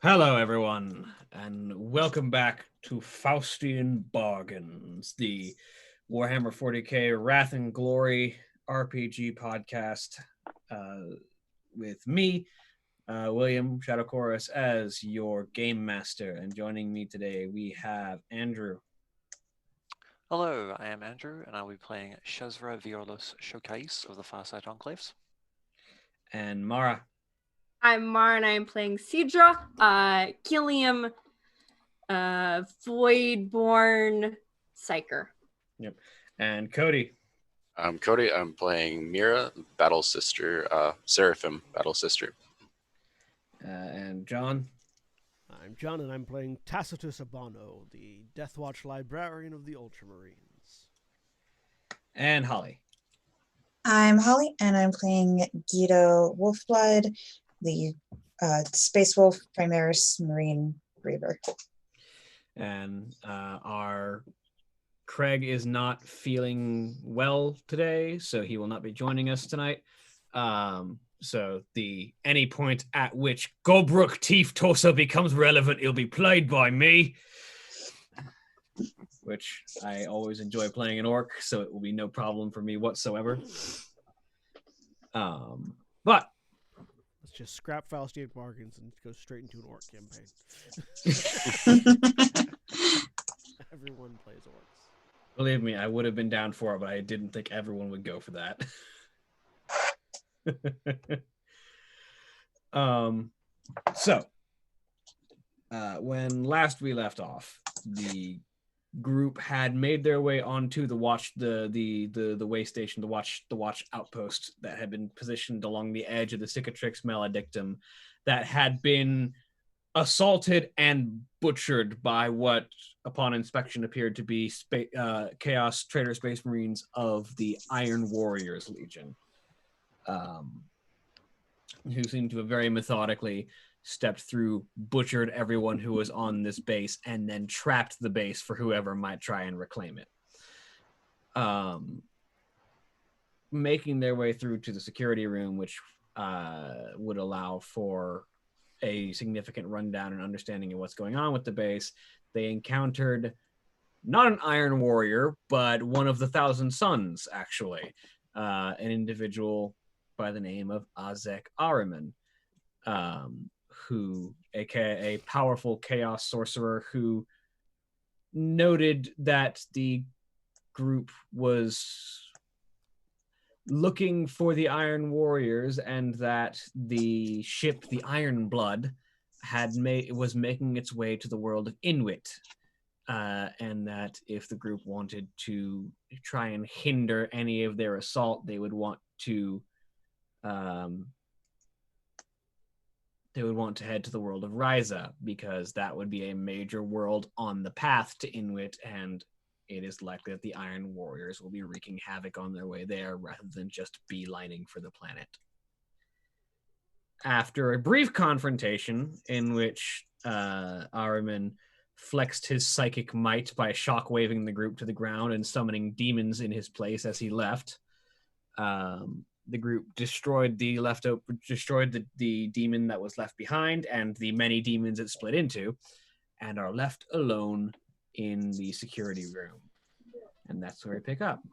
Hello, everyone, and welcome back to Faustian Bargains, the Warhammer 40k Wrath and Glory RPG podcast with me, William Shadow Chorus, as your game master. And joining me today, we have Andrew. Hello, I am Andrew, and I'll be playing Shazra Violus Showcase of the Farsight Enclaves. And Mara. I'm Mara, and I'm playing Sidra, Killiam, Voidborn Psyker. Yep. And Cody. I'm Cody. I'm playing Mira, Battle Sister, Seraphim, Battle Sister. And John. I'm John, and I'm playing Tacitus Abano, the Deathwatch Librarian of the Ultramarines. And Holly. I'm Holly, and I'm playing Guido Wolfblood, the Space Wolf Primaris Marine Reaver. And our Craig is not feeling well today, so he will not be joining us tonight. So the any point at which Gobruk Teeth Torso becomes relevant, it'll be played by me. Which I always enjoy playing an orc, so it will be no problem for me whatsoever. But let's just scrap Faustian bargains and go straight into an orc campaign. Everyone plays orcs. Believe me, I would have been down for it, but I didn't think everyone would go for that. When last we left off, the group had made their way onto the way station, the watch outpost that had been positioned along the edge of the Cicatrix Maledictum, that had been assaulted and butchered by what, upon inspection, appeared to be Chaos Traitor Space Marines of the Iron Warriors Legion, who seemed to have very methodically stepped through, butchered everyone who was on this base, and then trapped the base for whoever might try and reclaim it. Making their way through to the security room, which would allow for a significant rundown and understanding of what's going on with the base, they encountered not an Iron Warrior, but one of the Thousand Sons, actually. An individual by the name of Azek Ahriman, who, aka a powerful chaos sorcerer, who noted that the group was looking for the Iron Warriors, and that the ship, the Iron Blood, was making its way to the world of Inuit, and that if the group wanted to try and hinder any of their assault, they would want to head to the world of Ryze, because that would be a major world on the path to Inuit, and it is likely that the Iron Warriors will be wreaking havoc on their way there rather than just beelining for the planet. After a brief confrontation in which Ahriman flexed his psychic might by shock-waving the group to the ground and summoning demons in his place as he left, the group destroyed the demon that was left behind and the many demons it split into, and are left alone in the security room. And that's where we pick up.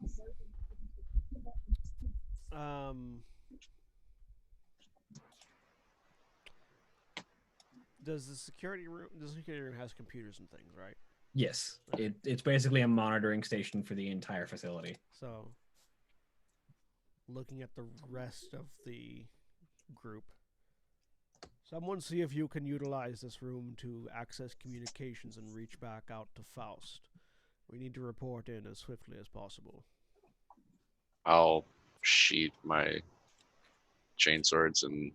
Does the security room has computers and things, right? Yes. It's basically a monitoring station for the entire facility. So, looking at the rest of the group, someone see if you can utilize this room to access communications and reach back out to Faust. We need to report in as swiftly as possible. I'll sheath my chainswords and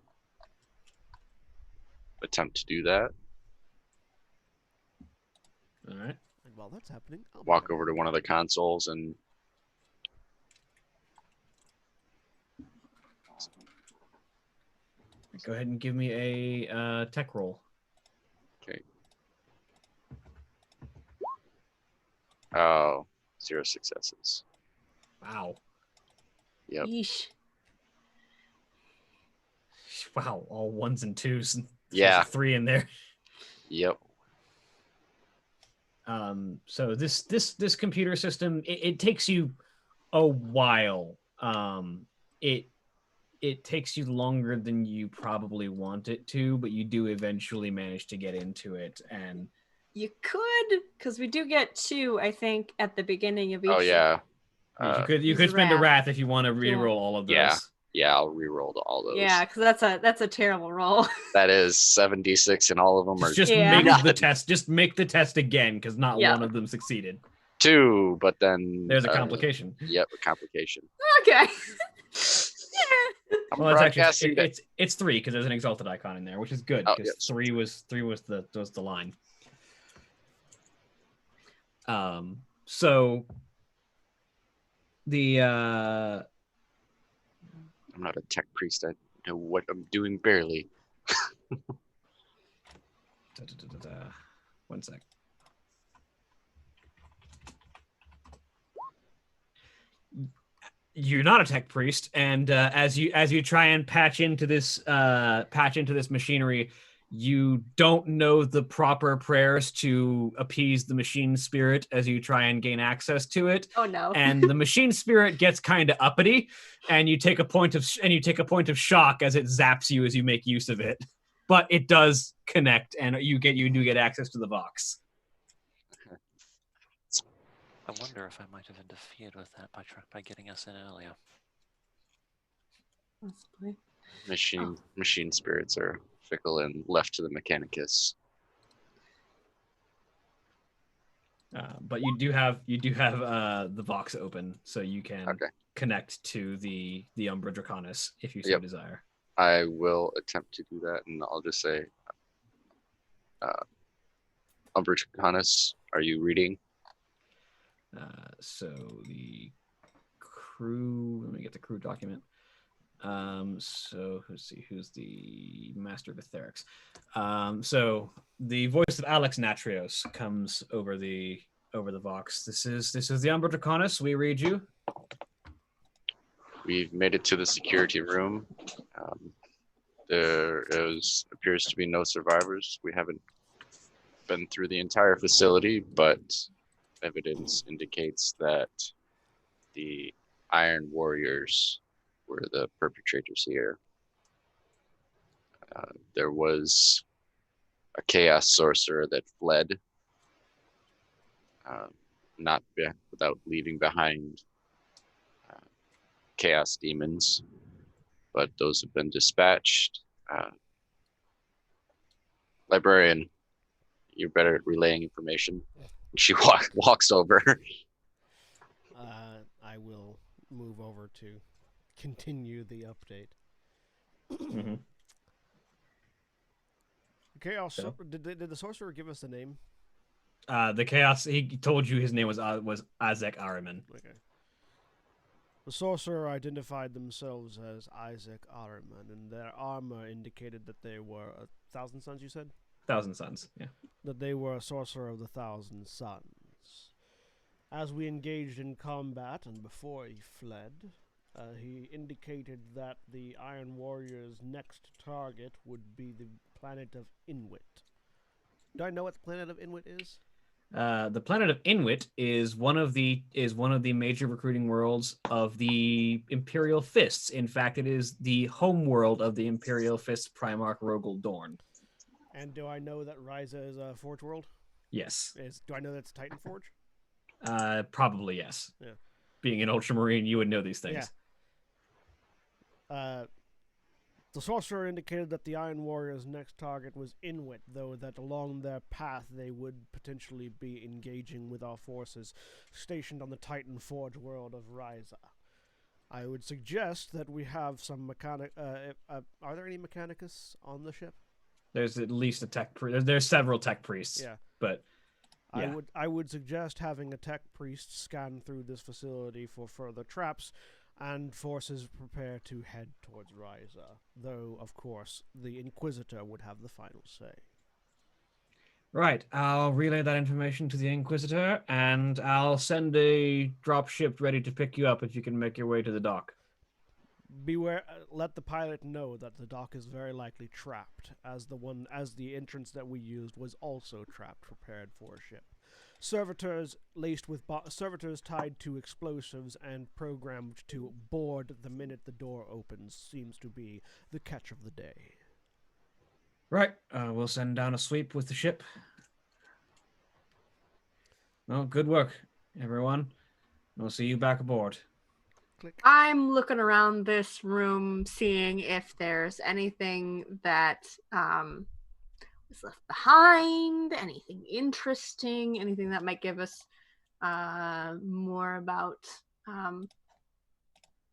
attempt to do that. All right. And while that's happening, I'll walk over to one of the consoles and go ahead and give me a tech roll. Okay. Oh, 0 successes. Wow. Yep. Yeesh. Wow, all ones and twos. Yeah. There's a 3 in there. Yep. So this computer system, it takes you a while. It takes you longer than you probably want it to, but you do eventually manage to get into it. And You could, because we do get 2, I think, at the beginning of each. Oh yeah. you could spend a wrath if you want to reroll all of those. Yeah. Yeah, I'll reroll all those. Yeah, because that's a terrible roll. That is 76, and all of them are Just Yeah. make the test. Just make the test again, because not Yeah. one of them succeeded. 2, but then There's a complication. Yep, a complication. Okay. I'm Well, it's broadcasting actually it's 3 because there's an exalted icon in there, which is good Oh, because yes. 3 was the line. So the I'm not a tech priest. I know what I'm doing barely. One sec. You're not a tech priest, and as you try and patch into this machinery, you don't know the proper prayers to appease the machine spirit as you try and gain access to it. Oh no. And the machine spirit gets kind of uppity, and you take a point of shock as it zaps you as you make use of it. But it does connect, and you do get access to the Vox. I wonder if I might have interfered with that by getting us in earlier. Possibly. Machine spirits are fickle and left to the Mechanicus. But you do have the Vox open, so you can Okay. connect to the Umbra Draconis if you so Yep. desire. I will attempt to do that, and I'll just say, Umbra Draconis, are you reading? So the crew. Let me get the crew document. So let's see who's the master of etherics. So the voice of Alex Natrios comes over the Vox. This is the Umbra Draconis. We read you. We've made it to the security room. There appears to be no survivors. We haven't been through the entire facility, but evidence indicates that the Iron Warriors were the perpetrators here. There was a chaos sorcerer that fled, without leaving behind chaos demons, but those have been dispatched. Librarian, you're better at relaying information. She walks over. I will move over to continue the update. Mm-hmm. Chaos. Did the sorcerer give us a name? The chaos. He told you his name was Isaac Ariman. Okay. The sorcerer identified themselves as Isaac Ariman, and their armor indicated that they were 1,000 Suns. You said 1,000 Suns. Yeah. that they were a sorcerer of the 1,000 Suns. As we engaged in combat and before he fled, he indicated that the Iron Warrior's next target would be the planet of Inwit. Do I know what the planet of Inwit is? The planet of Inwit is one of the major recruiting worlds of the Imperial Fists. In fact, it is the home world of the Imperial Fist Primarch Rogel Dorn. And do I know that Ryze is a Forge World? Yes. Do I know that's Titan Forge? Probably yes. Yeah. Being an Ultramarine, you would know these things. Yeah. The sorcerer indicated that the Iron Warrior's next target was Inwit, though that along their path they would potentially be engaging with our forces stationed on the Titan Forgeworld of Ryze. I would suggest that we have some are there any Mechanicus on the ship? There's at least a tech priest. There's several tech priests. Yeah. But yeah. I would suggest having a tech priest scan through this facility for further traps, and forces prepare to head towards Ryze, though, of course, the Inquisitor would have the final say. Right, I'll relay that information to the Inquisitor, and I'll send a dropship ready to pick you up if you can make your way to the dock. Beware. Let the pilot know that the dock is very likely trapped, as the entrance that we used was also trapped, prepared for a ship. Servitors servitors tied to explosives and programmed to board the minute the door opens seems to be the catch of the day. Right. We'll send down a sweep with the ship. Well, good work, everyone. We'll see you back aboard. Click. I'm looking around this room, seeing if there's anything that was left behind, anything interesting, anything that might give us more about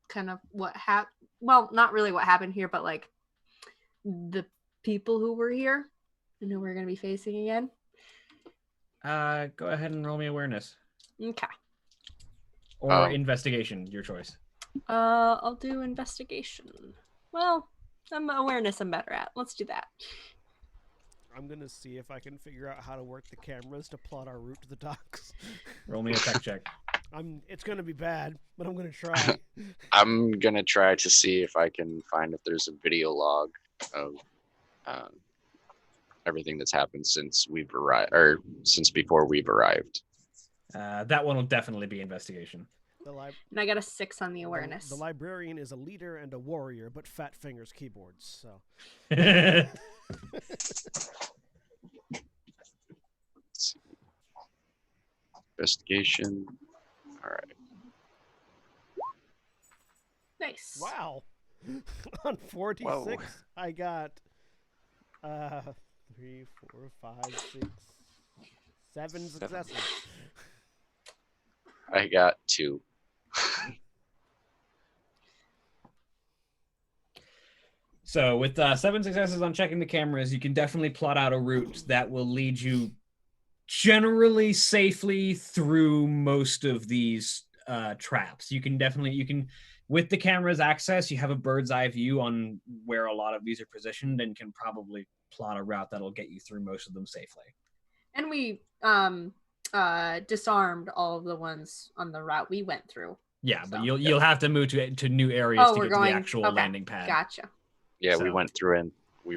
kind of what happened. Well, not really what happened here, but like the people who were here and who we're going to be facing again. Go ahead and roll me awareness. Okay. Or investigation, your choice. I'll do investigation. Well, awareness I'm better at. Let's do that. I'm gonna see if I can figure out how to work the cameras to plot our route to the docks. Roll me a tech check. It's gonna be bad, but I'm gonna try. I'm gonna try to see if I can find if there's a video log of everything that's happened since we've arrived, or since before we've arrived. That one will definitely be investigation. And I got a 6 on the awareness. The librarian is a leader and a warrior, but fat fingers keyboards. So. Investigation. All right. Nice. Wow. On 46, Whoa. I got 3, 4, 5, 6, 7 successes. I got 2. So with 7 successes on checking the cameras, you can definitely plot out a route that will lead you generally safely through most of these traps. You can, with the camera's access, you have a bird's eye view on where a lot of these are positioned and can probably plot a route that'll get you through most of them safely. And we disarmed all of the ones on the route we went through. Yeah, So. but you'll have to move to new areas to get to the actual landing pad. Gotcha. Yeah, So. we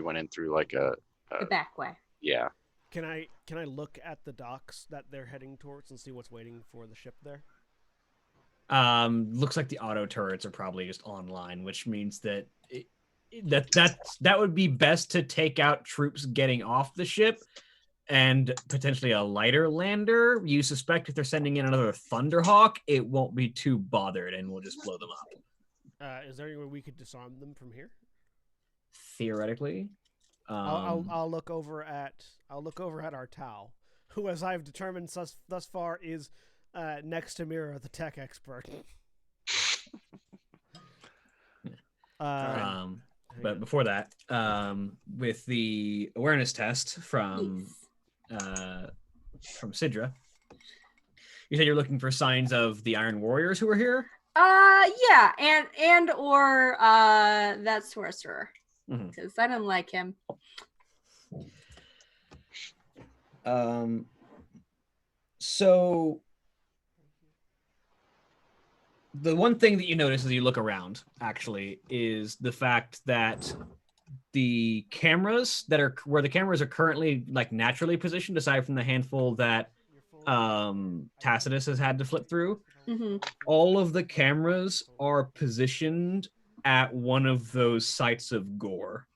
went in through like a The back way. yeah. Can I look at the docks that they're heading towards and see what's waiting for the ship there? Looks like the auto turrets are probably just online, which means that that would be best to take out troops getting off the ship and potentially a lighter lander. You suspect if they're sending in another Thunderhawk, it won't be too bothered and we'll just blow them up. Is there any way we could disarm them from here? Theoretically. I'll look over at our Tau, who, as I've determined thus far, is next to Mira, the tech expert. But before that, with the awareness test from Sidra, you said you're looking for signs of the Iron Warriors who are here. Yeah, and or that sorcerer, because I didn't like him. So the one thing that you notice as you look around, actually, is the fact that the cameras that are where the cameras are currently like naturally positioned, aside from the handful that Tacitus has had to flip through, all of the cameras are positioned at one of those sites of gore.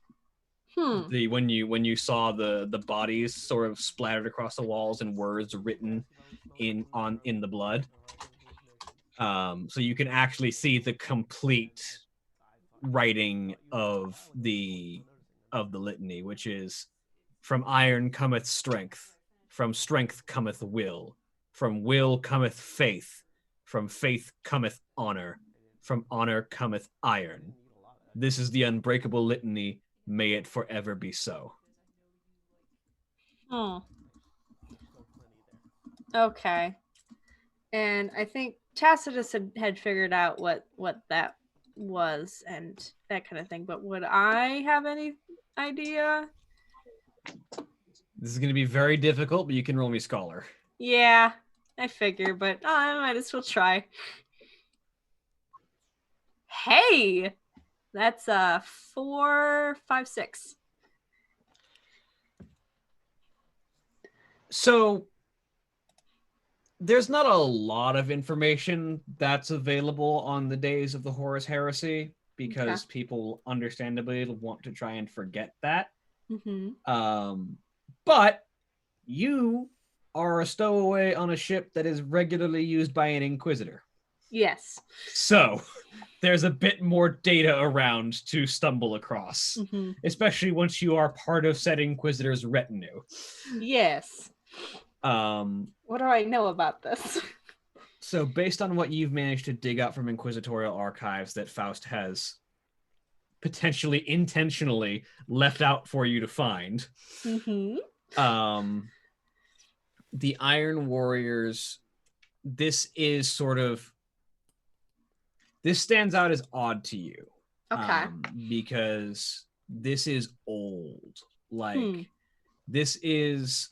When you saw the bodies sort of splattered across the walls and words written in the blood. So you can actually see the complete writing of the litany, which is: from iron cometh strength, from strength cometh will, from will cometh faith, from faith cometh honor, from honor cometh iron. This is the unbreakable litany. May it forever be so. Okay. And I think Tacitus had figured out what that was and that kind of thing, but would I have any idea? This is going to be very difficult, but you can roll me Scholar. Yeah, I figure, but I might as well try. Hey! That's 4, 5, 6. So there's not a lot of information that's available on the days of the Horus Heresy because people understandably want to try and forget that. But you are a stowaway on a ship that is regularly used by an Inquisitor. Yes. So there's a bit more data around to stumble across, especially once you are part of said Inquisitor's retinue. Yes. What do I know about this? So based on what you've managed to dig up from Inquisitorial archives that Faust has potentially intentionally left out for you to find, the Iron Warriors, this stands out as odd to you. Okay. Because this is old. Like this is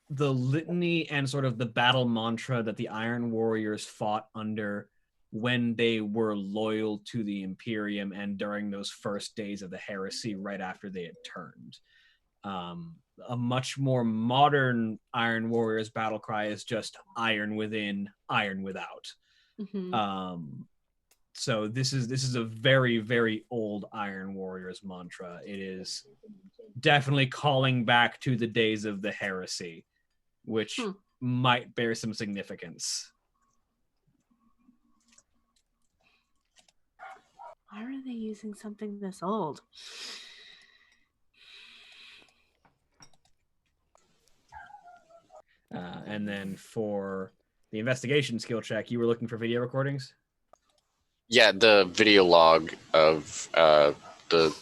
the litany and sort of the battle mantra that the Iron Warriors fought under when they were loyal to the Imperium and during those first days of the heresy right after they had turned. A much more modern Iron Warriors battle cry is just iron within, iron without. So this is a very, very old Iron Warriors mantra. It is definitely calling back to the days of the heresy, which might bear some significance. Why are they using something this old? And then for the investigation skill check, you were looking for video recordings? Yeah, the video log of the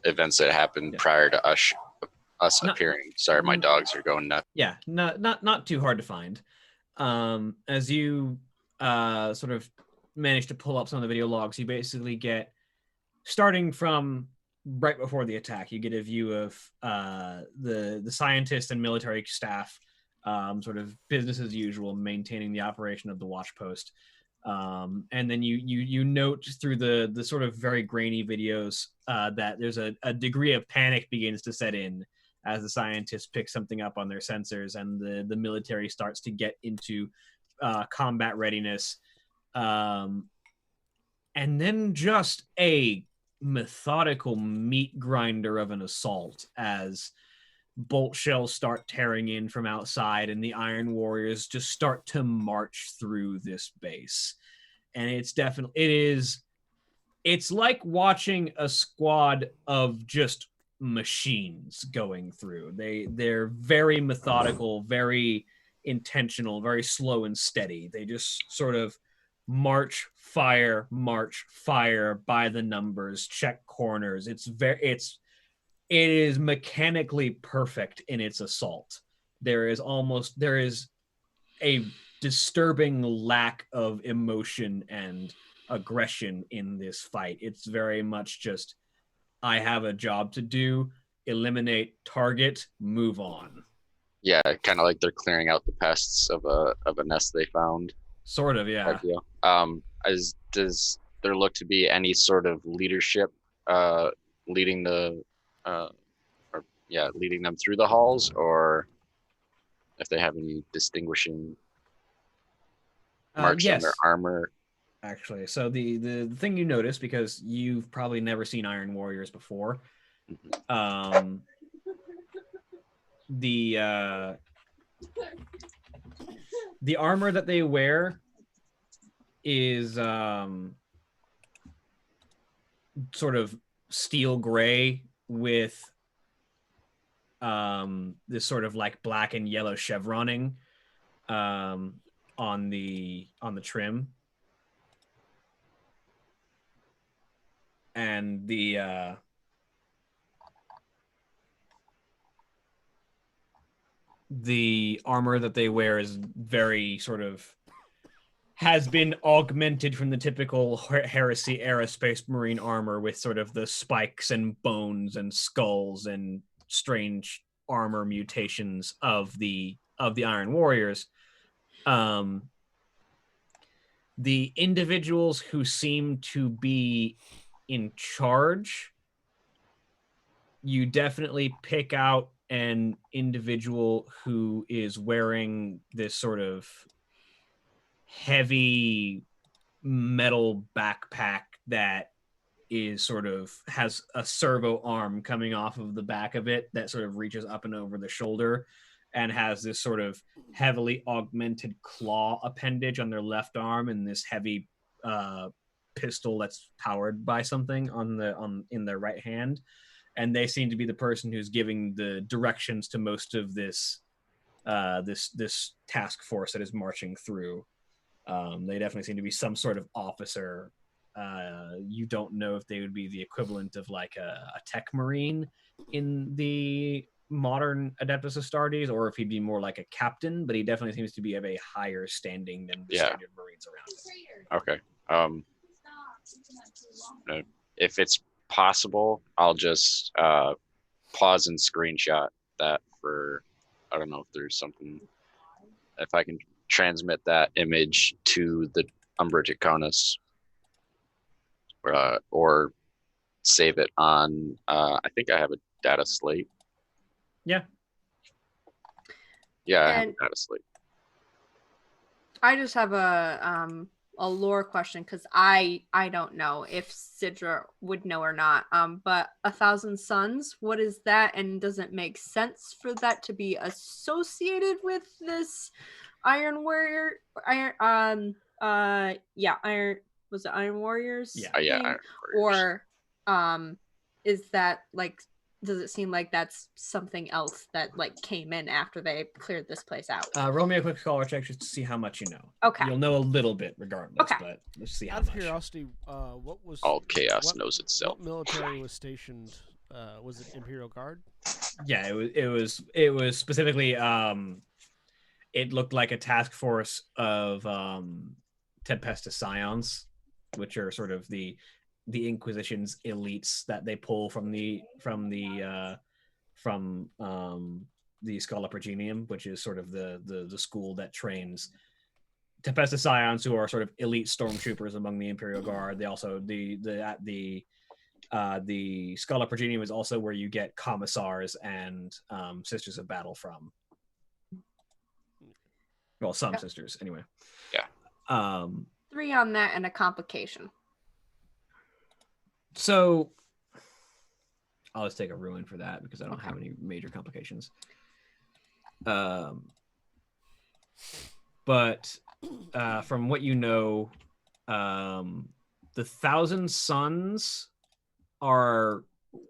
events that happened prior to us appearing. Sorry, my dogs are going nuts. Yeah, not too hard to find. As you sort of manage to pull up some of the video logs, you basically get, starting from right before the attack, you get a view of the scientists and military staff, sort of business as usual, maintaining the operation of the watch post. And then you note through the sort of very grainy videos that there's a degree of panic begins to set in as the scientists pick something up on their sensors and the military starts to get into combat readiness. And then just a methodical meat grinder of an assault as bolt shells start tearing in from outside and the Iron Warriors just start to march through this base. And it's like watching a squad of just machines going through. They're very methodical, very intentional, very slow and steady. They just sort of march, fire by the numbers, check corners. It is mechanically perfect in its assault. There is a disturbing lack of emotion and aggression in this fight. It's very much just, I have a job to do, eliminate, target, move on. Yeah, kind of like they're clearing out the pests of a nest they found. Sort of, yeah. Does there look to be any sort of leadership leading leading them through the halls, or if they have any distinguishing marks on their armor? Actually, so the thing you notice, because you've probably never seen Iron Warriors before, the armor that they wear is sort of steel gray with this sort of like black and yellow chevroning on the trim, and the armor that they wear is very sort of has been augmented from the typical heresy era space marine armor with sort of the spikes and bones and skulls and strange armor mutations of the Iron Warriors. The individuals who seem to be in charge, you definitely pick out an individual who is wearing this sort of heavy metal backpack that is sort of has a servo arm coming off of the back of it that sort of reaches up and over the shoulder, and has this sort of heavily augmented claw appendage on their left arm, and this heavy pistol that's powered by something in their right hand. And they seem to be the person who's giving the directions to most of this this task force that is marching through. They definitely seem to be some sort of officer. You don't know if they would be the equivalent of like a tech marine in the modern Adeptus Astartes, or if he'd be more like a captain, but he definitely seems to be of a higher standing than the standard marines around him. Okay. If it's possible, I'll just pause and screenshot that for, I don't know if there's something, if I can transmit that image to the Umbra Draconis, or save it on, I think I have a data slate. Yeah, I have a data slate. I just have a lore question, because I don't know if Sidra would know or not. But 1,000 Suns, what is that, and does it make sense for that to be associated with this Iron Warrior? Iron was it Iron Warriors? Yeah, Iron Warriors. Or is that like, does it seem like that's something else that like came in after they cleared this place out? Roll me a quick scholar check just to see how much you know. Okay. You'll know a little bit regardless, but let's see how Out of much. curiosity, what was All chaos knows itself. What military was stationed? Was it Imperial Guard? Yeah, it was specifically. It looked like a task force of Tempestus Scions, which are sort of the Inquisition's elites that they pull from the Schola Progenium, which is sort of the school that trains Tempestus Scions, who are sort of elite stormtroopers among the Imperial Guard. They also the Schola Progenium is also where you get commissars and Sisters of Battle from. Well, some sisters anyway. Yeah. 3 on that and a complication. So I'll just take a ruin for that because I don't have any major complications. But from what you know, the 1,000 Suns are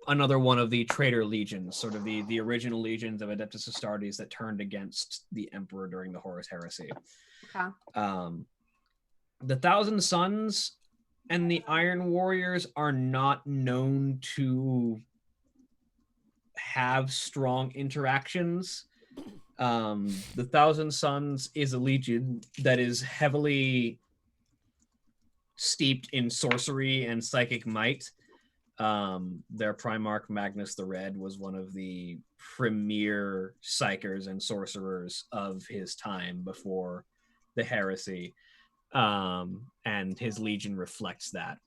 another one of the traitor legions, sort of the original legions of Adeptus Astartes that turned against the Emperor during the Horus Heresy. Okay. The 1,000 Suns and the Iron Warriors are not known to have strong interactions. The 1,000 Suns is a legion that is heavily steeped in sorcery and psychic might. Their Primarch Magnus the Red was one of the premier psychers and sorcerers of his time before the heresy. And his legion reflects that.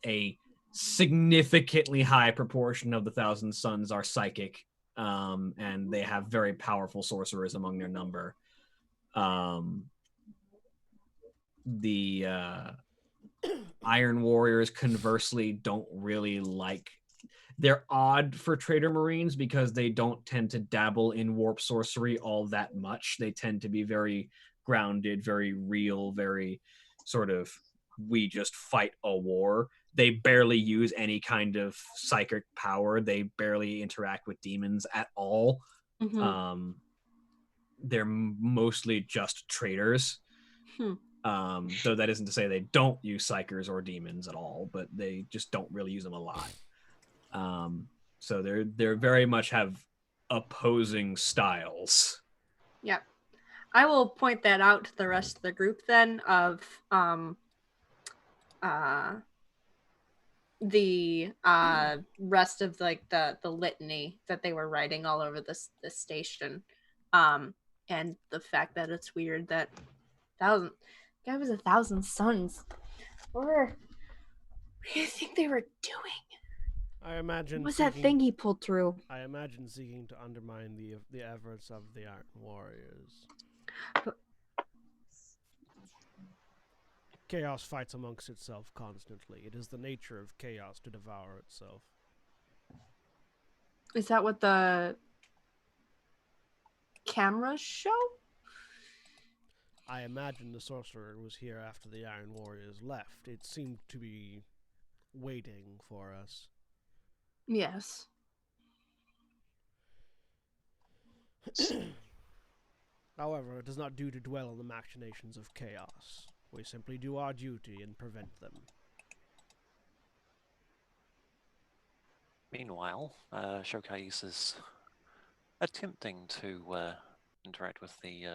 A significantly high proportion of the 1,000 Suns are psychic, and they have very powerful sorcerers among their number. The Iron Warriors, conversely, don't really like... They're odd for Traitor Marines because they don't tend to dabble in warp sorcery all that much. They tend to be very grounded, very real, very sort of, we just fight a war. They barely use any kind of psychic power. They barely interact with demons at all. Mm-hmm. They're mostly just traitors. Though that isn't to say they don't use psychers or demons at all, but they just don't really use them a lot. So they're very much have opposing styles. Yep. I will point that out to the rest of the group then, of the rest of like the litany that they were writing all over this station, and the fact that it's weird that guy was 1,000 Suns. We're What do you think they were doing? I imagine. What was that thing he pulled through? I imagine seeking to undermine the efforts of the Iron Warriors. But Chaos fights amongst itself constantly. It is the nature of chaos to devour itself. is that what the cameras show? I imagine the sorcerer was here after the Iron Warriors left. It seemed to be waiting for us. Yes. However, it does not do to dwell on the machinations of chaos. We simply do our duty and prevent them. Meanwhile, Showcase is attempting to interact with the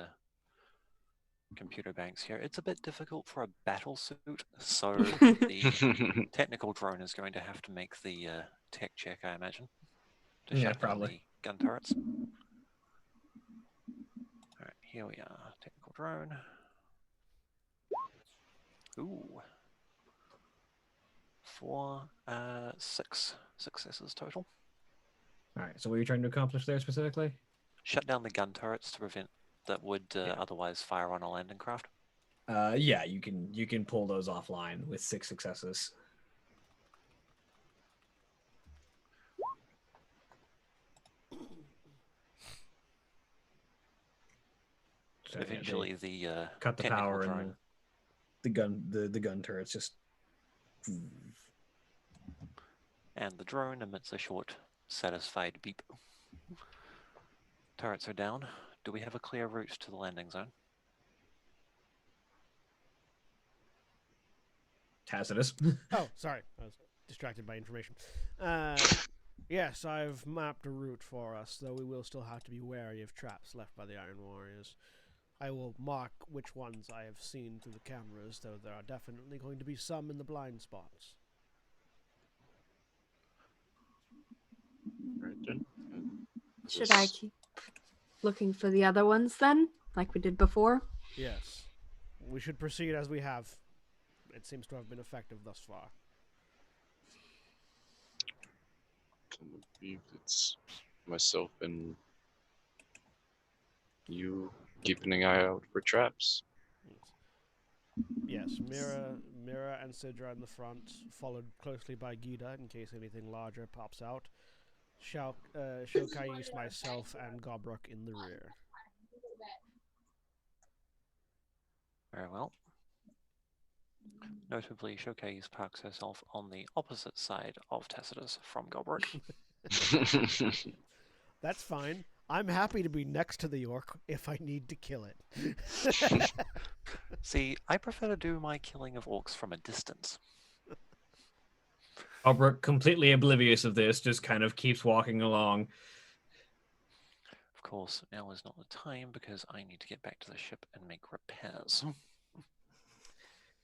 computer banks here. It's a bit difficult for a battle suit, so the technical drone is going to have to make the tech check, I imagine, to Yeah, shut down probably. the gun turrets. Alright, here we are. Technical drone. Ooh. 6 successes total. All right. So what are you trying to accomplish there specifically? Shut down the gun turrets to prevent that would otherwise fire on a landing craft. Yeah, you can pull those offline with 6 successes. So, yeah, Eventually, the cut the technical power drone. and the gun turrets just. And the drone emits a short, satisfied beep. Turrets are down. Do we have a clear route to the landing zone? Tacitus. Oh, sorry. I was distracted by information. Yes, I've mapped a route for us, though we will still have to be wary of traps left by the Iron Warriors. I will mark which ones I have seen through the cameras, though there are definitely going to be some in the blind spots. Right then. Should I keep looking for the other ones then, like we did before? Yes. We should proceed as we have. It seems to have been effective thus far. I believe it's myself and you keeping an eye out for traps. Yes, Mira and Sidra in the front, followed closely by Gita in case anything larger pops out. Shokais, myself, and Gobruk in the rear. Very well. Notably, Showcase parks herself on the opposite side of Tacitus from Gobruk. That's fine. I'm happy to be next to the orc if I need to kill it. See, I prefer to do my killing of orcs from a distance. Albrecht, completely oblivious of this, just kind of keeps walking along. Of course, now is not the time because I need to get back to the ship and make repairs.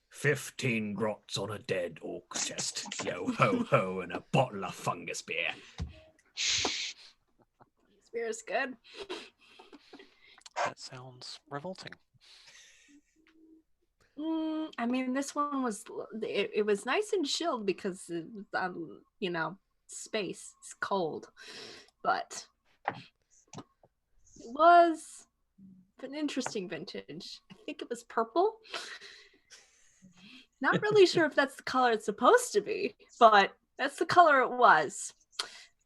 15 grots on a dead orc's chest. Yo ho ho, and a bottle of fungus beer. Beer is good. That sounds revolting. I mean, this one was it was nice and chilled because you know, space is cold, but it was an interesting vintage. I think it was purple. Not really sure if that's the color it's supposed to be, but that's the color it was.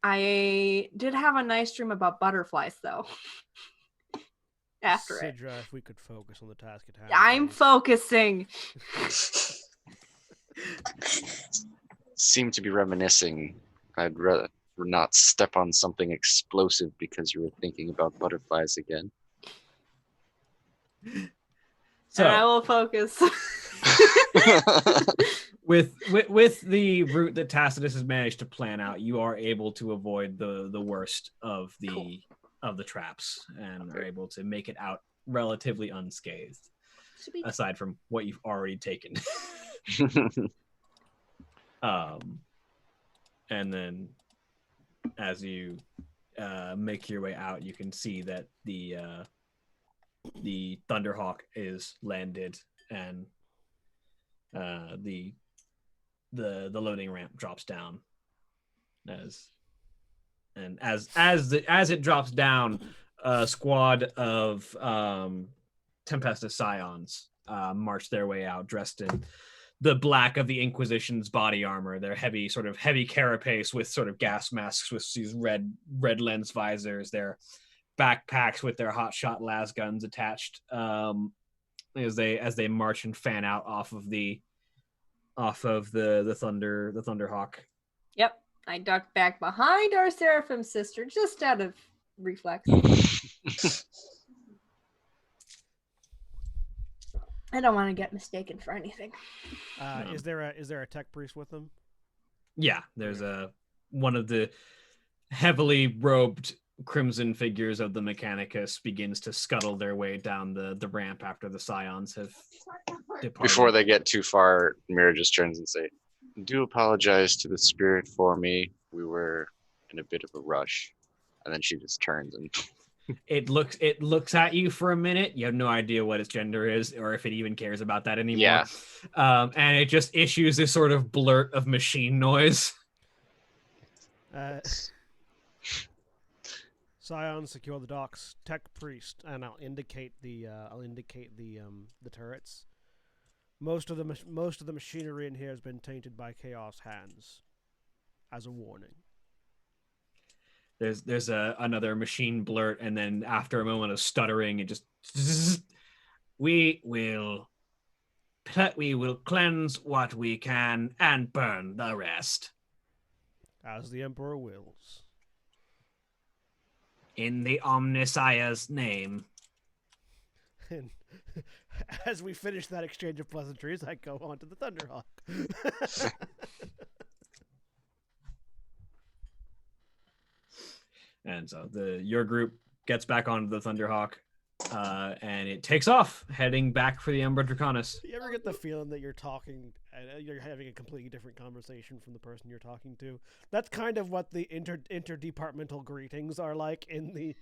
I did have a nice dream about butterflies, though. After it. Sidra, if we could focus on the task at hand. I'm please. focusing. Seem to be reminiscing. I'd rather not step on something explosive because you were thinking about butterflies again. So And I will focus. with the route that Tacitus has managed to plan out, you are able to avoid the worst of the traps and are able to make it out relatively unscathed, aside from what you've already taken. And then as you make your way out, you can see that the Thunderhawk is landed and the the loading ramp drops down. As it drops down, a squad of Tempestus Scions march their way out, dressed in the black of the Inquisition's body armor. Their heavy carapace with sort of gas masks with these red lens visors. Their backpacks with their hotshot las guns attached. As they march and fan out off of the Thunderhawk. Yep. I ducked back behind our Seraphim sister just out of reflex. I don't want to get mistaken for anything. No. Is there a tech priest with them? Yeah, there's one of the heavily robed crimson figures of the Mechanicus begins to scuttle their way down the ramp after the Scions have departed. Before they get too far, Mira just turns and say, "Do apologize to the spirit for me. We were in a bit of a rush." And then she just turns and it looks at you for a minute. You have no idea what its gender is or if it even cares about that anymore. Yeah. And it just issues this sort of blurt of machine noise. Scion, secure the docks. Tech priest, and I'll indicate the turrets. Most of the machinery in here has been tainted by chaos hands. As a warning. There's another machine blurt, and then after a moment of stuttering, it just we will cleanse what we can and burn the rest. As the Emperor wills. In the Omnissiah's name. And as we finish that exchange of pleasantries, I go on to the Thunderhawk. And so your group gets back onto the Thunderhawk, and it takes off, heading back for the Umbra Draconis. You ever get the feeling that you're talking, you're having a completely different conversation from the person you're talking to? That's kind of what the interdepartmental greetings are like in the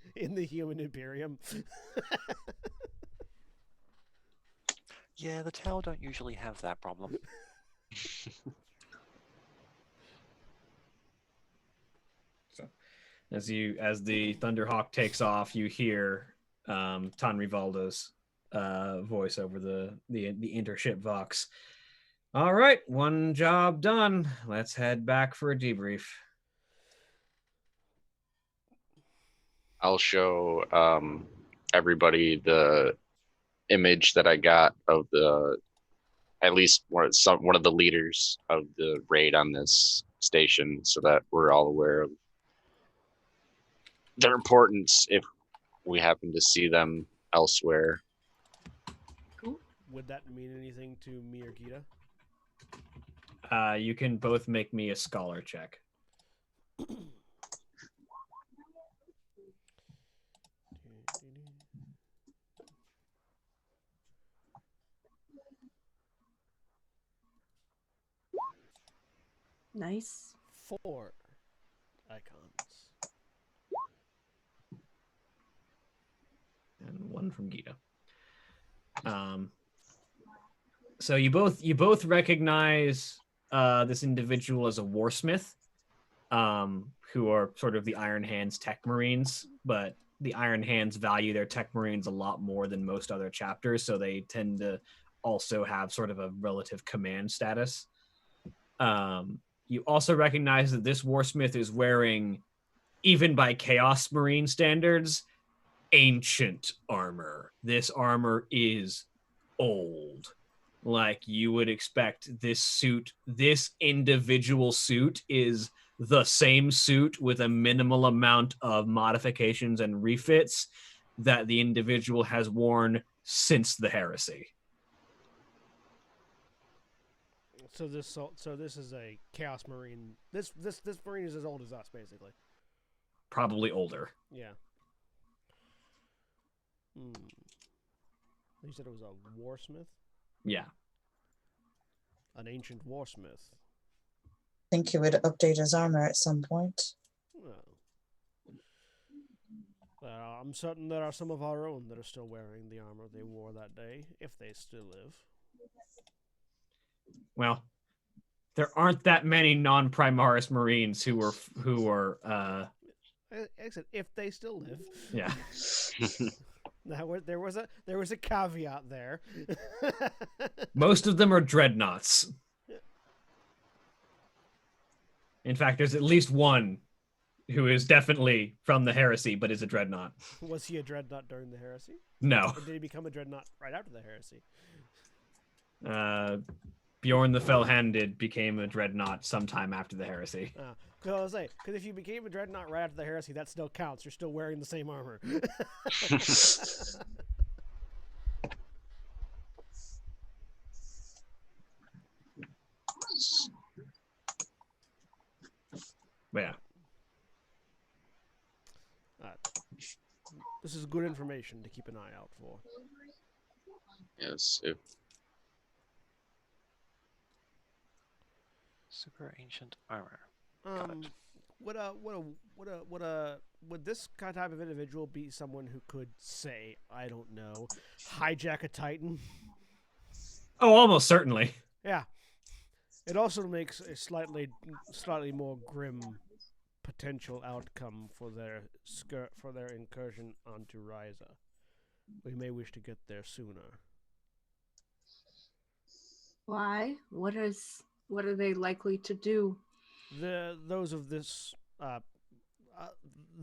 human Imperium. Yeah, the Tau don't usually have that problem. As the Thunderhawk takes off, you hear Tan Rivaldo's voice over the intership vox. All right, one job done. Let's head back for a debrief. I'll show everybody the image that I got of at least one of the leaders of the raid on this station, so that we're all aware of their importance if we happen to see them elsewhere. Cool. Would that mean anything to me or Gita? You can both make me a scholar check. Nice. 4 icons. And one from Gita. So you both recognize this individual as a warsmith, who are sort of the Iron Hands Tech Marines, but the Iron Hands value their Tech Marines a lot more than most other chapters, so they tend to also have sort of a relative command status. You also recognize that this warsmith is wearing, even by Chaos Marine standards, ancient armor. This armor is old. Like you would expect this individual suit is the same suit with a minimal amount of modifications and refits that the individual has worn since the heresy. So this is a Chaos Marine. This Marine is as old as us, basically. Probably older. Yeah. You said it was a warsmith? Yeah. An ancient warsmith. Think he would update his armor at some point. Well, I'm certain there are some of our own that are still wearing the armor they wore that day, if they still live. Well, There aren't that many non-Primaris Marines who are Like I said, if they still live. yeah. There was a caveat there. Most of them are dreadnoughts. In fact, there's at least one who is definitely from the heresy, but is a dreadnought. Was he a dreadnought during the heresy? No. Or did he become a dreadnought right after the heresy? Bjorn the Fell-Handed became a dreadnought sometime after the heresy. Because I was like, because if you became a dreadnought right after the heresy, that still counts. You're still wearing the same armor. But yeah. This is good information to keep an eye out for. Yes. Super ancient armor. Would this kind of type of individual be someone who could say, I don't know, hijack a Titan? Oh, almost certainly. Yeah. It also makes a slightly more grim potential outcome for their incursion onto Ryze. We may wish to get there sooner. Why? What are they likely to do? Those of the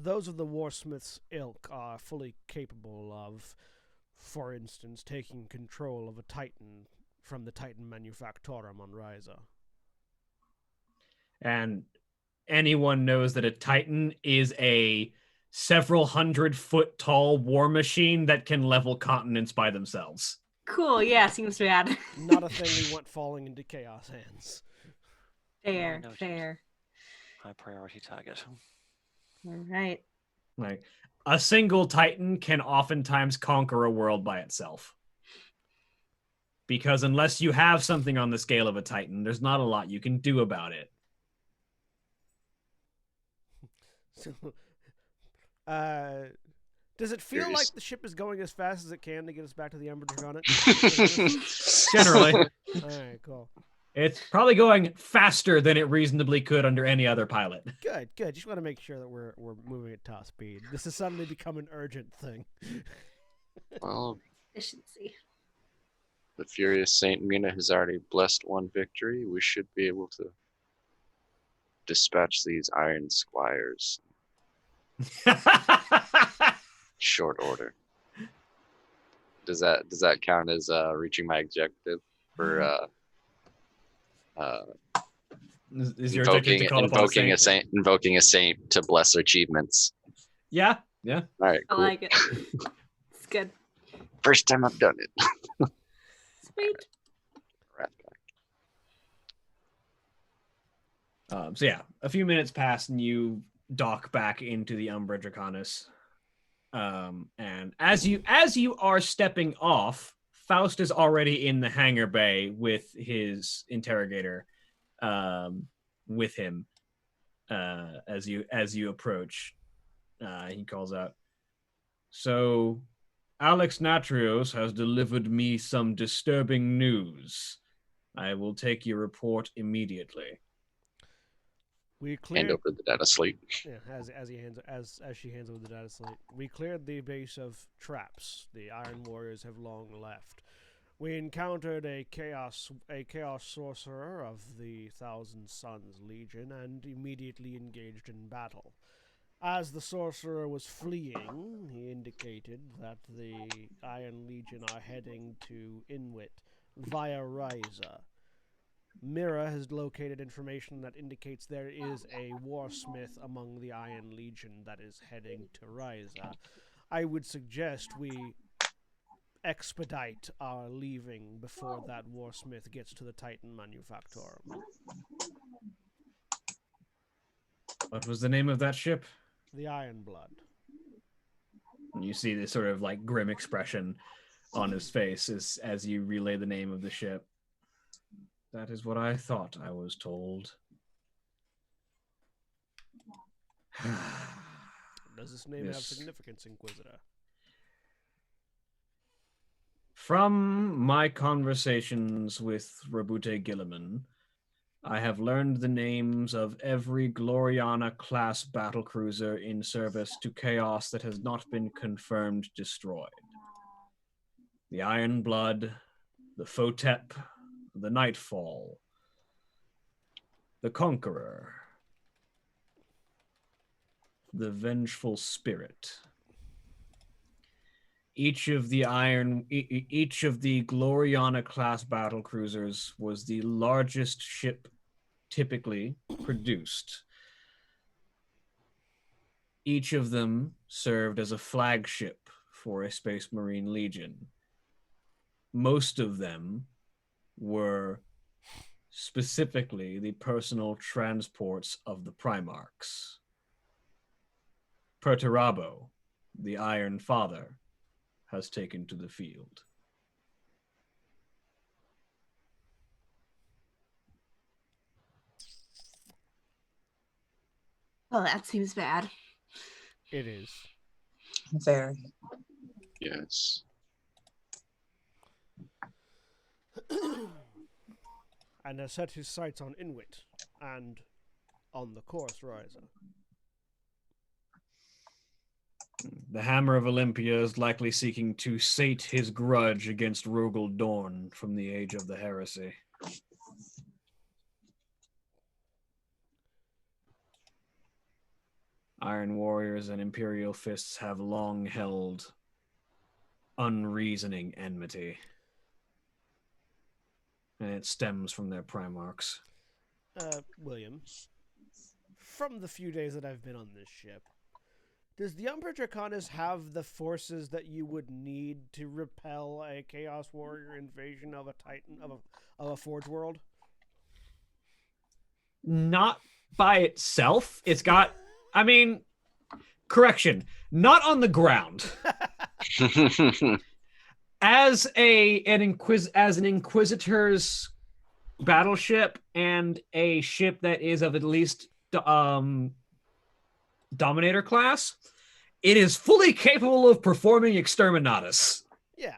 Warsmith's ilk are fully capable of, for instance, taking control of a Titan from the Titan Manufactorum on Ryze. And anyone knows that a Titan is a several 100-foot tall war machine that can level continents by themselves. Cool, yeah, seems bad. Not a thing we want falling into chaos hands. Fair, Noted. fair. High priority target. All right. Like, a single Titan can oftentimes conquer a world by itself. Because unless you have something on the scale of a Titan, there's not a lot you can do about it. So, does it feel like the ship is going as fast as it can to get us back to the Ember Dragonet? Generally. Alright, cool. It's probably going faster than it reasonably could under any other pilot. Good. Just want to make sure that we're moving at top speed. This has suddenly become an urgent thing. Well, Efficiency. the Furious Saint Mina has already blessed one victory. We should be able to dispatch these Iron Squires short order. Does that count as reaching my objective for Is your objective to call upon invoking a saint to bless their achievements? Yeah. All right, cool. I like it. It's good. First time I've done it. Sweet. So yeah, a few minutes pass and you dock back into the Umbra Draconis. And as you are stepping off, Faust is already in the hangar bay with his interrogator, with him. As you approach, he calls out, "So, Alex Natrios has delivered me some disturbing news. I will take your report immediately." We cleared. Hand over the data slate. Yeah, as she hands over the data slate, we cleared the base of traps. The Iron Warriors have long left. We encountered a chaos sorcerer of the Thousand Suns Legion and immediately engaged in battle. As the sorcerer was fleeing, he indicated that the Iron Legion are heading to Inwit via Ryze. Mira has located information that indicates there is a warsmith among the Iron Legion that is heading to Ryze. I would suggest we expedite our leaving before that warsmith gets to the Titan Manufactorum. What was the name of that ship? The Iron Blood. And you see this sort of like grim expression on his face as you relay the name of the ship. That is what I thought I was told. Does this name have Yes. significance, Inquisitor? From my conversations with Rabute Gilliman, I have learned the names of every Gloriana-class battlecruiser in service to Chaos that has not been confirmed destroyed. The Iron Blood, the Photep, the Nightfall, the Conqueror, the Vengeful Spirit. Each of the Gloriana-class battlecruisers was the largest ship typically produced. Each of them served as a flagship for a Space Marine Legion. Most of them were specifically the personal transports of the Primarchs. Perturabo, the Iron Father, has taken to the field. Well, that seems bad. It is. Very. Yes. And has set his sights on Inuit and on the course Ryzer. The Hammer of Olympia is likely seeking to sate his grudge against Rogel Dorn from the Age of the Heresy. Iron Warriors and Imperial Fists have long held unreasoning enmity. And it stems from their Primarchs. William, from the few days that I've been on this ship, does the Umbra Draconis have the forces that you would need to repel a Chaos Warrior invasion of a Titan, of a Forge World? Not by itself. It's got, I mean, correction, not on the ground. As an Inquisitor's battleship and a ship that is of at least Dominator class, it is fully capable of performing Exterminatus. Yeah.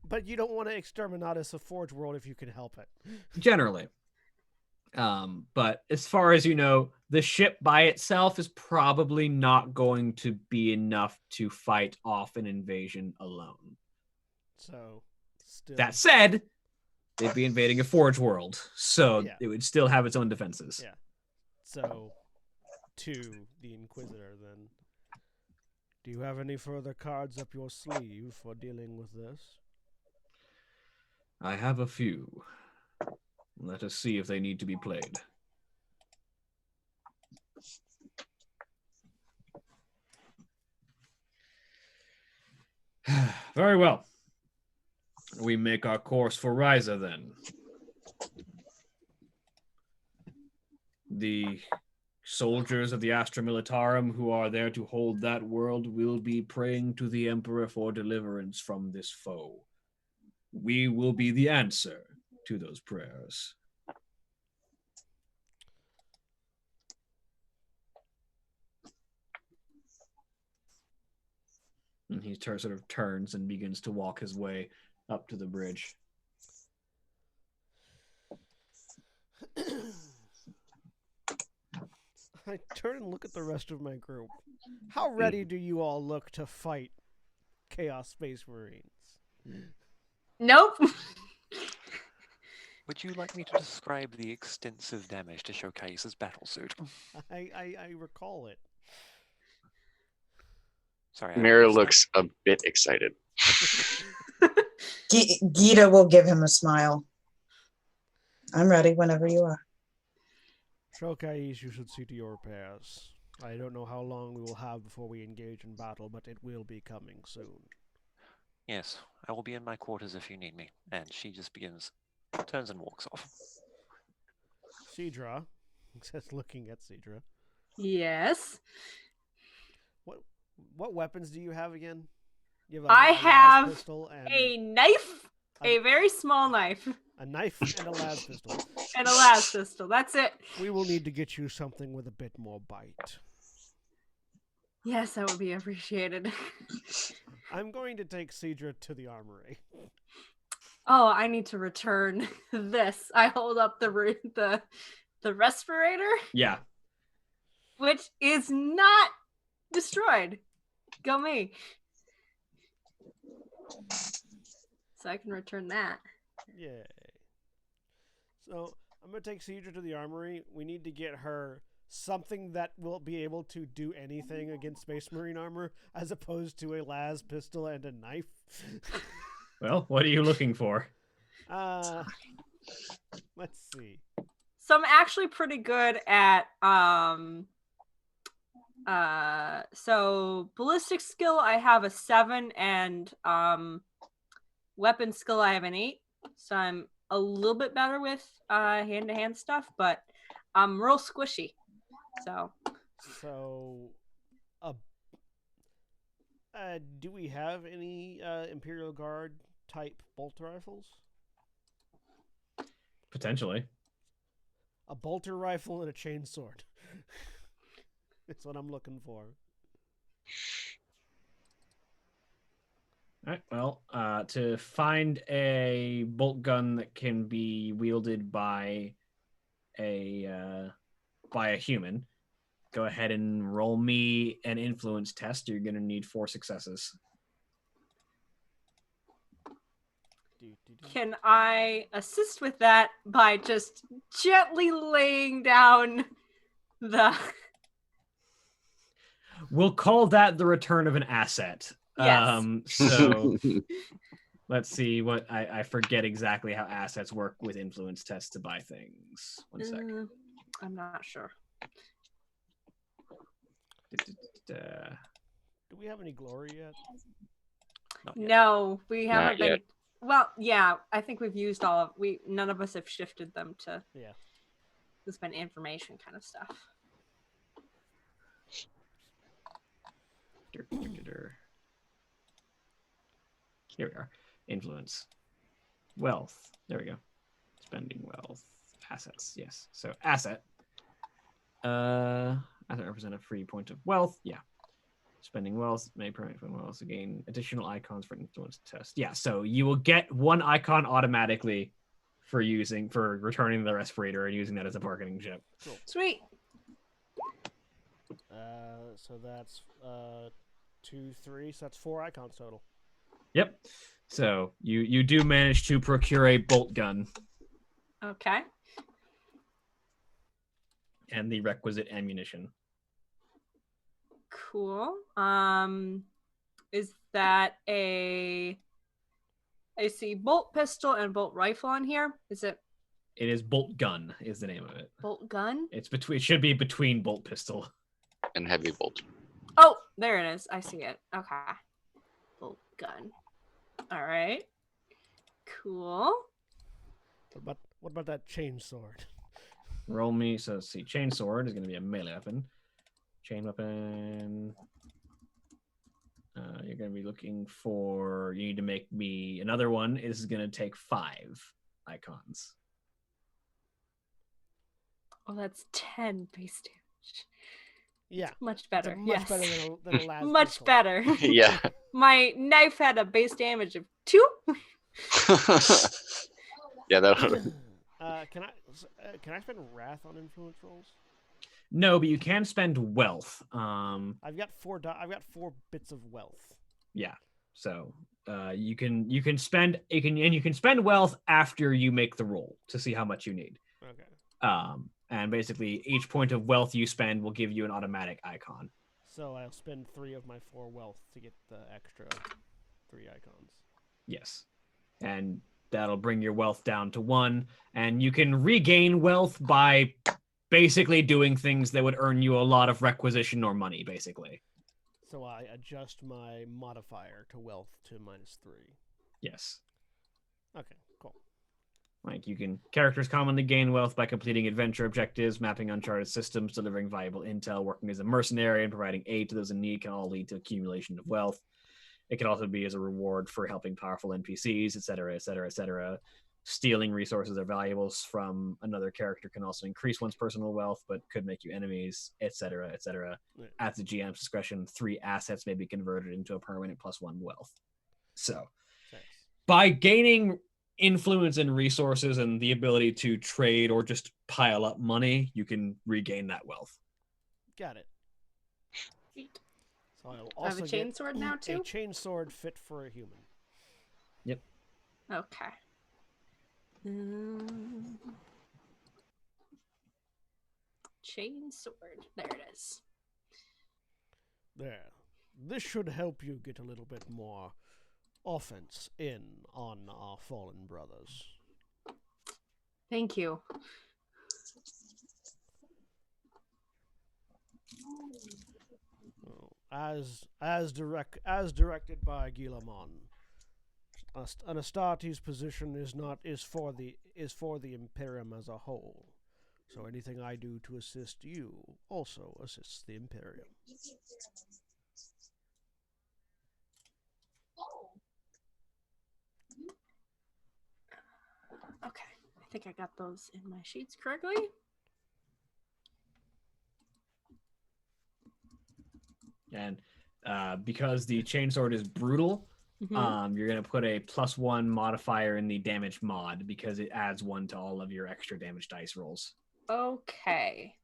But you don't want to Exterminatus a Forge World if you can help it. Generally. But as far as you know, the ship by itself is probably not going to be enough to fight off an invasion alone. So, still... That said, they'd be invading a Forge World, so Yeah. it would still have its own defenses. Yeah. So, to the Inquisitor, then. Do you have any further cards up your sleeve for dealing with this? I have a few. Let us see if they need to be played. Very well. We make our course for Ryza then. The soldiers of the Astra Militarum who are there to hold that world will be praying to the Emperor for deliverance from this foe. We will be the answer to those prayers. And he sort of turns and begins to walk his way up to the bridge. I turn and look at the rest of my group. How ready do you all look to fight Chaos Space Marines? Nope. Would you like me to describe the extensive damage to Showcase's battlesuit? I recall it. Sorry. Mira looks a bit excited. Gita will give him a smile. I'm ready whenever you are. Shokais, you should see to your repairs. I don't know how long we will have before we engage in battle, but it will be coming soon. Yes, I will be in my quarters if you need me. And she just turns and walks off. Cedra, just looking at Cedra. Yes. What weapons do you have again? You have I have pistol and a knife, a very small knife, a knife and a las pistol. and a las pistol. That's it. We will need to get you something with a bit more bite. Yes, that would be appreciated. I'm going to take Cedra to the armory. Oh, I need to return this. I hold up the respirator, Yeah. which is not destroyed. Go me. So I can return that. Yay. So I'm going to take Cedra to the armory. We need to get her something that will be able to do anything against Space Marine armor, as opposed to a las pistol and a knife. Well, what are you looking for? Let's see. So I'm actually pretty good at so ballistic skill I have a 7 and weapon skill I have an 8. So I'm a little bit better with hand-to-hand stuff, but I'm real squishy. So do we have any Imperial Guard type bolt rifles? Potentially. A bolter rifle and a chainsword. That's what I'm looking for. All right. Well, to find a bolt gun that can be wielded by a human, go ahead and roll me an influence test. You're going to need 4 successes. can I assist with that by just gently laying down the... We'll call that the return of an asset. Yes. So let's see what I forget exactly how assets work with influence tests to buy things. One sec. I'm not sure. Do we have any glory yet? Not yet. No, we haven't been. yet. Well, yeah, I think we've used all of. None of us have shifted them to. Yeah. It's been information kind of stuff. Here we are. Influence. Wealth. There we go. Spending wealth. Assets. Yes. So asset. Asset represent a free point of wealth. Yeah. Spending wealth may permit from wealth to gain additional icons for influence test. Yeah. So you will get 1 icon automatically for returning the respirator and using that as a bargaining chip. Cool. Sweet. So that's 2, 3. So that's 4 icons total. Yep. So you do manage to procure a bolt gun Okay. and the requisite ammunition. Cool. Is that I see bolt pistol and bolt rifle on here. Is it It is bolt gun is the name of it. bolt gun? It should be between bolt pistol. And heavy bolt. Oh, there it is. I see it. Okay. Bolt gun. All right. Cool. What about that chainsword? Roll me. So let's see. Chain sword is going to be a melee weapon. Chain weapon. You're going to be looking for. You need to make me another one. This is going to take 5 icons. Oh, that's 10 base damage. Yeah. Much better. Much Yes. better than a las Much pistol. better. Yeah. My knife had a base damage of 2. Yeah, that Can I spend wrath on influence rolls? No, but you can spend wealth. I've got 4 bits of wealth. Yeah. So you can spend wealth after you make the roll to see how much you need. Okay. And basically each point of wealth you spend will give you an automatic icon. So I'll spend 3 of my 4 wealth to get the extra 3 icons. Yes. And that'll bring your wealth down to 1. And you can regain wealth by basically doing things that would earn you a lot of requisition or money, basically. So I adjust my modifier to wealth to -3. Yes. Okay, cool. Like characters commonly gain wealth by completing adventure objectives, mapping uncharted systems, delivering valuable intel, working as a mercenary, and providing aid to those in need can all lead to accumulation of wealth. It can also be as a reward for helping powerful NPCs, etc., etc., etc. Stealing resources or valuables from another character can also increase one's personal wealth, but could make you enemies, etc., etc. Yeah. At the GM's discretion, 3 assets may be converted into a permanent +1 wealth. So, Nice. by gaining influence and resources and the ability to trade or just pile up money, you can regain that wealth. Got it. Sweet. So I'll I have also a get chainsword now a too. chainsword fit for a human. Yep. Okay. Chainsword. There it is. There. This should help you get a little bit more offense in on our fallen brothers. Thank you. As directed by Guillemon, Anastartes' position is for the Imperium as a whole. So anything I do to assist you also assists the Imperium. Okay. I think I got those in my sheets correctly. And because the chainsword is brutal, you're going to put a +1 modifier in the damage mod because it adds 1 to all of your extra damage dice rolls. Okay.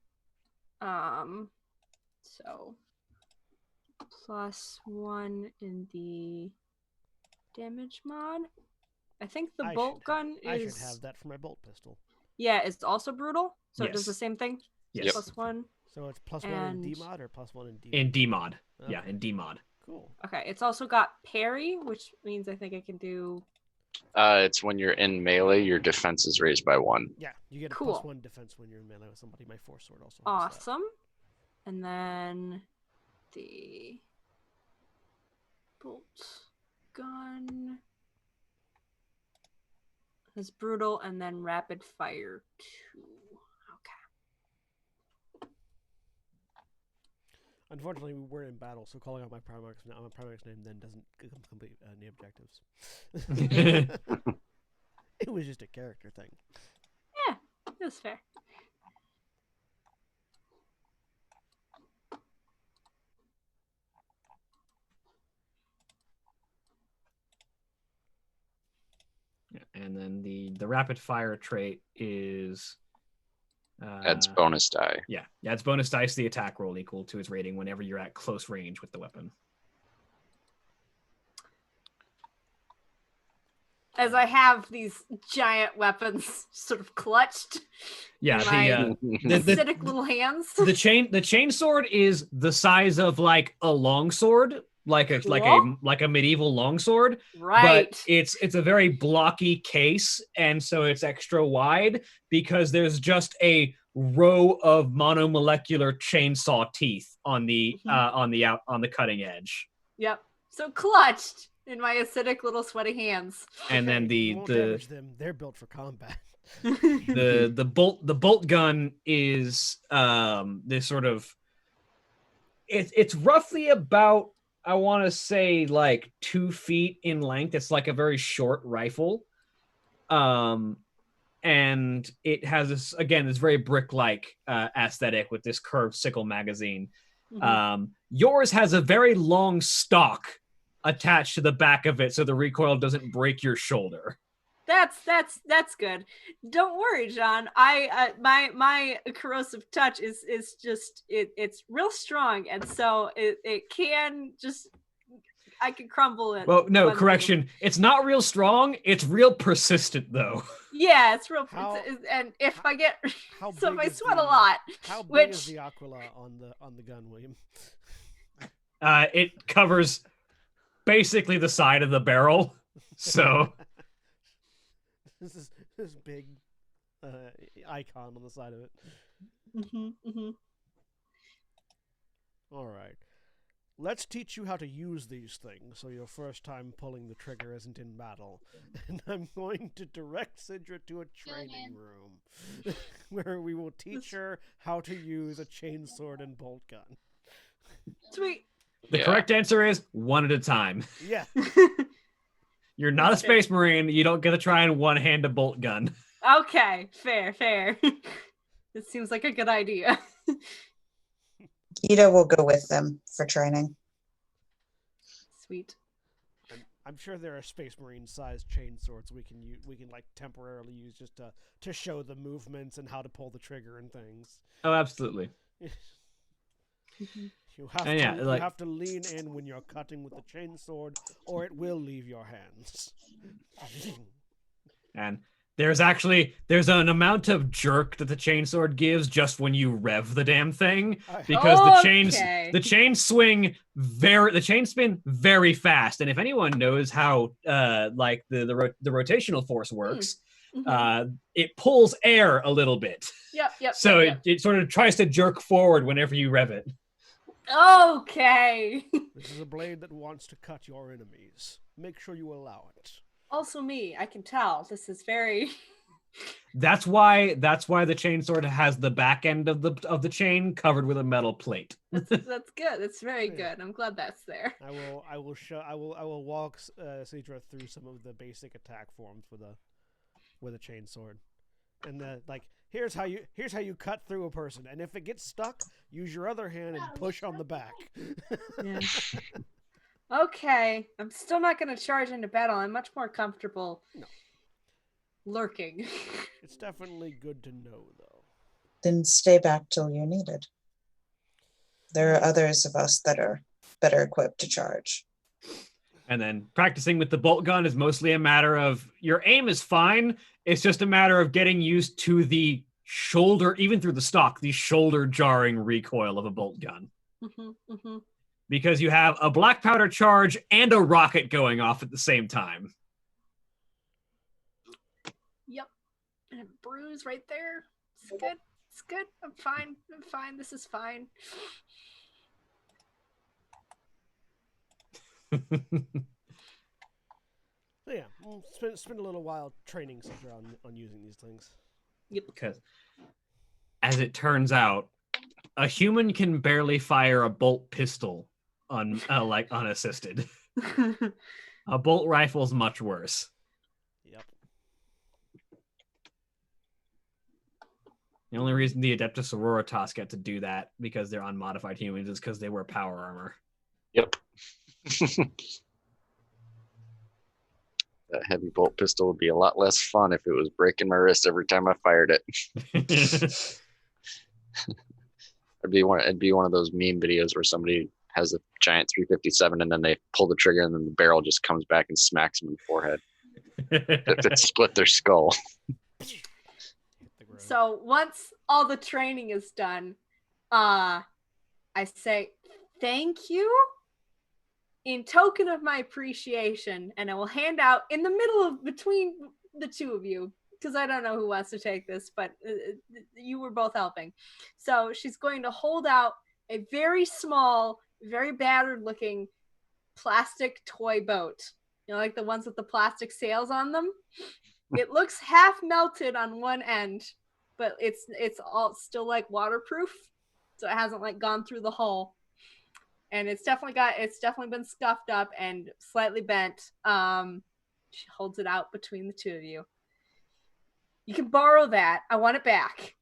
So +1 in the damage mod. I think the bolt gun is. I should have that for my bolt pistol. Yeah, it's also brutal. So it does Yes. the same thing. Yes. +1. So it's +1 in D mod or +1 in D? In D mod. Okay. Yeah, in D mod. Cool. Okay, it's also got parry, which means I think I can do. It's when you're in melee, your defense is raised by 1. Yeah, you get a Cool. +1 defense when you're in melee with somebody. My force sword also. Has Awesome. And then the bolt gun is brutal, and then rapid fire 2. Okay. Unfortunately, we weren't in battle, so calling out my Primarch's name then doesn't complete any objectives. It was just a character thing. Yeah, it was fair. Yeah, and then the rapid fire trait is Adds bonus die. Yeah, it's bonus dice to the attack roll equal to its rating whenever you're at close range with the weapon. As I have these giant weapons sort of clutched. Yeah, in my the acidic little hands. the chain sword is the size of like a longsword, like a Cool. like a medieval longsword. Right. But it's a very blocky case, and so it's extra wide because there's just a row of monomolecular chainsaw teeth on the on the cutting edge. Yep. So clutched in my acidic little sweaty hands. And then You won't damage them. They're built for combat. the bolt gun is this sort of it's roughly about, I want to say, like 2 feet in length. It's like a very short rifle. And it has this very brick-like aesthetic with this curved sickle magazine. Yours has a very long stock attached to the back of it so the recoil doesn't break your shoulder. That's good. Don't worry, John. I my corrosive touch is just it's real strong, and so it can just, I can crumble it. Well, no, correction. It's not real strong. It's real persistent, though. Yeah, it's real. And if I get so if I sweat a lot, how big is the Aquila on the gun, William? It covers basically the side of the barrel. So this big icon on the side of it. All right. Let's teach you how to use these things so your first time pulling the trigger isn't in battle. And I'm going to direct Sidra to a training room where we will teach her how to use a chainsword and bolt gun. Sweet. The correct answer is 1 at a time. Yeah. You're not a space marine. You don't get to try and one-hand a bolt gun. Okay, fair. It seems like a good idea. Guido will go with them for training. Sweet. I'm sure there are Space Marine sized chain swords we can like temporarily use just to show the movements and how to pull the trigger and things. Oh, absolutely. You have And to you have to lean in when you're cutting with the chain sword, or it will leave your hands. And there's an amount of jerk that the chainsword gives just when you rev the damn thing, because the chain spin very fast. And if anyone knows how like the rotational force works, it pulls air a little bit. Yep. So it sort of tries to jerk forward whenever you rev it. Okay. This is a blade that wants to cut your enemies. Make sure you allow it. Also me, I can tell. This is very... That's why the chainsword has the back end of the chain covered with a metal plate. That's good. That's very good. I'm glad that's there. I will walk Cedra through some of the basic attack forms with a chainsword. And here's how you cut through a person, and if it gets stuck, use your other hand and push on the back. Yeah. Okay, I'm still not going to charge into battle. I'm much more comfortable lurking. It's definitely good to know, though. Then stay back till you're needed. There are others of us that are better equipped to charge. And then practicing with the bolt gun is mostly a matter of your aim is fine. It's just a matter of getting used to the shoulder, even through the stock, the shoulder jarring recoil of a bolt gun. Because you have a black powder charge and a rocket going off at the same time. Yep. And a bruise right there. It's good. It's good. I'm fine. This is fine. So yeah, we'll spend a little while training Cedra on using these things. Yep. Because, as it turns out, a human can barely fire a bolt pistol unassisted. A bolt rifle's much worse. Yep. The only reason the Adeptus Sororitas get to do that because they're unmodified humans is because they wear power armor. Yep. That heavy bolt pistol would be a lot less fun if it was breaking my wrist every time I fired it. It'd be one of those meme videos where somebody has a giant 357 and then they pull the trigger and then the barrel just comes back and smacks them in the forehead. It split their skull. So once all the training is done, I say thank you in token of my appreciation, and I will hand out in the middle of between the two of you, because I don't know who wants to take this, but you were both helping. So she's going to hold out a very small, very battered looking plastic toy boat. You know, like the ones with the plastic sails on them. It looks half melted on one end, but it's all still like waterproof. So it hasn't like gone through the hull. And it's definitely been scuffed up and slightly bent. She holds it out between the two of you. You can borrow that. I want it back.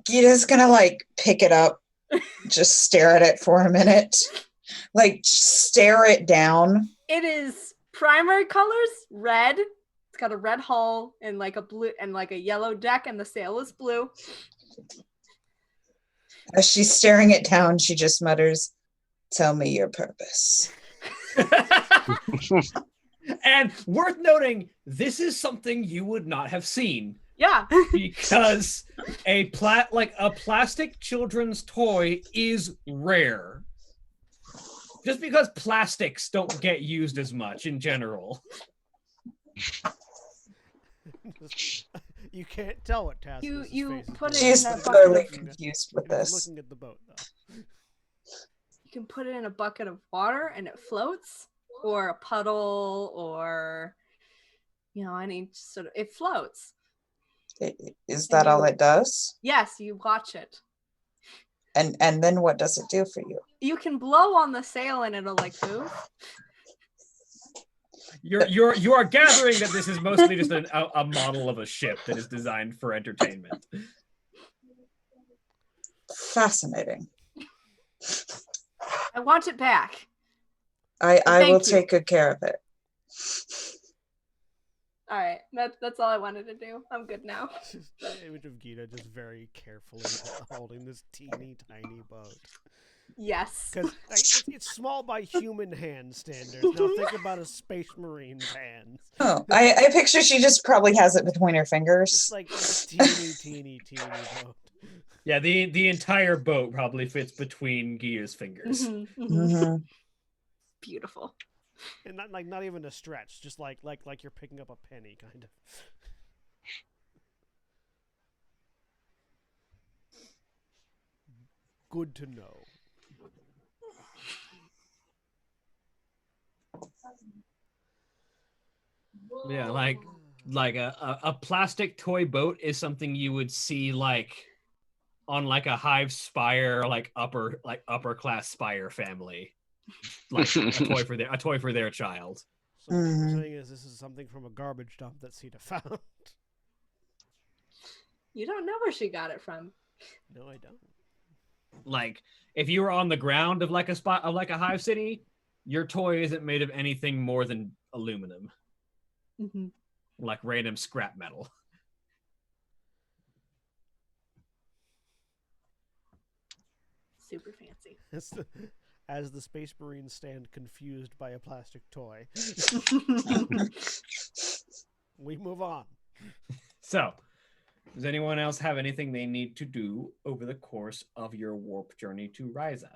Gita's gonna pick it up, just stare at it for a minute. Stare it down. It is primary colors, red. It's got a red hull and a blue and a yellow deck, and the sail is blue. As she's staring it down, she just mutters, "Tell me your purpose." And worth noting, this is something you would not have seen. Yeah. Because a plastic children's toy is rare. Just because plastics don't get used as much in general. You can't tell what Taz is. You put it She's in a clearly bucket. confused with this. Looking at the boat, though. You can put it in a bucket of water and it floats, or a puddle, or any sort of, it floats. Is that all it does? Yes, you watch it. And then what does it do for you? You can blow on the sail and it'll move. You are gathering that this is mostly just a model of a ship that is designed for entertainment. Fascinating. I want it back. I will Thank you. take good care of it. All right, that's all I wanted to do. I'm good now. Just the image of Gita just very carefully holding this teeny tiny boat. Yes. Because it's small by human hand standards. Now think about a space marine's hands. Oh, I picture she just probably has it between her fingers. Just like teeny boat. Yeah, the entire boat probably fits between Gia's fingers. Mhm. Beautiful. And not even a stretch, just like you're picking up a penny, kind of. Good to know. Yeah, like a plastic toy boat is something you would see like on like a Hive Spire, like upper class Spire family, like a toy for their child. So what you're saying is this is something from a garbage dump that Sita found. You don't know where she got it from. No, I don't. Like if you were on the ground of like a spot of like a Hive city, your toy isn't made of anything more than aluminum, like random scrap metal. Super fancy. As the Space Marines stand confused by a plastic toy. We move on. So, does anyone else have anything they need to do over the course of your warp journey to Ryza?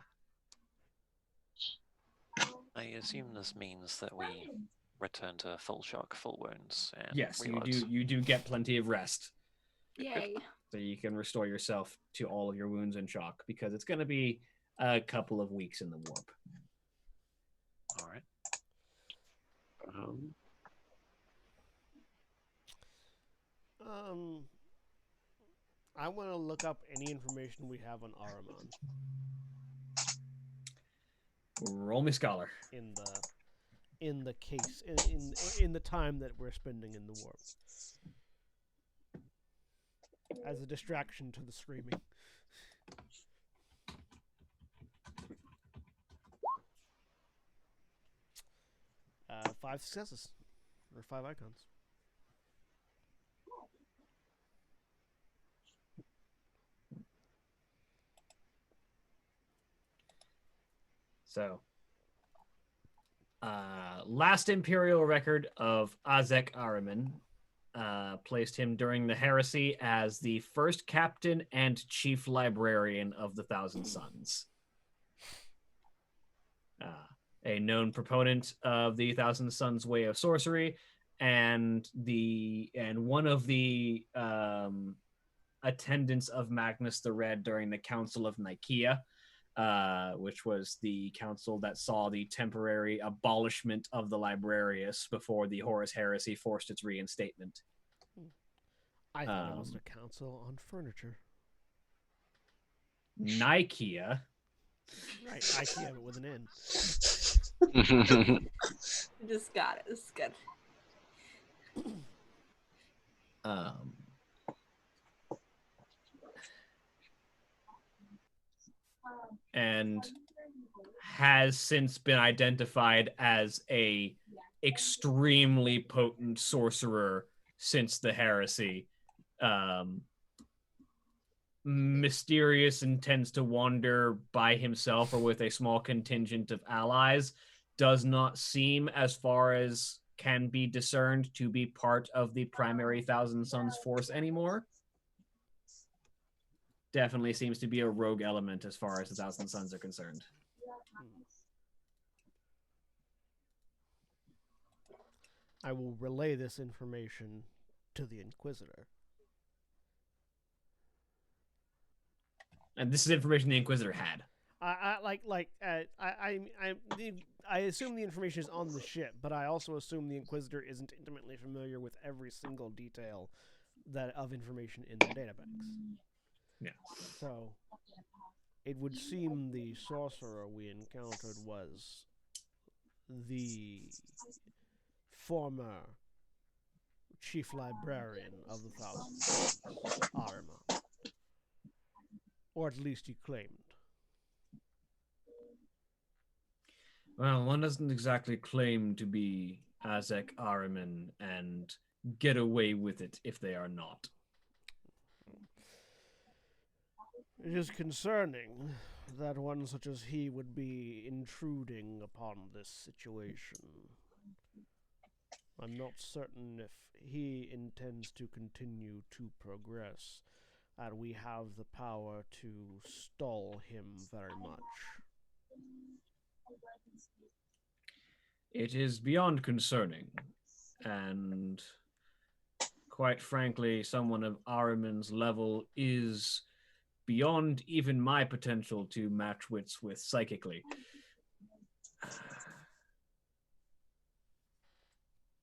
I assume this means that we return to full shock, full wounds, and Yes, reload. you do get plenty of rest. Yay. So you can restore yourself to all of your wounds and shock, because it's going to be a couple of weeks in the warp. All right. I want to look up any information we have on Ahriman. Roll me scholar. In the case in the time that we're spending in the warp. As a distraction to the screaming. 5 successes. Or 5 icons. So, last Imperial record of Azek Ahriman placed him during the Heresy as the first captain and chief librarian of the Thousand Sons. A known proponent of the Thousand Sons way of sorcery, and one of the attendants of Magnus the Red during the Council of Nicaea, which was the council that saw the temporary abolishment of the Librarius before the Horus Heresy forced its reinstatement. I thought it was a council on furniture. Nicaea. Right, IKEA, but with an N. Just got it. This is good. And has since been identified as a extremely potent sorcerer since the Heresy. Mysterious and tends to wander by himself or with a small contingent of allies. Does not seem, as far as can be discerned, to be part of the primary Thousand Sons force anymore. Definitely seems to be a rogue element as far as the Thousand Sons are concerned. I will relay this information to the Inquisitor. And this is information the Inquisitor had. I assume the information is on the ship, but I also assume the Inquisitor isn't intimately familiar with every single detail of information in the databanks. Yeah. So, it would seem the sorcerer we encountered was the former chief librarian of the Thousand Sons, Ahriman. Or at least he claimed. Well, one doesn't exactly claim to be Azek Ahriman and get away with it if they are not. It is concerning that one such as he would be intruding upon this situation. I'm not certain if he intends to continue to progress, and we have the power to stall him very much. It is beyond concerning, and quite frankly, someone of Ahriman's level is beyond even my potential to match wits with psychically.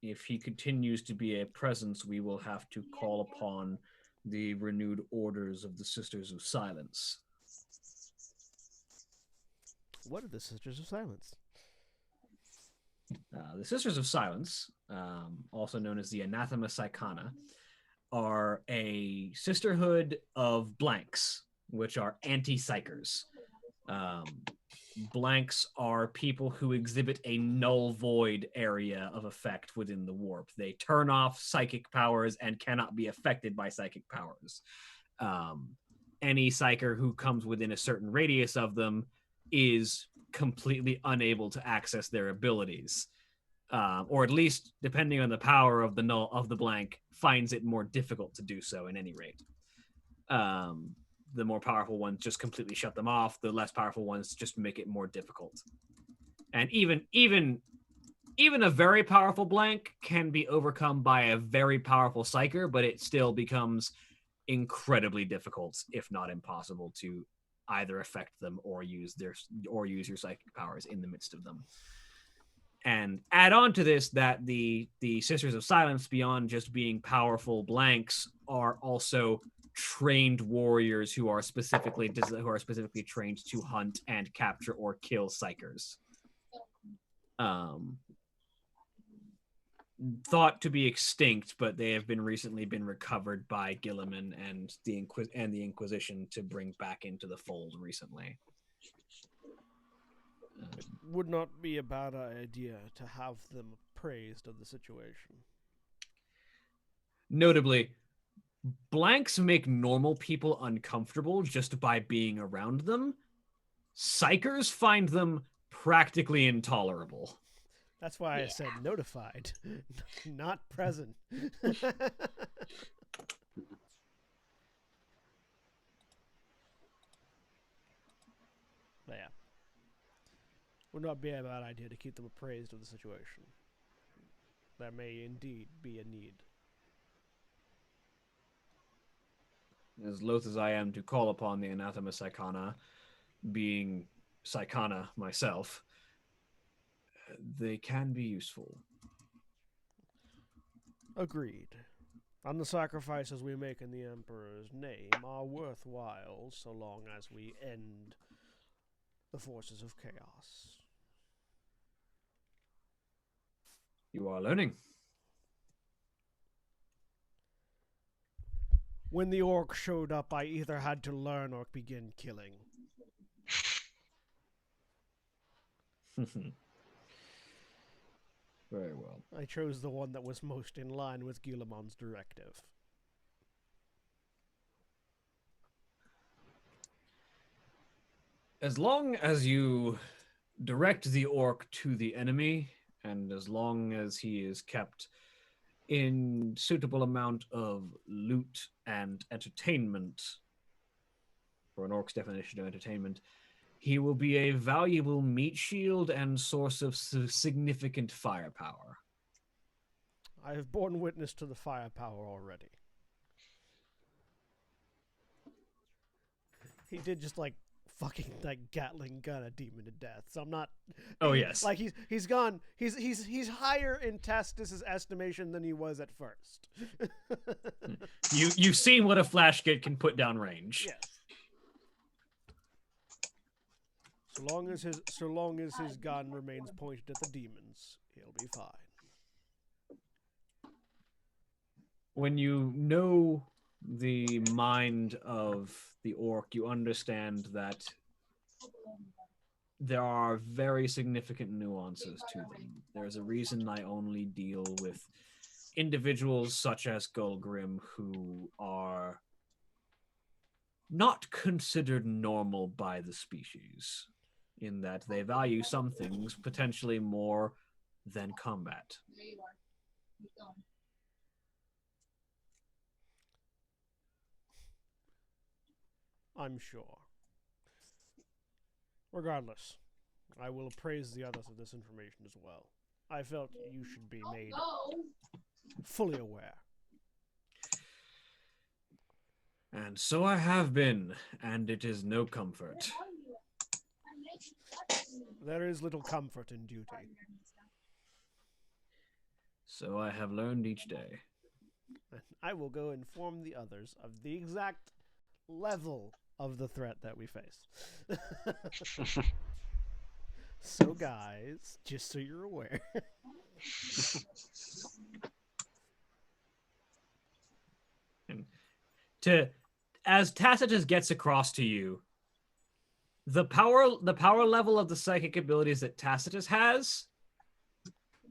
If he continues to be a presence, we will have to call upon the renewed orders of the Sisters of Silence. What are the Sisters of Silence? The Sisters of Silence, also known as the Anathema Psychana, are a sisterhood of blanks, which are anti-psychers. Blanks are people who exhibit a null void area of effect within the warp. They turn off psychic powers and cannot be affected by psychic powers. Any psyker who comes within a certain radius of them is completely unable to access their abilities. Or at least, depending on the power of the blank, finds it more difficult to do so in any rate. The more powerful ones just completely shut them off. The less powerful ones just make it more difficult. And even a very powerful blank can be overcome by a very powerful psyker, but it still becomes incredibly difficult, if not impossible, to either affect them or use your psychic powers in the midst of them. And add on to this that the Sisters of Silence, beyond just being powerful blanks, are also trained warriors who are specifically trained to hunt and capture or kill psychers. Thought to be extinct, but they have recently been recovered by Gilliman and the Inquisition to bring back into the fold recently. It would not be a bad idea to have them appraised of the situation. Notably, blanks make normal people uncomfortable just by being around them. Psychers find them practically intolerable. That's why I said notified, not present. But yeah. Would not be a bad idea to keep them appraised of the situation. There may indeed be a need. As loath as I am to call upon the Anathema Psychana, being Psychana myself, they can be useful. Agreed. And the sacrifices we make in the Emperor's name are worthwhile so long as we end the forces of chaos. You are learning. When the orc showed up, I either had to learn or begin killing. Very well. I chose the one that was most in line with Guillemon's directive. As long as you direct the orc to the enemy, and as long as he is kept in suitable amount of loot and entertainment, for an orc's definition of entertainment, he will be a valuable meat shield and source of significant firepower. I have borne witness to the firepower already. He did just fucking Gatling gun a demon to death. So I'm not. Oh yes. He's gone. He's higher in Tastus's estimation than he was at first. You've seen what a flash kit can put down range. Yes. So long as his gun remains pointed at the demons, he'll be fine. When you know the mind of the orc, you understand that there are very significant nuances to them. There's a reason I only deal with individuals such as Gulgrim who are not considered normal by the species, in that they value some things potentially more than combat. I'm sure. Regardless, I will appraise the others of this information as well. I felt you should be made fully aware. And so I have been, and it is no comfort. There is little comfort in duty. So I have learned each day. And I will go inform the others of the exact level of the threat that we face. So guys, just so you're aware. As Tacitus gets across to you, the power level of the psychic abilities that Tacitus has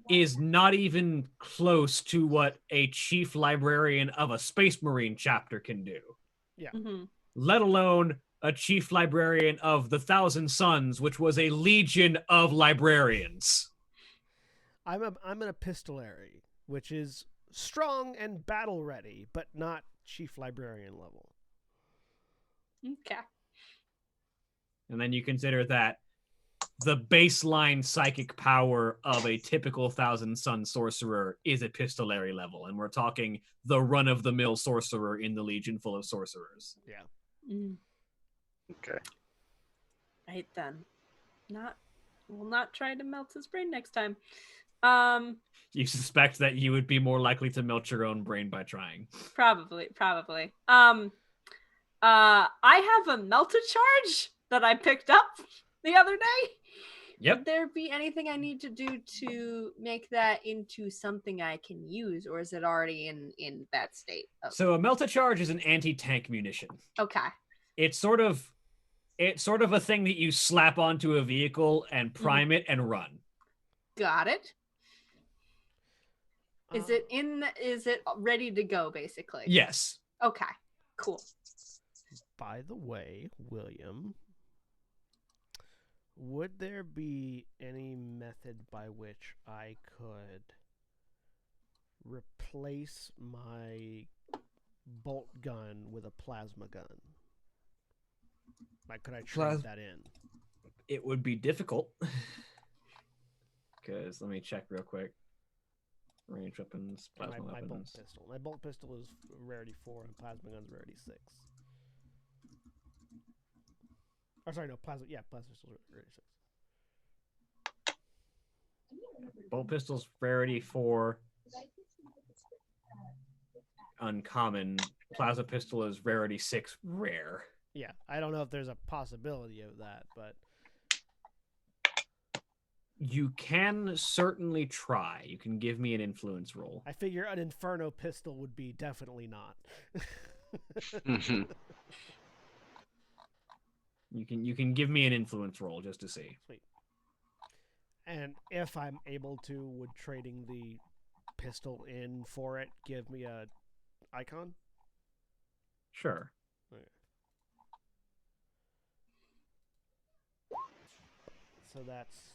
is not even close to what a chief librarian of a Space Marine chapter can do. Yeah. Mm-hmm. Let alone a chief librarian of the Thousand Sons, which was a legion of librarians. I'm an epistolary, which is strong and battle ready, but not chief librarian level. Okay. And then you consider that the baseline psychic power of a typical Thousand Sun sorcerer is epistolary level, and we're talking the run-of-the-mill sorcerer in the Legion full of sorcerers. Yeah. Mm. Okay. Right then. We'll not try to melt his brain next time. You suspect that you would be more likely to melt your own brain by trying. Probably. I have a melted charge that I picked up the other day. Yep. Would there be anything I need to do to make that into something I can use, or is it already in that state? So a melted charge is an anti-tank munition. Okay. It's sort of a thing that you slap onto a vehicle and prime it and run. Got it. Is it ready to go, basically? Yes. Okay. Cool. By the way, William, would there be any method by which I could replace my bolt gun with a plasma gun? Like, could I trade that in? It would be difficult. Because, let me check real quick. Range weapons, plasma my bolt weapons. pistol. My bolt pistol is rarity 4 and plasma gun's rarity 6. Oh, sorry, no, plasma pistol is rarity 6. Bolt pistol's rarity 4. Uncommon. Plasma pistol is rarity 6 rare. Yeah, I don't know if there's a possibility of that, but You can certainly try. You can give me an influence roll. I figure an Inferno pistol would be definitely not. You can give me an influence roll just to see. Sweet. And if I'm able to, would trading the pistol in for it give me a icon? Sure. Okay. So that's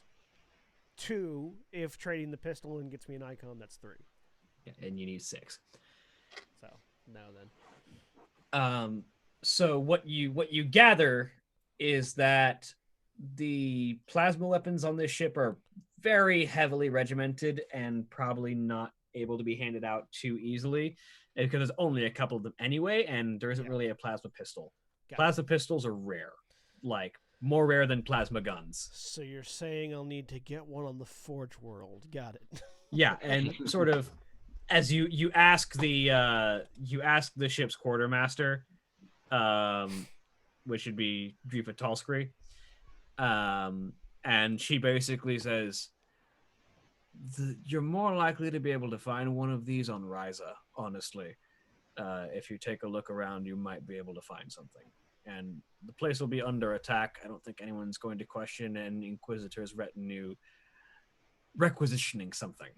2. If trading the pistol in gets me an icon, that's 3. Yeah, and you need 6. So no then. So what you gather is that the plasma weapons on this ship are very heavily regimented and probably not able to be handed out too easily because there's only a couple of them anyway, and there isn't really a plasma pistol. Plasma pistols are rare, like more rare than plasma guns. So you're saying I'll need to get one on the Forge World. Got it. Yeah, and sort of as you ask the ship's quartermaster, which should be Drifa Talskri, and she basically says, you're more likely to be able to find one of these on Ryze, honestly. If you take a look around, you might be able to find something. and the place will be under attack. I don't think anyone's going to question an Inquisitor's retinue requisitioning something.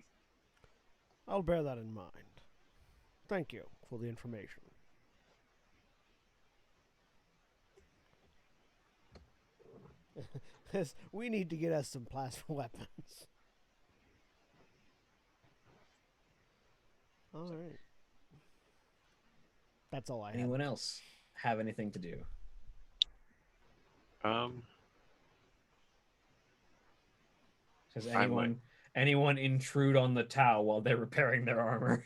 I'll bear that in mind. Thank you for the information. We need to get us some plasma weapons. All right. That's all I have. Anyone else have anything to do? Does anyone intrude on the Tau while they're repairing their armor?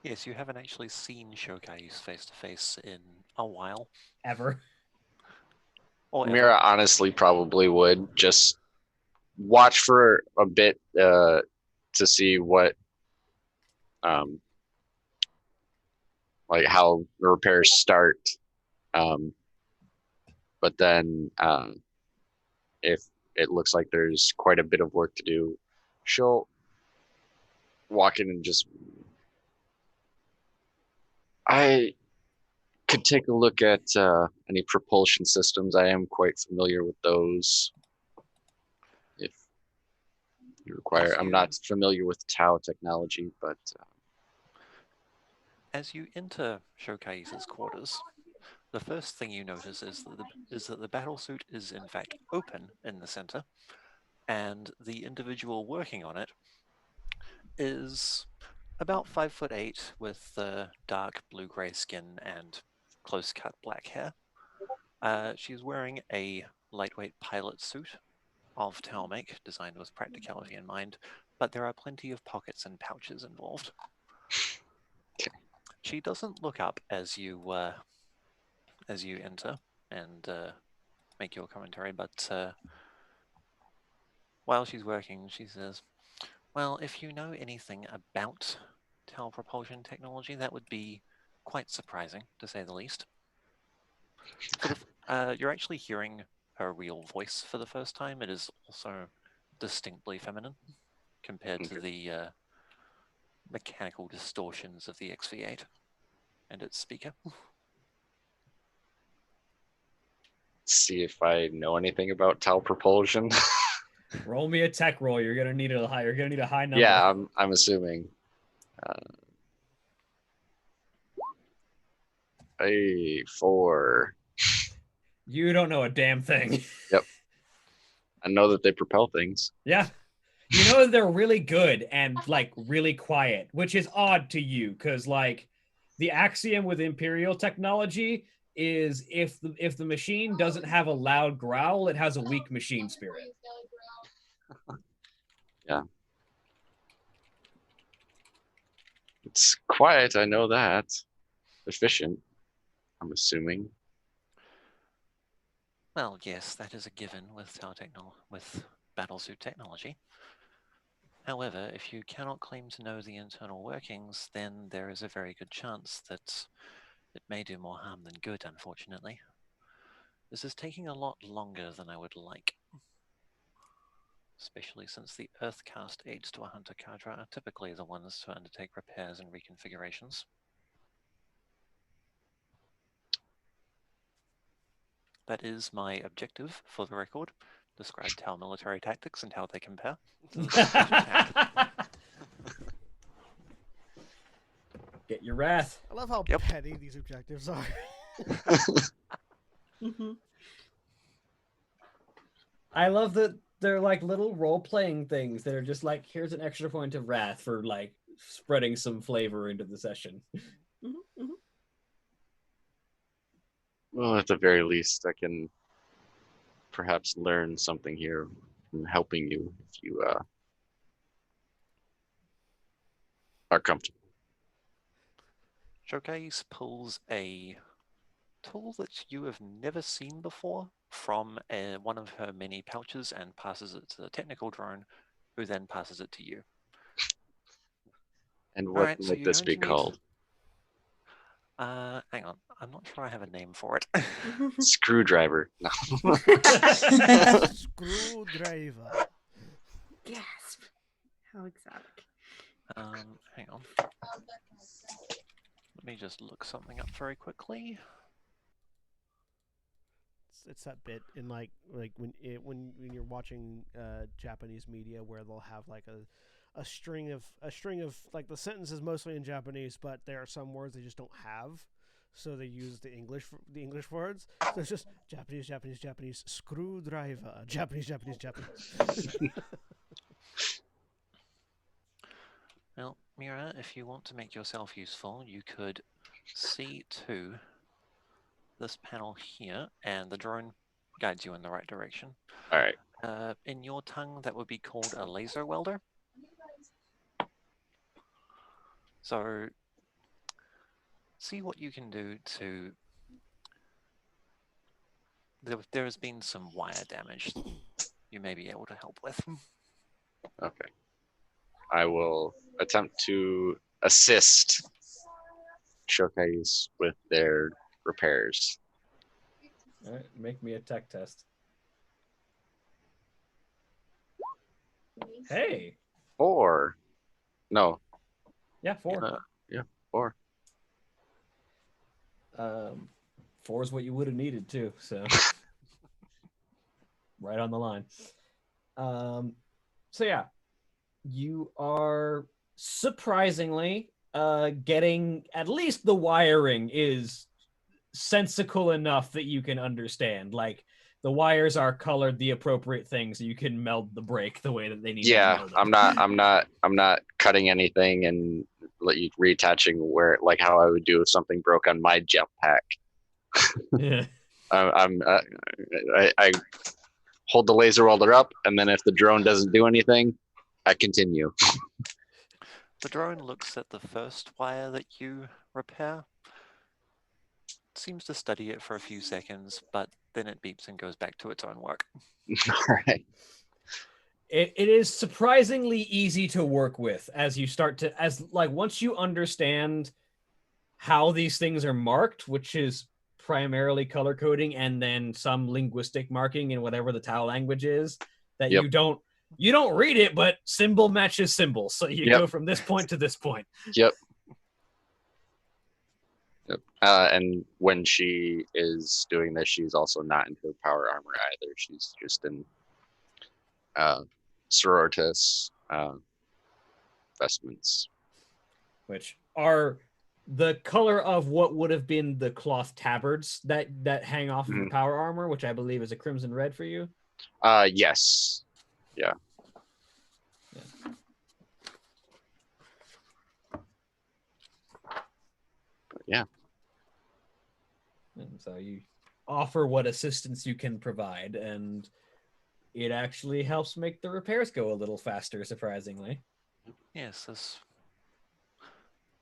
Yes, you haven't actually seen Shokai face to face in a while. Ever? Or Mira honestly probably would just watch for a bit to see what, like how the repairs start. But then if it looks like there's quite a bit of work to do, she'll walk in and just, I could take a look at any propulsion systems. I am quite familiar with those. If you require, I'm not familiar with Tau technology, but as you enter Shokai's quarters, the first thing you notice is that the battlesuit is in fact open in the center, and the individual working on it is about 5'8" with dark blue-gray skin and close-cut black hair. She's wearing a lightweight pilot suit of Tau make, designed with practicality in mind, but there are plenty of pockets and pouches involved. She doesn't look up as you enter and make your commentary, but while she's working, she says, "Well, if you know anything about Tau propulsion technology, that would be quite surprising, to say the least." You're actually hearing her real voice for the first time. It is also distinctly feminine compared to the mechanical distortions of the XV8 and its speaker. see if I know anything about Tau propulsion. Roll me a tech roll. You're gonna need a high number. Yeah, I'm assuming. A 4. You don't know a damn thing. Yep. I know that they propel things. Yeah. You know that they're really good and like really quiet, which is odd to you because like the axiom with Imperial technology is if the machine doesn't have a loud growl, it has a weak machine spirit. Yeah. It's quiet, I know that. Efficient, I'm assuming. Well, yes, that is a given with with battlesuit technology. However, if you cannot claim to know the internal workings, then there is a very good chance that it may do more harm than good, unfortunately. This is taking a lot longer than I would like, especially since the Earthcast aids to a Hunter Cadre are typically the ones to undertake repairs and reconfigurations. That is my objective, for the record. Describe Tau military tactics and how they compare. Get your wrath. I love how petty these objectives are. I love that they're like little role-playing things that are just like, here's an extra point of wrath for like spreading some flavor into the session. Well, at the very least, I can perhaps learn something here from helping you if you are comfortable. Showcase pulls a tool that you have never seen before from one of her many pouches and passes it to the technical drone, who then passes it to you. And what might this be called? Hang on, I'm not sure I have a name for it. Screwdriver. No. Screwdriver. Gasp. How exotic. Hang on. Let me just look something up very quickly. it's that bit in like when you're watching Japanese media where they'll have like a string of like the sentence is mostly in Japanese, but there are some words they just don't have, so they use the English words. So it's just Japanese screwdriver, Japanese. Well, Mira, if you want to make yourself useful, you could see to this panel here, and the drone guides you in the right direction. All right. In your tongue, that would be called a laser welder. So, see what you can do to... There has been some wire damage you may be able to help with. Okay. I will attempt to assist Showcase with their repairs. All right, make me a tech test. Hey. 4. No. Yeah, 4. Yeah, 4. 4 is what you would have needed too. So right on the line. So yeah, you are surprisingly getting at least the wiring is sensical enough that you can understand. Like the wires are colored the appropriate thing, so you can meld the break the way that they need. Yeah, to be I'm not cutting anything and reattaching where like how I would do if something broke on my jetpack. Yeah. I hold the laser welder up, and then if the drone doesn't do anything, I continue. The drone looks at the first wire that you repair, seems to study it for a few seconds, but then it beeps and goes back to its own work. All right. It is surprisingly easy to work with as you start to, once you understand how these things are marked, which is primarily color coding and then some linguistic marking in whatever the Tau language is, that you don't read it, but symbol matches symbol. So you go from this point to this point. Yep. And when she is doing this, she's also not in her power armor either. She's just in sororitas vestments, which are the color of what would have been the cloth tabards that hang off of the power armor, which I believe is a crimson red for you. Yes. Yeah. But yeah. And so you offer what assistance you can provide, and it actually helps make the repairs go a little faster, surprisingly. Yes,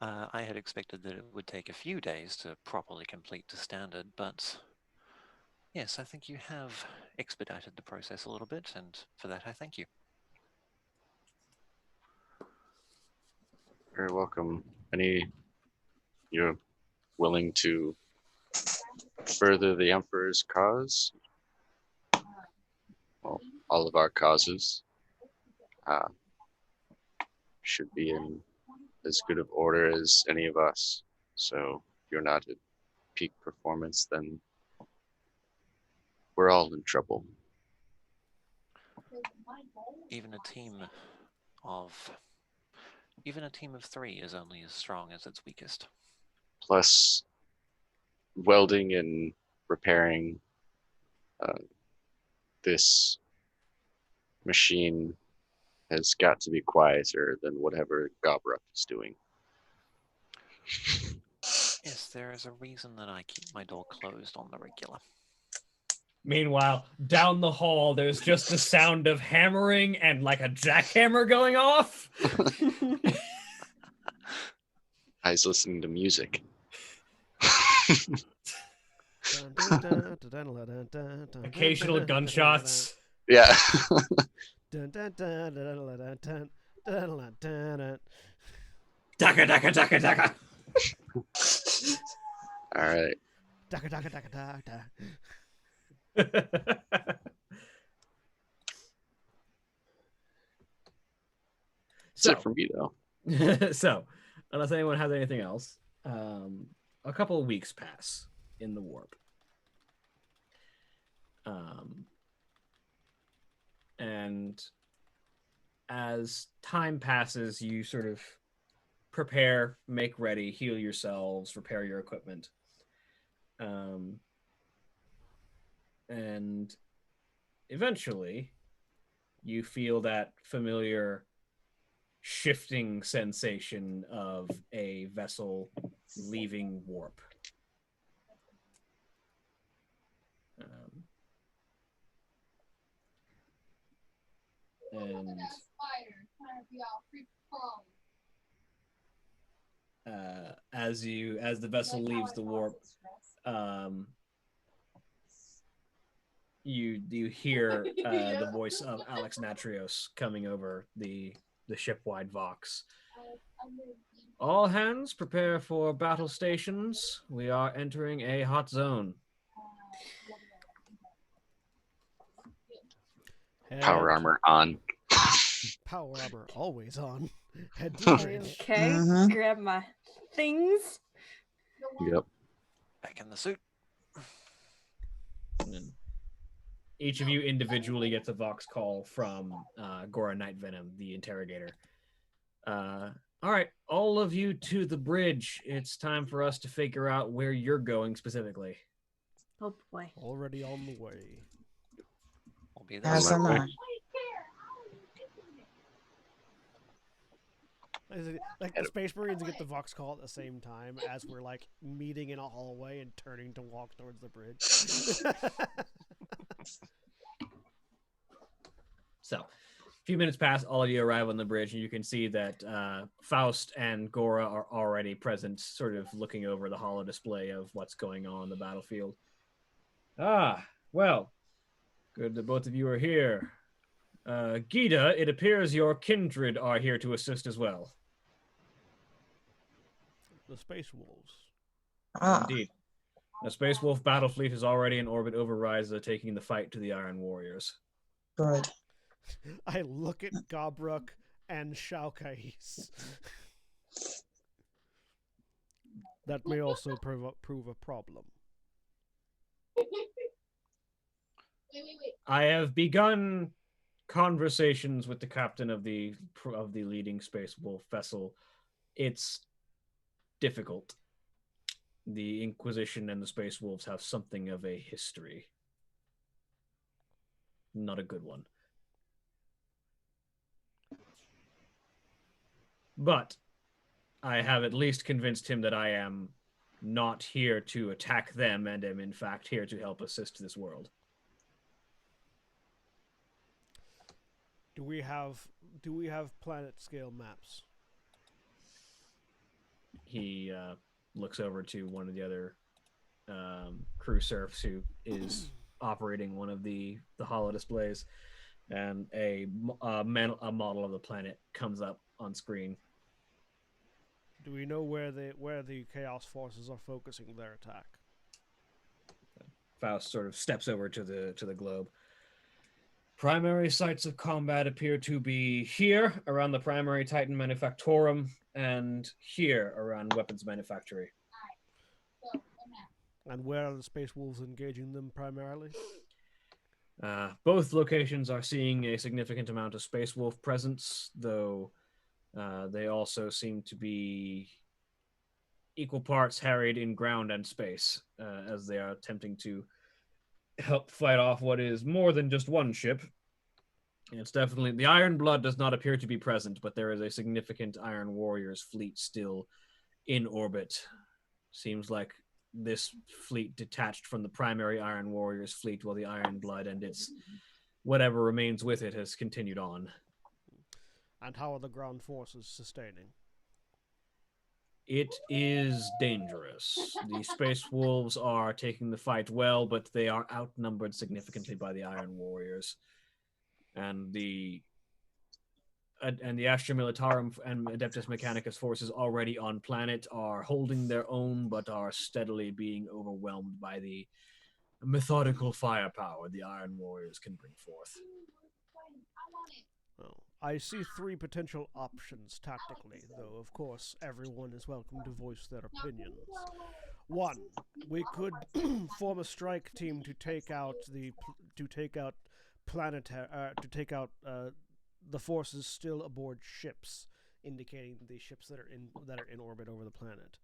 I had expected that it would take a few days to properly complete to standard, but yes, I think you have expedited the process a little bit, and for that I thank you. Very welcome. You're willing to further the Emperor's cause? Well, all of our causes should be in as good of order as any of us. So if you're not at peak performance, then we're all in trouble. Even a team of 3 is only as strong as its weakest. Plus, welding and repairing this machine has got to be quieter than whatever Gobruck is doing. Yes, there is a reason that I keep my door closed on the regular. Meanwhile, down the hall, there's just the sound of hammering and like a jackhammer going off. I was listening to music. Occasional gunshots. Yeah. Daka daka daka daka. All right. Daka daka daka daka. That's it for me, though. So, unless anyone has anything else, a couple of weeks pass in the warp. And as time passes, you sort of prepare, make ready, heal yourselves, repair your equipment. And eventually, you feel that familiar shifting sensation of a vessel leaving warp. And as the vessel leaves the warp, you hear the voice of Alex Natrios coming over the ship-wide vox. All hands prepare for battle stations. We are entering a hot zone. Power armor on. Power armor always on. Head to bridge. Okay, grab my things. Yep. Back in the suit. And each of you individually gets a vox call from Gora Nightvenom, the interrogator. All right, all of you to the bridge. It's time for us to figure out where you're going specifically. Oh boy. Already on the way. I'll be there. As am I. Like the Space Marines get the Vox call at the same time as we're like meeting in a hallway and turning to walk towards the bridge. So, a few minutes pass, all of you arrive on the bridge, and you can see that Faust and Gora are already present, sort of looking over the holo display of what's going on the battlefield. Ah, well, good that both of you are here. Gita, it appears your kindred are here to assist as well. The Space Wolves. Indeed. The Space Wolf battle fleet is already in orbit over Ryze, taking the fight to the Iron Warriors. Good. I look at Gabruk and Shaukais. That may also prove a problem. I have begun conversations with the captain of the leading Space Wolf vessel. It's difficult. The Inquisition and the Space Wolves have something of a history. Not a good one. But I have at least convinced him that I am not here to attack them and am in fact here to help assist this world. Do we have planet scale maps? He looks over to one of the other crew serfs who is operating one of the holo displays, and a model of the planet comes up on screen. Do we know where the Chaos forces are focusing their attack? Faust sort of steps over to the globe. Primary sites of combat appear to be here around the primary Titan Manufactorum and here around weapons manufactory. And where are the Space Wolves engaging them primarily? Both locations are seeing a significant amount of Space Wolf presence, though they also seem to be equal parts harried in ground and space, as they are attempting to help fight off what is more than just one ship. It's definitely... The Iron Blood does not appear to be present, but there is a significant Iron Warriors fleet still in orbit. Seems like this fleet detached from the primary Iron Warriors fleet, while the Iron Blood and its whatever remains with it has continued on. And how are the ground forces sustaining? It is dangerous. The Space Wolves are taking the fight well, but they are outnumbered significantly by the Iron Warriors. And the Astra Militarum and Adeptus Mechanicus forces already on planet are holding their own, but are steadily being overwhelmed by the methodical firepower the Iron Warriors can bring forth. Well, I see three potential options tactically, though of course everyone is welcome to voice their opinions. One, we could form a strike team to take out the forces still aboard ships, indicating the ships that are in orbit over the planet.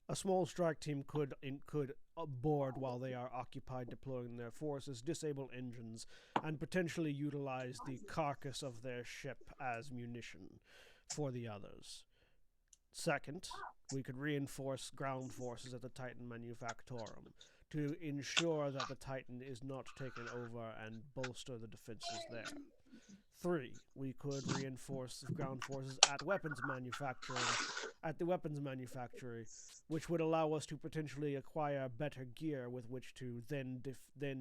A small strike team could board while they are occupied deploying their forces, disable engines, and potentially utilize the carcass of their ship as munition for the others. Second, we could reinforce ground forces at the Titan Manufactorum to ensure that the Titan is not taken over and bolster the defenses there. 3, we could reinforce ground forces at the weapons manufacturer, which would allow us to potentially acquire better gear with which to then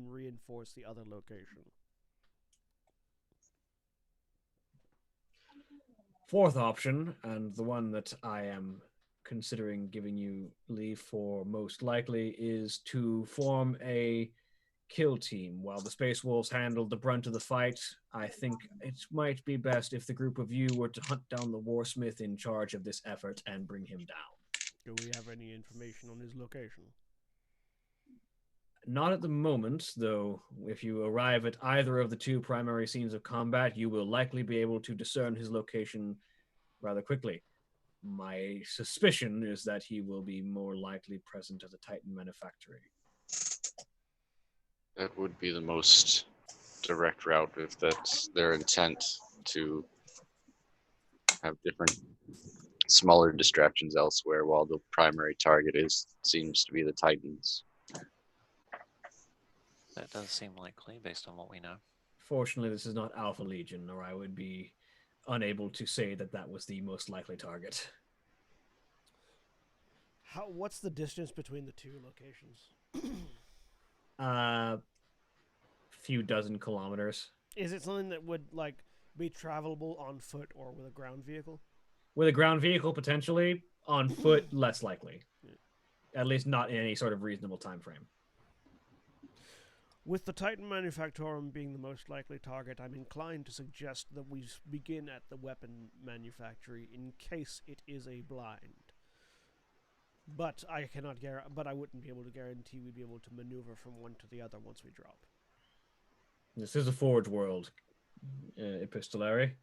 reinforce the other location. Fourth option, and the one that I am considering giving you leave for most likely, is to form a kill team. While the Space Wolves handled the brunt of the fight, I think it might be best if the group of you were to hunt down the Warsmith in charge of this effort and bring him down. Do we have any information on his location? Not at the moment, though. If you arrive at either of the two primary scenes of combat, you will likely be able to discern his location rather quickly. My suspicion is that he will be more likely present at the Titan Manufactory. That would be the most direct route if that's their intent, to have different smaller distractions elsewhere while the primary target seems to be the Titans. That does seem likely based on what we know. Fortunately, this is not Alpha Legion, or I would be unable to say that that was the most likely target. What's the distance between the two locations? Few dozen kilometers. Is it something that would be travelable on foot or with a ground vehicle? With a ground vehicle, potentially. On foot, less likely. At least not in any sort of reasonable time frame. With the Titan Manufactorum being the most likely target, I'm inclined to suggest that we begin at the weapon manufactory in case it is a blind. But I wouldn't be able to guarantee we'd be able to maneuver from one to the other once we drop. This is a Forge World, Epistolary.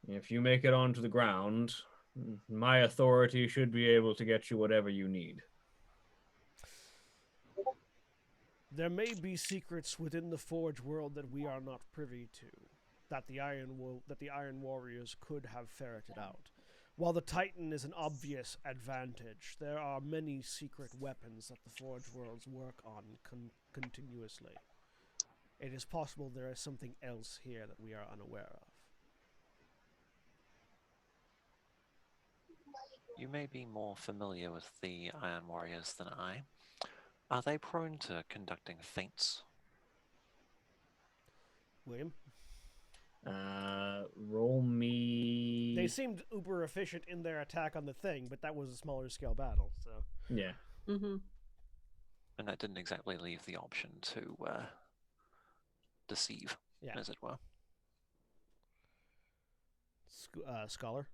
If you make it onto the ground, my authority should be able to get you whatever you need. There may be secrets within the Forge World that we are not privy to, that the Iron Warriors could have ferreted out. While the Titan is an obvious advantage, there are many secret weapons that the Forge Worlds work on continuously. It is possible there is something else here that we are unaware of. You may be more familiar with the Iron Warriors than I. Are they prone to conducting feints? William? Roll me... They seemed uber efficient in their attack on the thing, but that was a smaller scale battle, so... Yeah. Mm-hmm. And that didn't exactly leave the option to deceive, as it were. Scholar?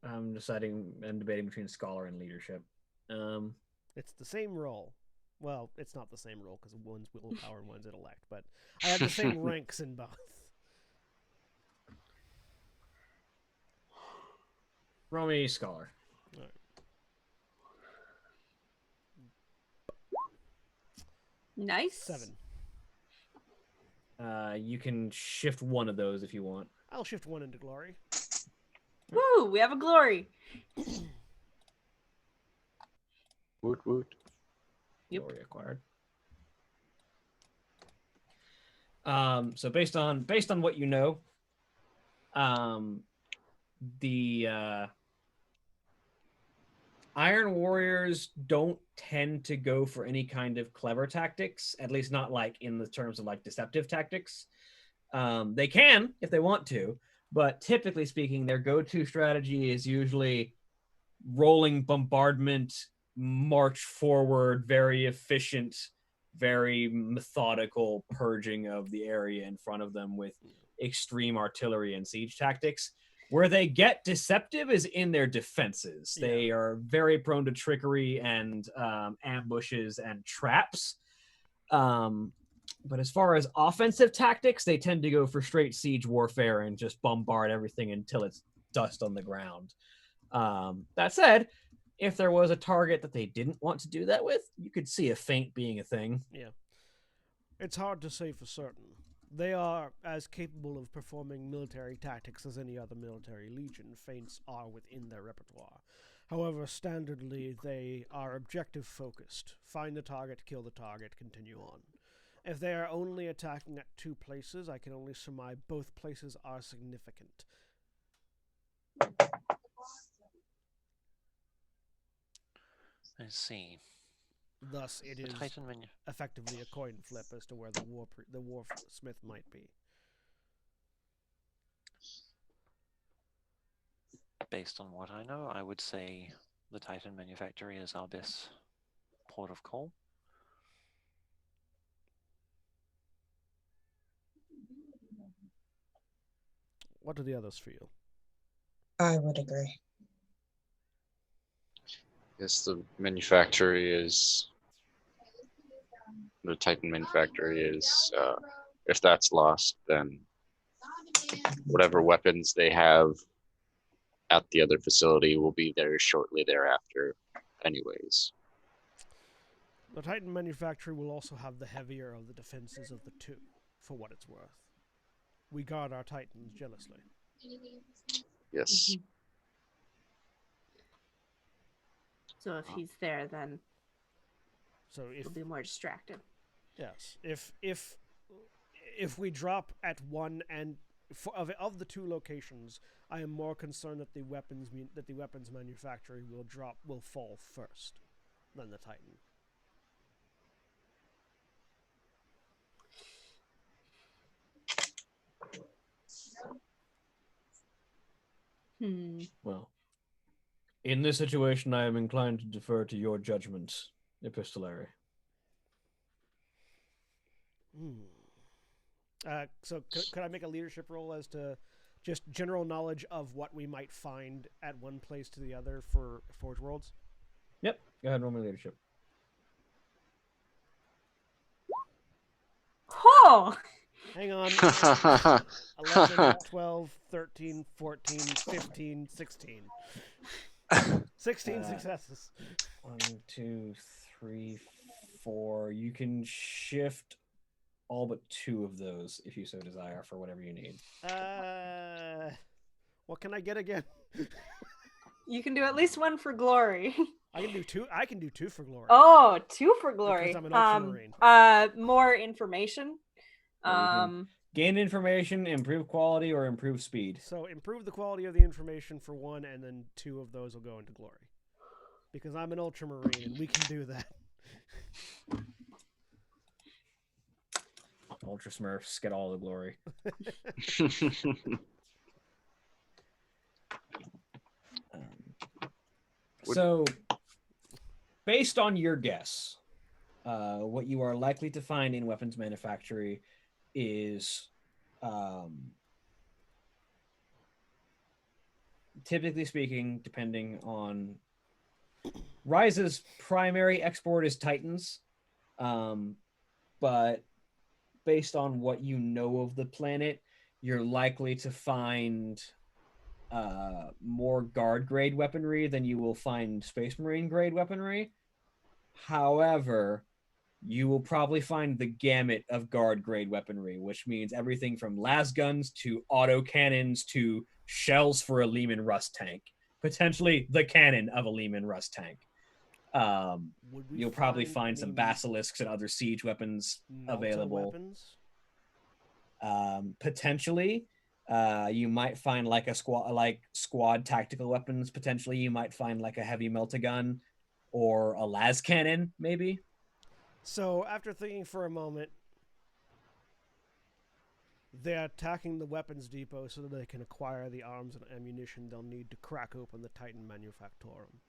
I'm deciding and debating between Scholar and Leadership. It's the same role. Well, it's not the same role because one's willpower and one's intellect, but I have the same ranks in both. Roll me Scholar. All right. Nice. 7. You can shift one of those if you want. I'll shift one into glory. Woo! We have a glory. Woot woot. Yep. Glory acquired. So based on what you know, the Iron Warriors don't tend to go for any kind of clever tactics, at least not like in the terms of like deceptive tactics. They can if they want to, but typically speaking, their go-to strategy is usually rolling bombardment, march forward, very efficient, very methodical purging of the area in front of them with extreme artillery and siege tactics. Where they get deceptive is in their defenses. Yeah. They are very prone to trickery and ambushes and traps. But as far as offensive tactics, they tend to go for straight siege warfare and just bombard everything until it's dust on the ground. That said, if there was a target that they didn't want to do that with, you could see a feint being a thing. Yeah. It's hard to say for certain. They are as capable of performing military tactics as any other military legion. Feints are within their repertoire. However, standardly, they are objective-focused. Find the target, kill the target, continue on. If they are only attacking at 2 places, I can only surmise both places are significant. I see. Thus, it is Titan menu. effectively a coin flip as to where the warsmith might be. Based on what I know, I would say the Titan manufactory is our best port of call. What do the others feel? I would agree. Yes, the Titan manufactory is, if that's lost, then whatever weapons they have at the other facility will be there shortly thereafter anyways. The Titan manufactory will also have the heavier of the defenses of the 2, for what it's worth. We guard our Titans jealously. Yes. So if he's there, then So if he'll be more distracted. yes, if we drop at one and of the 2 locations, I am more concerned that the weapons manufactory will fall first than the Titan. Well, in this situation, I am inclined to defer to your judgment, Epistolary. So could I make a leadership roll as to just general knowledge of what we might find at one place to the other for Forge Worlds? Yep, go ahead and roll my leadership. Oh! Hang on. 11, 12, 13, 14, 15, 16. 16 successes. 1, 2, 3, 4. You can shift all but 2 of those if you so desire for whatever you need. What can I get again? You can do at least 1 for glory. I can do 2. I can do 2 for glory. Oh, 2 for glory. Because I'm an ultramarine. More information. Gain information, improve quality, or improve speed. So improve the quality of the information for 1, and then 2 of those will go into glory. Because I'm an ultramarine, and we can do that. Ultra Smurfs get all the glory. So, based on your guess, what you are likely to find in weapons manufactory is, typically speaking, depending on Ryze's primary export is Titans, but based on what you know of the planet, you're likely to find more guard grade weaponry than you will find Space Marine grade weaponry. However, you will probably find the gamut of guard grade weaponry, which means everything from las guns to auto cannons to shells for a Lehman Russ tank, potentially the cannon of a Lehman Russ tank. You'll probably find some basilisks and other siege weapons available. Potentially, you might find like squad tactical weapons. Potentially, you might find like a heavy melta-gun or a las cannon, maybe. So, after thinking for a moment, they're attacking the weapons depot so that they can acquire the arms and ammunition they'll need to crack open the Titan Manufactorum.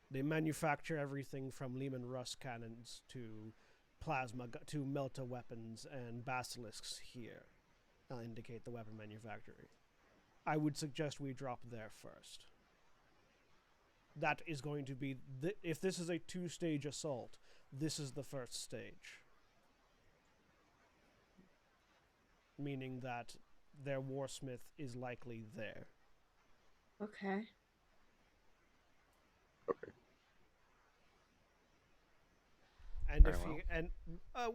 They manufacture everything from Lehman Russ cannons to two melta weapons and basilisks here. I'll indicate the weapon manufactory. I would suggest we drop there first. That is going to be if this is a 2-stage assault, this is the first stage. Meaning that their warsmith is likely there. Okay. Okay. And Very if well. he and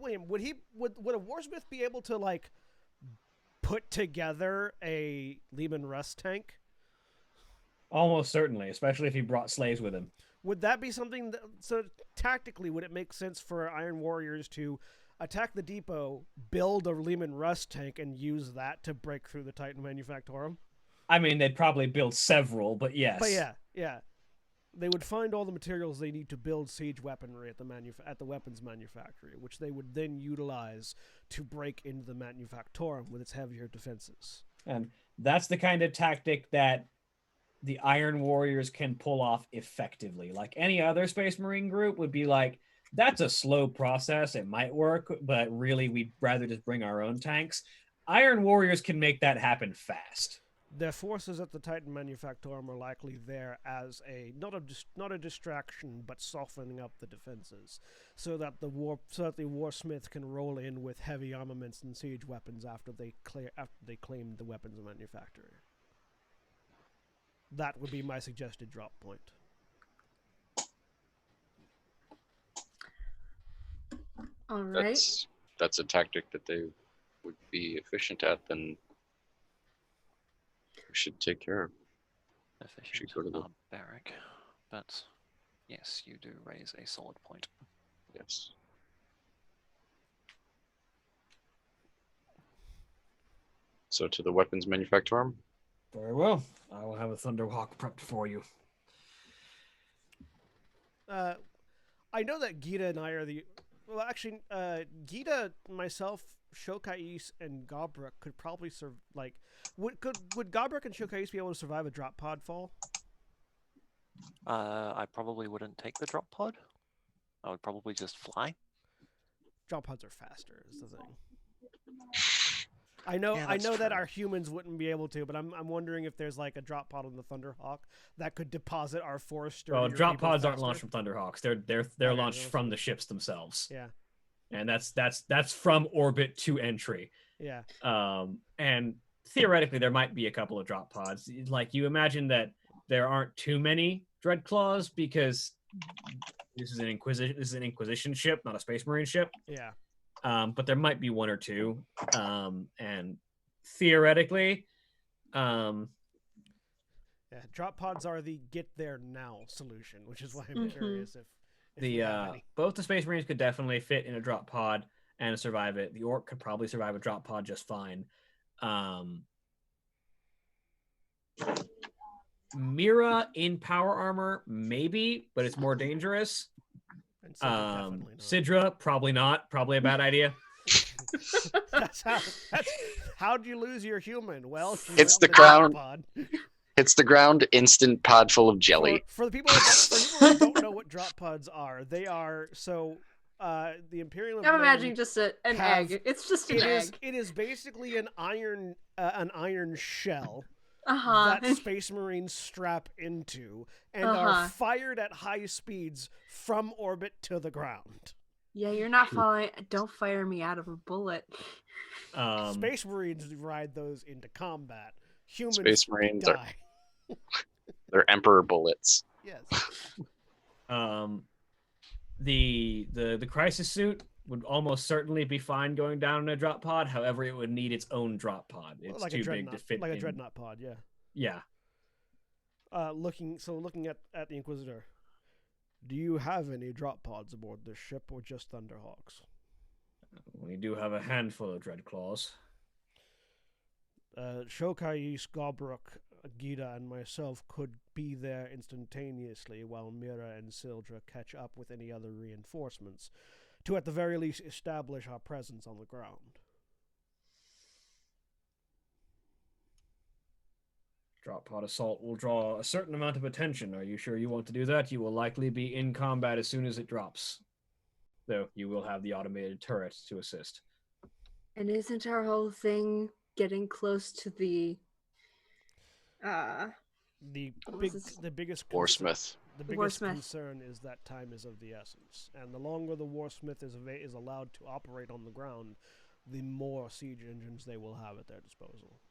William, would a warsmith be able to like put together a Lehman Russ tank? Almost certainly, especially if he brought slaves with him. Would that be something that, so tactically, would it make sense for Iron Warriors to attack the depot, build a Lehman Russ tank, and use that to break through the Titan Manufactorum? I mean, they'd probably build several, but yes. But yeah. They would find all the materials they need to build siege weaponry at the weapons manufactory, which they would then utilize to break into the Manufactorum with its heavier defenses. And that's the kind of tactic that the Iron Warriors can pull off effectively. Like any other Space Marine group would be like, that's a slow process. It might work, but really we'd rather just bring our own tanks. Iron Warriors can make that happen fast. Their forces at the Titan Manufactorum are likely there as not a distraction, but softening up the defenses, so that the warsmith can roll in with heavy armaments and siege weapons after they claim the weapons manufactory. That would be my suggested drop point. All right. That's a tactic that they would be efficient at. Then we should take care of. Efficient, go to the- barbaric. But yes, you do raise a solid point. Yes. So to the weapons manufactorum. Very well. I will have a Thunderhawk prepped for you. I know that Gita and I are Gita, myself, Shokais, and Gobruk could probably would Gobruk and Shokais be able to survive a drop pod fall? I probably wouldn't take the drop pod. I would probably just fly. Drop pods are faster, is the thing. I know Yeah, I that's know that true. our humans wouldn't be able to, but I'm wondering if there's like a drop pod on the Thunderhawk that could deposit our forest. Well, drop pods aren't launched from Thunderhawks. They're Okay, launched those- from the ships themselves. Yeah, And that's from orbit to entry. yeah. And theoretically there might be a couple of drop pods. Like you imagine that there aren't too many Dreadclaws because this is an Inquisition ship, not a Space Marine ship. Yeah. But there might be one or two. And theoretically, Yeah, drop pods are the get there now solution, which is why I'm curious if we have any. both the Space Marines could definitely fit in a drop pod and survive it. The Orc could probably survive a drop pod just fine. Mira in power armor, maybe, but it's more dangerous. And so definitely not. Sidra, probably not. Probably a bad idea. How'd you lose your human? Well, she It's went the drop ground. pod. Hits the ground, instant pod full of jelly. For the people that don't know what drop pods are, they are the Imperial. I'm imagining just an egg. It's just an egg. It is basically an iron shell Uh-huh. that Space Marines strap into and are fired at high speeds from orbit to the ground. Yeah, you're not following. Don't fire me out of a bullet. Space Marines ride those into combat. Humans Space Marines die. They're Emperor bullets. Yes. The crisis suit would almost certainly be fine going down in a drop pod. However, it would need its own drop pod. It's like too big to fit. like a in. dreadnought pod. Yeah. Yeah. Looking at the Inquisitor, do you have any drop pods aboard this ship, or just Thunderhawks? We do have a handful of Dreadclaws. Shokais, Gobruk, Gita, and myself could be there instantaneously while Mira and Sildra catch up with any other reinforcements, to at the very least establish our presence on the ground. Drop pod assault will draw a certain amount of attention. Are you sure you want to do that? You will likely be in combat as soon as it drops. though you will have the automated turret to assist. And isn't our whole thing getting close to the The what was this? biggest Warsmith. the biggest Warsmith. concern is that time is of the essence, and the longer the Warsmith is allowed to operate on the ground, the more siege engines they will have at their disposal.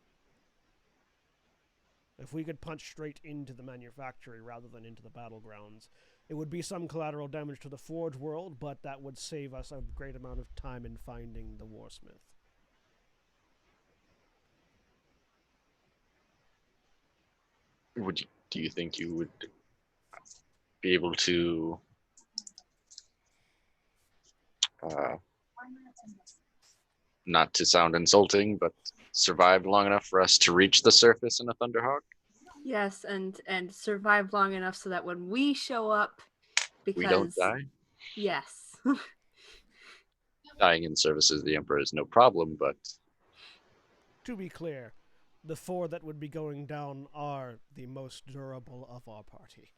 If we could punch straight into the manufactory rather than into the battlegrounds, it would be some collateral damage to the Forge World, but that would save us a great amount of time in finding the Warsmith. Do you think you would be able to not to sound insulting, but survive long enough for us to reach the surface in a Thunderhawk? Yes, and survive long enough so that when we show up, because We don't die? Yes. Dying in service of the Emperor is no problem, but To be clear, the 4 that would be going down are the most durable of our party.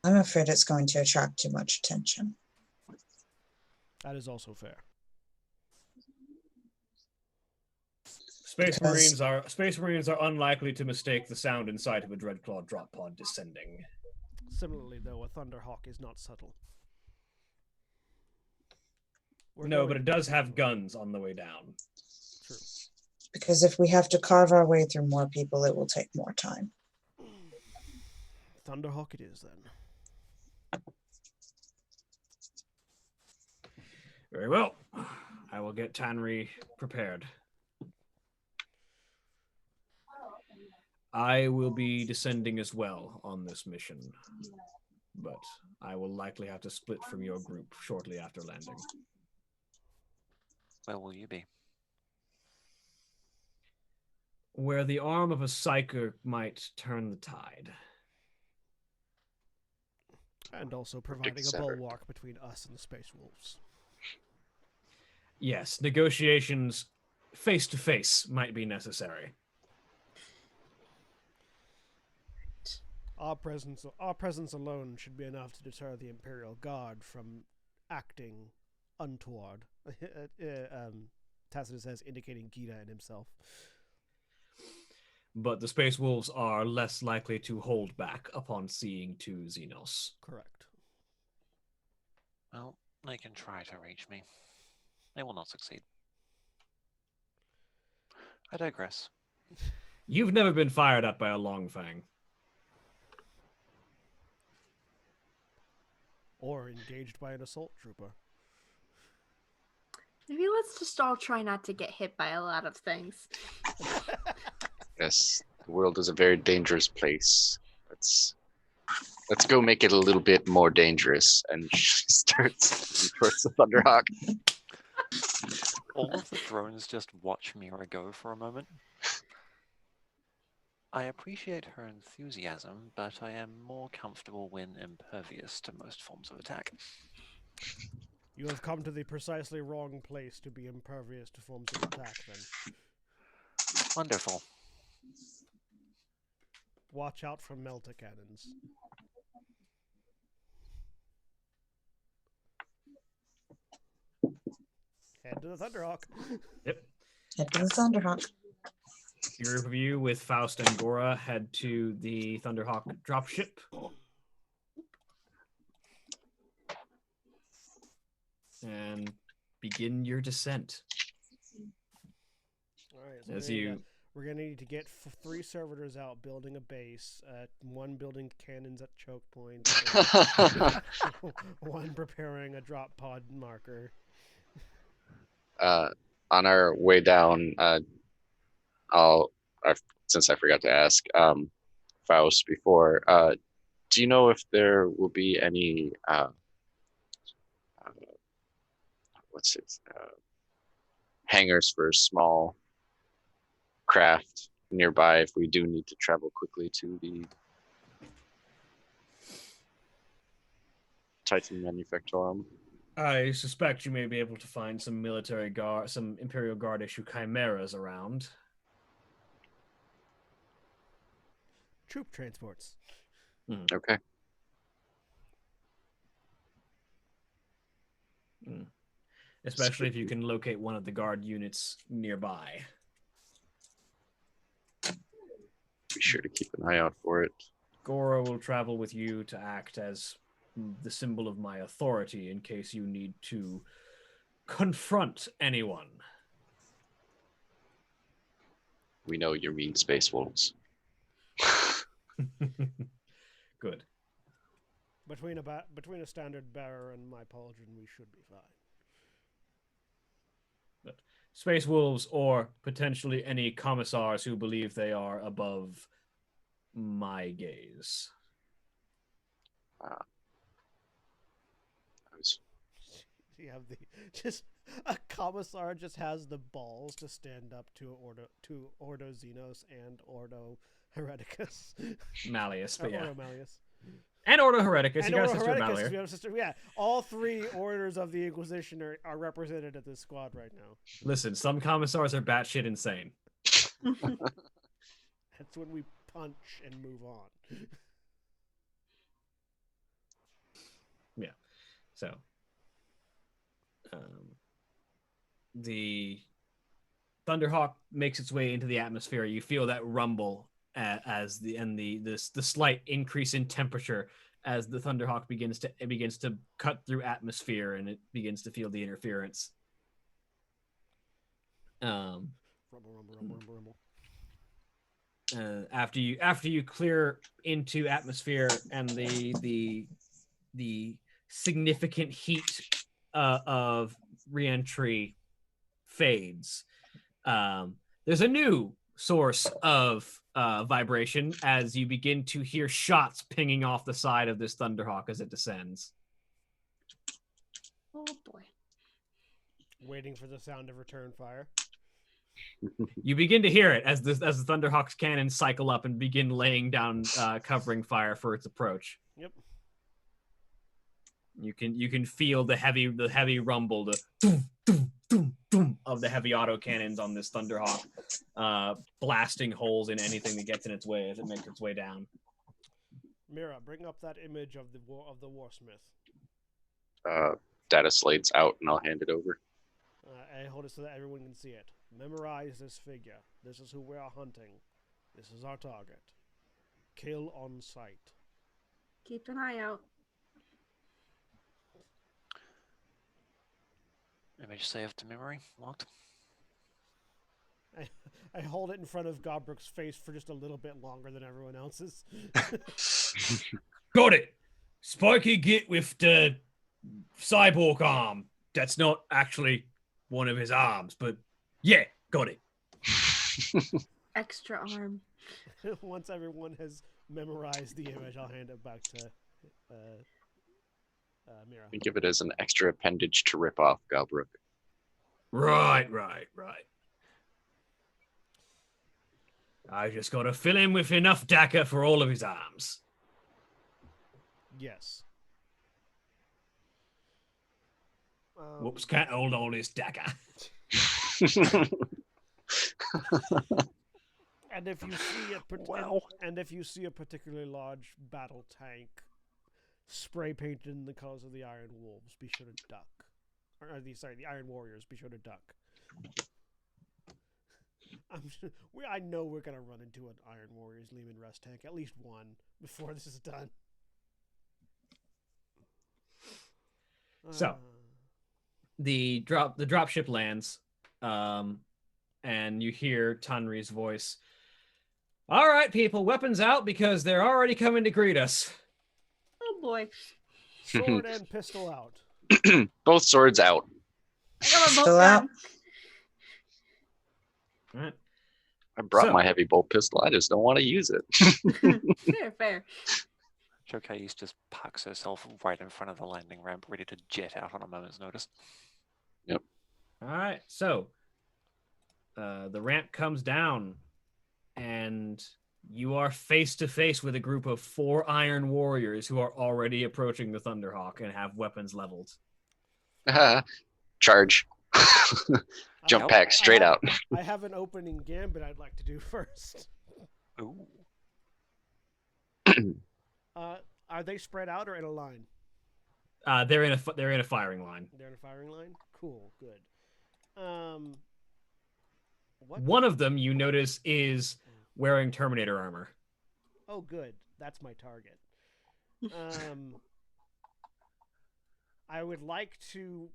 I'm afraid it's going to attract too much attention. That is also fair. Space Marines are unlikely to mistake the sound inside of a Dreadclaw drop pod descending. Similarly, though, a Thunderhawk is not subtle. No, but it does have guns on the way down. True. Because if we have to carve our way through more people, it will take more time. Thunderhawk it is, then. Very well. I will get Tanri prepared. I will be descending as well on this mission, but I will likely have to split from your group shortly after landing. Where will you be? Where the arm of a psyker might turn the tide. And also providing a bulwark between us and the Space Wolves. Yes, negotiations face-to-face might be necessary. Our presence alone should be enough to deter the Imperial Guard from acting untoward. Tacitus says, indicating Gita and himself. But the Space Wolves are less likely to hold back upon seeing to Xenos. Correct. Well, they can try to reach me. They will not succeed. I digress. You've never been fired up by a Longfang. Or engaged by an assault trooper. Maybe let's just all try not to get hit by a lot of things. yes, the world is a very dangerous place. Let's go make it a little bit more dangerous. And she starts towards the Thunderhawk. All of the drones just watch Mira go for a moment. I appreciate her enthusiasm, but I am more comfortable when impervious to most forms of attack. You have come to the precisely wrong place to be impervious to forms of attack, then. Wonderful. Watch out for melta cannons. Head to the Thunderhawk. Yep. Head to the Thunderhawk. The group of you with Faust and Gora head to the Thunderhawk dropship. And begin your descent. Alright, so we're going to need to get 3 servitors out building a base, 1 building cannons at choke points, 1 preparing a drop pod marker. On our way down, since I forgot to ask Faust before, do you know if there will be any hangars for small craft nearby if we do need to travel quickly to the Titan Manufactorum? I suspect you may be able to find some military guard, some Imperial Guard issue chimeras around. Troop transports. Okay. especially if you can locate one of the guard units nearby. Be sure to keep an eye out for it. Gora will travel with you to act as the symbol of my authority in case you need to confront anyone. We know you're mean space wolves. Good. Between a standard bearer and my pauldron, we should be fine. But space wolves, or potentially any commissars who believe they are above my gaze. I was You have a commissar just has the balls to stand up to Ordo Xenos and Ordo Hereticus. Malleus, but yeah. Ordo Malleus. And Ordo Hereticus. And You got a Ordo sister Hereticus, Malleus. we have a sister. Yeah, all three orders of the Inquisition are represented at this squad right now. Listen, some commissars are batshit insane. That's when we punch and move on. Yeah. So, the Thunderhawk makes its way into the atmosphere. You feel that rumble as the slight increase in temperature as the Thunderhawk begins to cut through atmosphere, and it begins to feel the interference. Rumble. After you clear into atmosphere and the significant heat of re-entry fades, there's a new source of vibration as you begin to hear shots pinging off the side of this Thunderhawk as it descends. Oh boy. Waiting for the sound of return fire. You begin to hear it as the Thunderhawk's cannons cycle up and begin laying down covering fire for its approach. Yep. You can feel the heavy rumble, the doom, doom, doom, doom of the heavy autocannons on this Thunderhawk, blasting holes in anything that gets in its way as it makes its way down. Mira, bring up that image of the Warsmith. Data slate's out, and I'll hand it over. I hold it so that everyone can see it. Memorize this figure. This is who we are hunting. This is our target. Kill on sight. Keep an eye out. Image saved to memory. Locked. I hold it in front of Godbrook's face for just a little bit longer than everyone else's. Got it. Spiky git with the cyborg arm. That's not actually one of his arms, but yeah, got it. Extra arm. Once everyone has memorized the image, I'll hand it back to Mira. We give it as an extra appendage to rip off Galbrook. Right. I just got to fill him with enough DACA for all of his arms. Yes. Whoops, can't hold all this DACA. And if you see and if you see a particularly large battle tank spray painted in the colors of the Iron Wolves, be sure to duck. The Iron Warriors, be sure to duck. I know we're gonna run into an Iron Warriors Lehman Rest tank, at least one, before this is done. So, the dropship lands, and you hear Tanri's voice. All right, people, weapons out because they're already coming to greet us. Oh boy. Sword and pistol out. Both swords out. I got my bolt Still out. gun. All right. I brought my heavy bolt pistol. I just don't want to use it. Fair. Showcase just parks herself right in front of the landing ramp, ready to jet out on a moment's notice. Yep. All right, so the ramp comes down, and you are face to face with a group of 4 Iron Warriors who are already approaching the Thunderhawk and have weapons leveled. Charge. Jump pack straight out. I have an opening gambit I'd like to do first. Ooh. Are they spread out or in a line? They're in a firing line. They're in a firing line? Cool, good. What? One of them you notice is wearing Terminator armor. Oh, good. That's my target. I would like to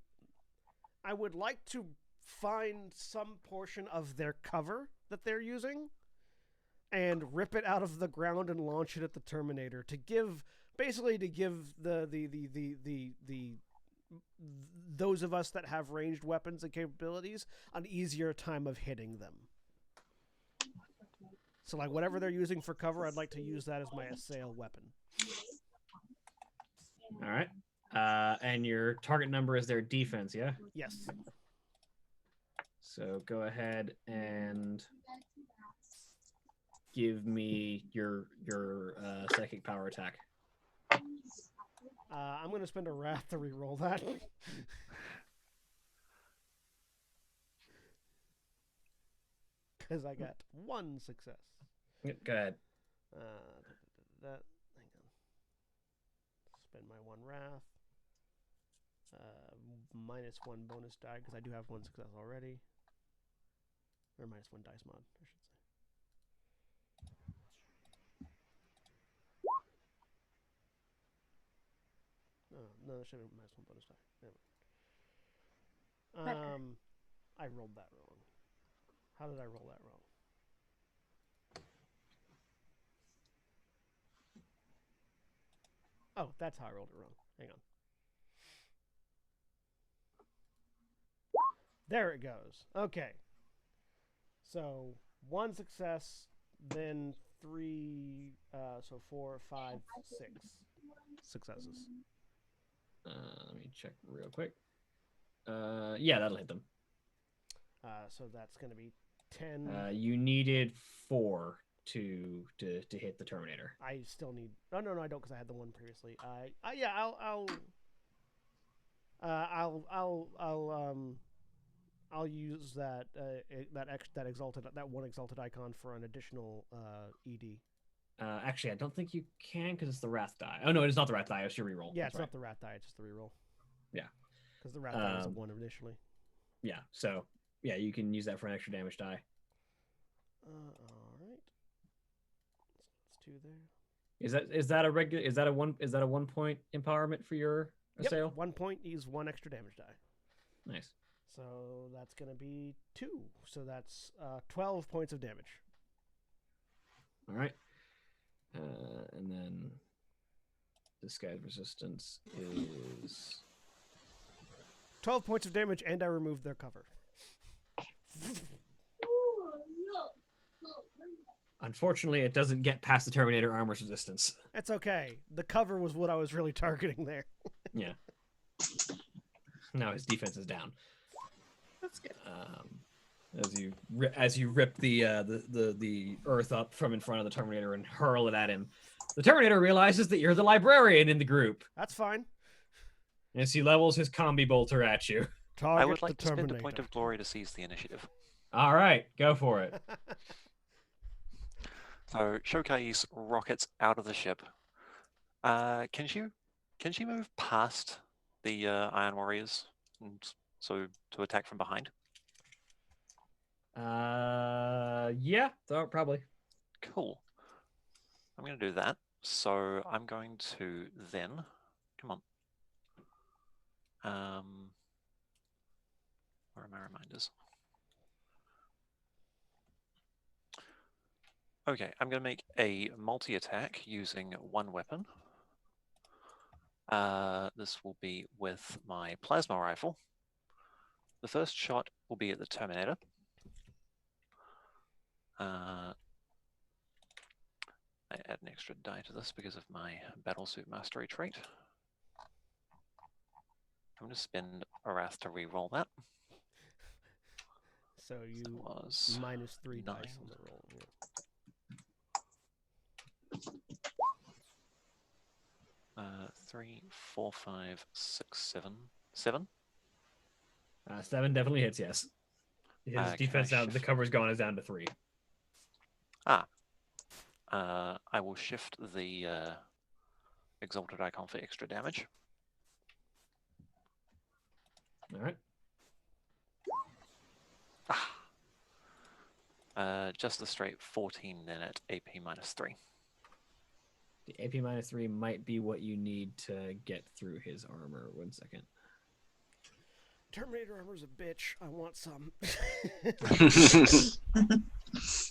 find some portion of their cover that they're using and rip it out of the ground and launch it at the Terminator to give those of us that have ranged weapons and capabilities an easier time of hitting them. So like whatever they're using for cover, I'd like to use that as my assail weapon. All right. And your target number is their defense, yeah? Yes. So go ahead and give me your psychic power attack. I'm going to spend a wrath to reroll that. Because I got 1 success. Go ahead. Hang on. Spend my 1 wrath. -1 bonus die, because I do have 1 success already. Or -1 dice mod, I should say. No, that should have been -1 bonus die. Never. I rolled that wrong. How did I roll that wrong? Oh, that's how I rolled it wrong. Hang on. There it goes. Okay. So 1 success, then 3, so 4, 5, 6 successes. Let me check real quick. Yeah, that'll hit them. So that's going to be 10. You needed 4 to hit the Terminator. I still need. Oh no, I don't, because I had the 1 previously. I'll use that that 1 exalted icon for an additional ED. Actually, I don't think you can because it's the Wrath die. Oh no, it's not the Wrath die. It's your reroll. Yeah, That's it's right. not the Wrath die. It's just the reroll. Yeah, because the Wrath die was a 1 initially. Yeah, so yeah, you can use that for an extra damage die. All right. That's 2 there. Is that a regular? Is that a 1 point empowerment for your assail? Yep, 1 point is 1 extra damage die. Nice. So that's going to be 2. So that's 12 points of damage. All right. And then this guy's resistance is 12 points of damage, and I removed their cover. Unfortunately, it doesn't get past the Terminator armor's resistance. That's okay. The cover was what I was really targeting there. Yeah. Now his defense is down. That's good. As you rip the earth up from in front of the Terminator and hurl it at him, the Terminator realizes that you're the librarian in the group. That's fine. As he levels his combi bolter at you. Target I would like the to spend a Terminator. point of glory to seize the initiative. All right, go for it. So Showcase rockets out of the ship. Can she move past the Iron Warriors, and so to attack from behind? Yeah, probably. Cool. I'm going to do that. So I'm going to then, come on. Where are my reminders? Okay, I'm going to make a multi-attack using 1 weapon. This will be with my plasma rifle. The first shot will be at the Terminator. I add an extra die to this because of my Battlesuit Mastery trait. I'm going to spend a wrath to re-roll that. So you was -3 9. dice on the roll. Yeah. 3, 4, 5, 6, 7. 7? 7 definitely hits, yes. His defense down, the cover's gone, is down to 3. I will shift the exalted icon for extra damage. All right. Just a straight 14 then at AP -3. The AP -3 might be what you need to get through his armor. 1 second. Terminator armor's a bitch. I want some.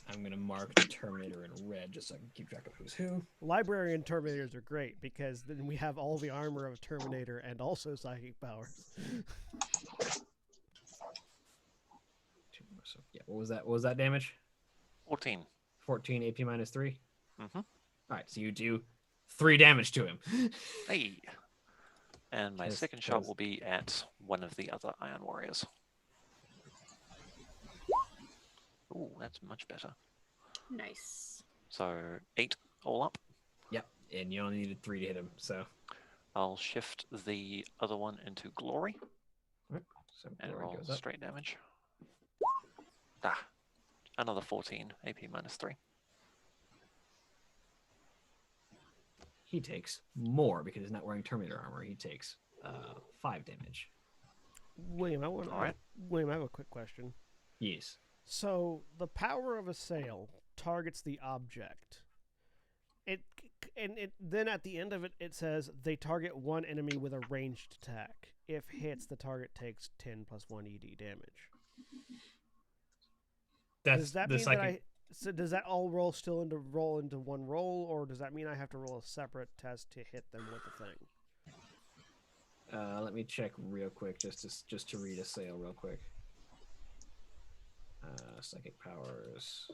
I'm gonna mark the Terminator in red just so I can keep track of who's who. Librarian Terminators are great because then we have all the armor of a Terminator and also psychic powers. So yeah, what was that? What was that damage? 14. 14 AP -3. Mm-hmm. All right, so you do 3 damage to him. Hey. And my Yes, second shot yes. will be at one of the other Iron Warriors. Ooh, that's much better. Nice. So 8 all up. Yep, and you only needed 3 to hit him. So I'll shift the other one into Glory so and glory roll goes up. straight damage. Another 14 AP -3. He takes more because he's not wearing Terminator armor. He takes 5 damage. William, Alright. William, I have a quick question. Yes. So the power of assail targets the object. Then at the end of it, it says they target one enemy with a ranged attack. If hits, the target takes 10 + 1 ED damage. That's Does that the mean psychic. so does that all roll into one roll, or does that mean I have to roll a separate test to hit them with the thing? Let me check real quick just to read a sale real quick. Psychic powers.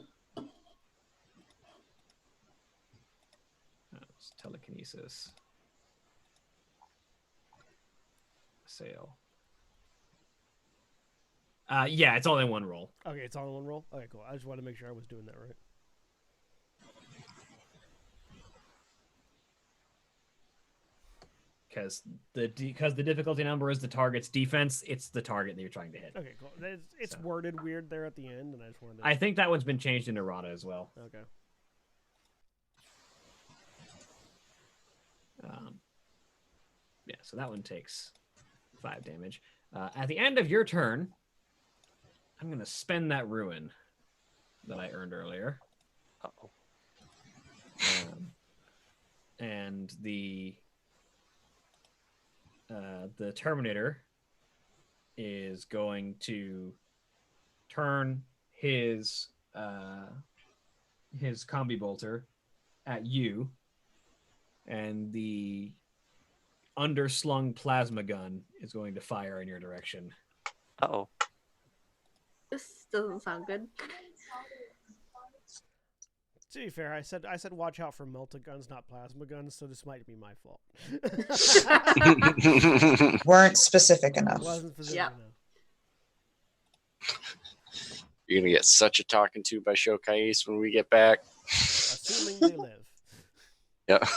It's telekinesis. Sale. Yeah, it's all in one roll. Okay, it's all in one roll? Okay, cool. I just wanted to make sure I was doing that right. Because the difficulty number is the target's defense, it's the target that you're trying to hit. Okay, cool. It's So. worded weird there at the end, and I just wanted to... I think that one's been changed in errata as well. Okay. Yeah, so that one takes 5 damage. At the end of your turn, I'm going to spend that ruin that I earned earlier. Uh-oh. And the Terminator is going to turn his combi bolter at you, and the underslung plasma gun is going to fire in your direction. Uh-oh. This doesn't sound good. To be fair, I said watch out for melta guns, not plasma guns, so this might be my fault. Weren't specific enough. Wasn't specific Yep. enough. You're gonna get such a talking to by Shokais when we get back. Assuming they live. Yeah.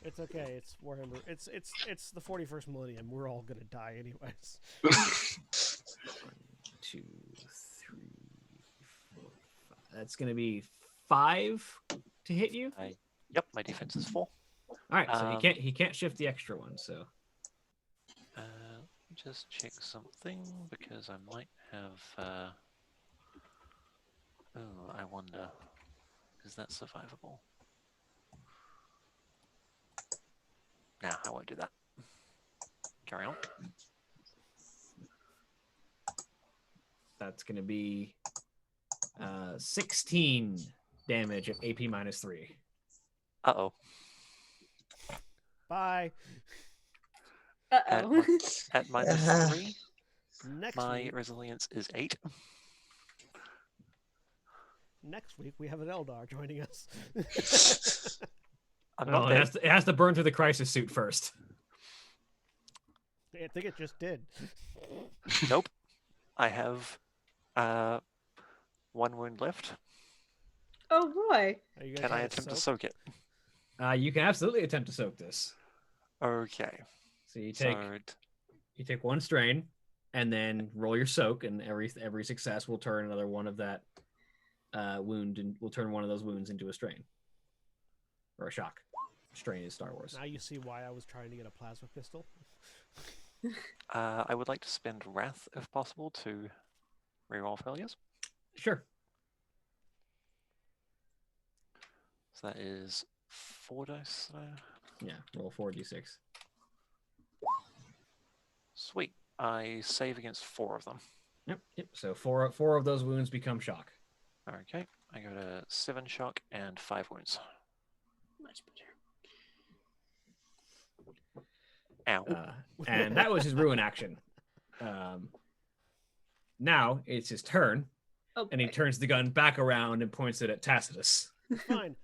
It's okay. It's Warhammer. It's the 41st millennium. We're all gonna die anyways. 1, 2, 3, 4, 5. That's going to be 5 to hit you. Yep, my defense is 4. All right, so he can't shift the extra one. So Let me just check something because I might have. Oh, I wonder, is that survivable? Nah, I won't do that. Carry on. that's going to be 16 damage at AP -3. Uh-oh. Bye. At, Uh-oh. at -3, Next my week, resilience is 8. next week we have an Eldar joining us. I'm Oh, not dead. it has to burn through the crisis suit first. I think it just did. Nope. I have 1 wound left. Oh boy. Are you guys Can I gonna attempt to soak? soak it? You can absolutely attempt to soak this. Okay. So you So take 1 strain, and then roll your soak, and every success will turn another one of that wound, and will turn one of those wounds into a strain or a shock. Strain is Star Wars. Now you see why I was trying to get a plasma pistol. I would like to spend Wrath, if possible, to reroll failures. Sure. So that is 4 dice. Yeah, roll 4d6. Sweet. I save against 4 of them. Yep. So four of those wounds become shock. Okay. I go to 7 shock and 5 wounds. Much better. Ow. And that was his ruin action. Now it's his turn, and he turns the gun back around and points it at Tacitus. Fine.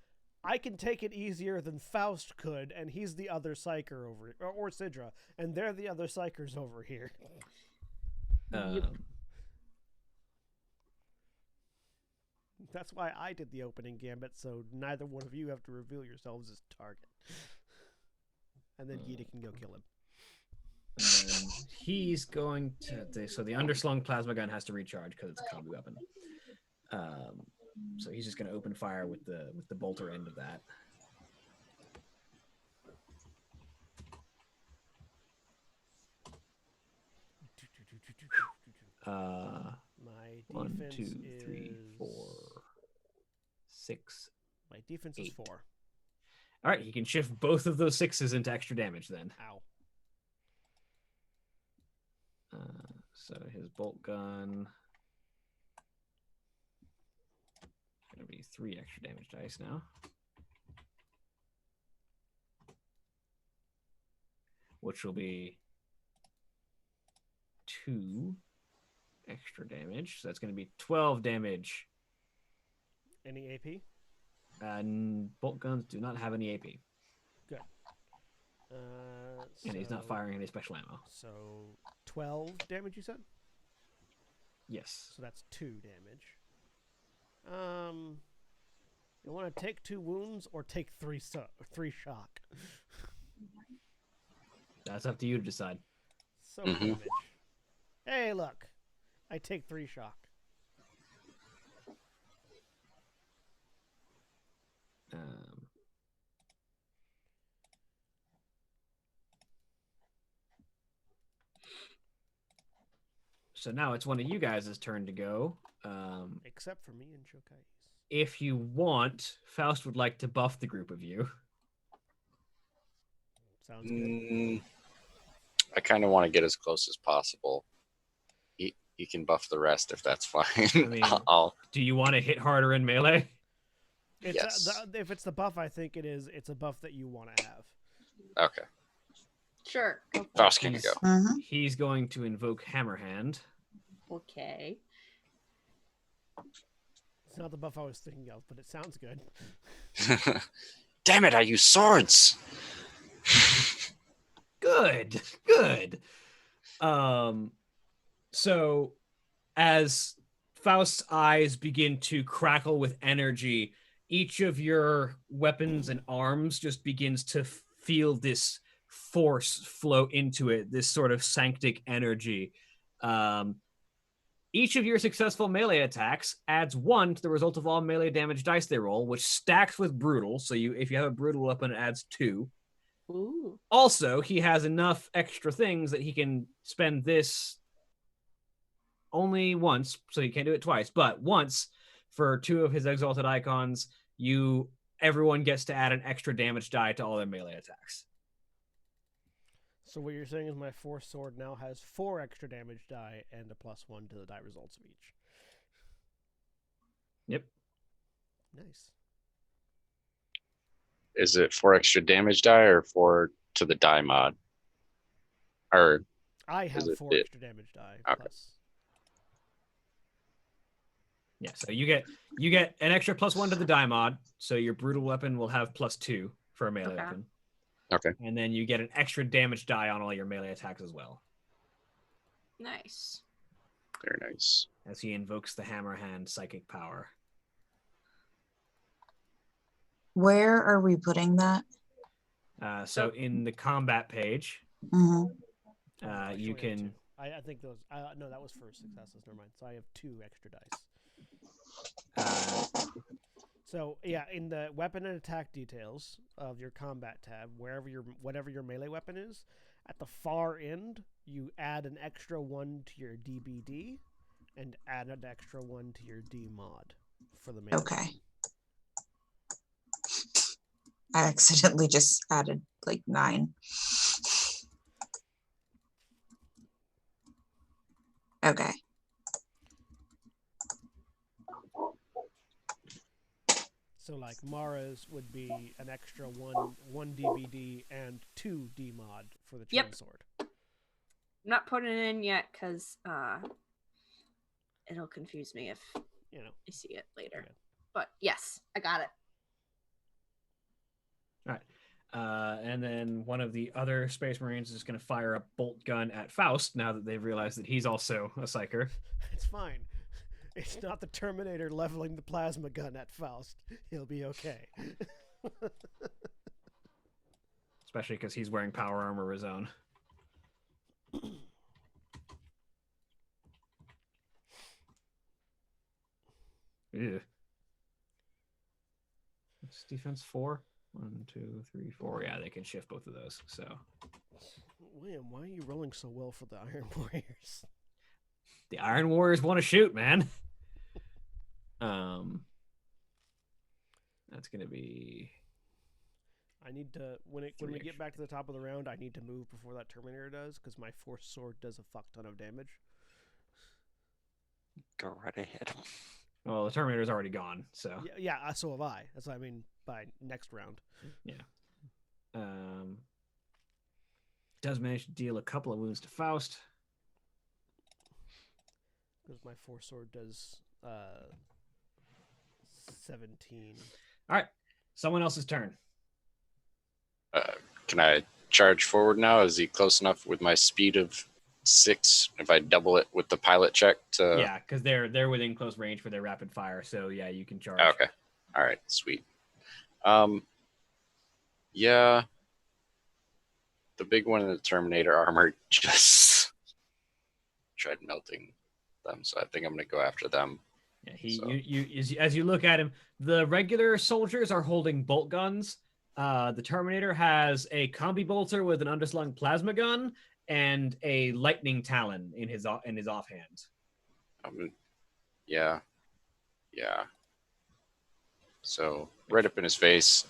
I can take it easier than Faust could, and he's the other psyker over or Sidra, and they're the other psykers over here. That's why I did the opening gambit, so neither one of you have to reveal yourselves as target. And then Gita can go kill him. And then he's going to. So the underslung plasma gun has to recharge because it's a combi weapon. So he's just going to open fire with the bolter end of that. My 1, defense 2, is 3, 4, 6. My defense is 4. All right, he can shift both of those 6s into extra damage then. Ow. So his bolt gun is going to be 3 extra damage dice now. Which will be 2 extra damage. So that's going to be 12 damage. Any AP? Bolt guns do not have any AP. Good. And he's not firing any special ammo. So 12 damage, you said? Yes. So that's 2 damage. You want to take 2 wounds or take 3 shock? That's up to you to decide. So damage. Hey, look. I take 3 shock. So now it's one of you guys' turn to go. Except for me and Shokai. If you want, Faust would like to buff the group of you. Sounds good. I kind of want to get as close as possible. He can buff the rest if that's fine. I mean, do you want to hit harder in melee? Yes. If it's the buff, I think it's a buff that you want to have. Okay. Sure. Faust, can you go? He's going to invoke Hammerhand. Okay. It's not the buff I was thinking of, but it sounds good. Damn it, I use swords! Good. So as Faust's eyes begin to crackle with energy, each of your weapons and arms just begins to feel this force flow into it, this sort of sanctic energy. Each of your successful melee attacks adds 1 to the result of all melee damage dice they roll, which stacks with brutal. So if you have a brutal weapon, it adds 2. Ooh. Also, he has enough extra things that he can spend this only once, so he can't do it twice, but once for 2 of his exalted icons, everyone gets to add an extra damage die to all their melee attacks. So what you're saying is my Force Sword now has 4 extra damage die and a +1 to the die results of each. Yep. Nice. Is it 4 extra damage die or 4 to the die mod? Or I have 4 extra damage die. Okay. Plus. Yeah, so you get an extra +1 to the die mod, so your brutal weapon will have +2 for a melee weapon. Okay. And then you get an extra damage die on all your melee attacks as well. Nice. Very nice. As he invokes the Hammerhand psychic power. Where are we putting that? So in the combat page, you can... I think those... no, that was for successes. Never mind. So I have 2 extra dice. So yeah, in the weapon and attack details of your combat tab, whatever your melee weapon is, At the far end, you add an extra 1 to your DBD and add an extra 1 to your D mod for the main. Okay. I accidentally just added like 9. Okay. So like Mara's would be an extra 1 DBD and 2 D mod for the Yep. chainsword. I'm not putting it in yet because it'll confuse me if You know. I see it later. Okay. But yes, I got it. All right. And then one of the other Space Marines is going to fire a bolt gun at Faust now that they've realized that he's also a psyker. It's fine. It's not the Terminator leveling the plasma gun at Faust. He'll be okay. Especially because he's wearing power armor of his own. Ew. It's defense 4. 1, 2, 3, 4. Yeah, they can shift both of those. So, William, why are you rolling so well for the Iron Warriors? the Iron Warriors want to shoot, man. That's gonna be. I need to when we get back to the top of the round, I need to move before that Terminator does because my Force Sword does a fuck ton of damage. Go right ahead. Well, the Terminator's already gone, so. Yeah, so have I. That's what I mean by next round. Yeah. Does manage to deal a couple of wounds to Faust. Because my Force Sword does 17. All right, someone else's turn. Can I charge forward now? Is he close enough with my speed of 6? If I double it with the pilot check to... Yeah, because they're within close range for their rapid fire, so yeah, you can charge. Okay. All right, sweet. Yeah. The big one in the Terminator armor just tried melting them, so I think I'm gonna go after them. Yeah, as you look at him, the regular soldiers are holding bolt guns. The Terminator has a combi bolter with an underslung plasma gun and a lightning talon in his offhand. Yeah. So right up in his face,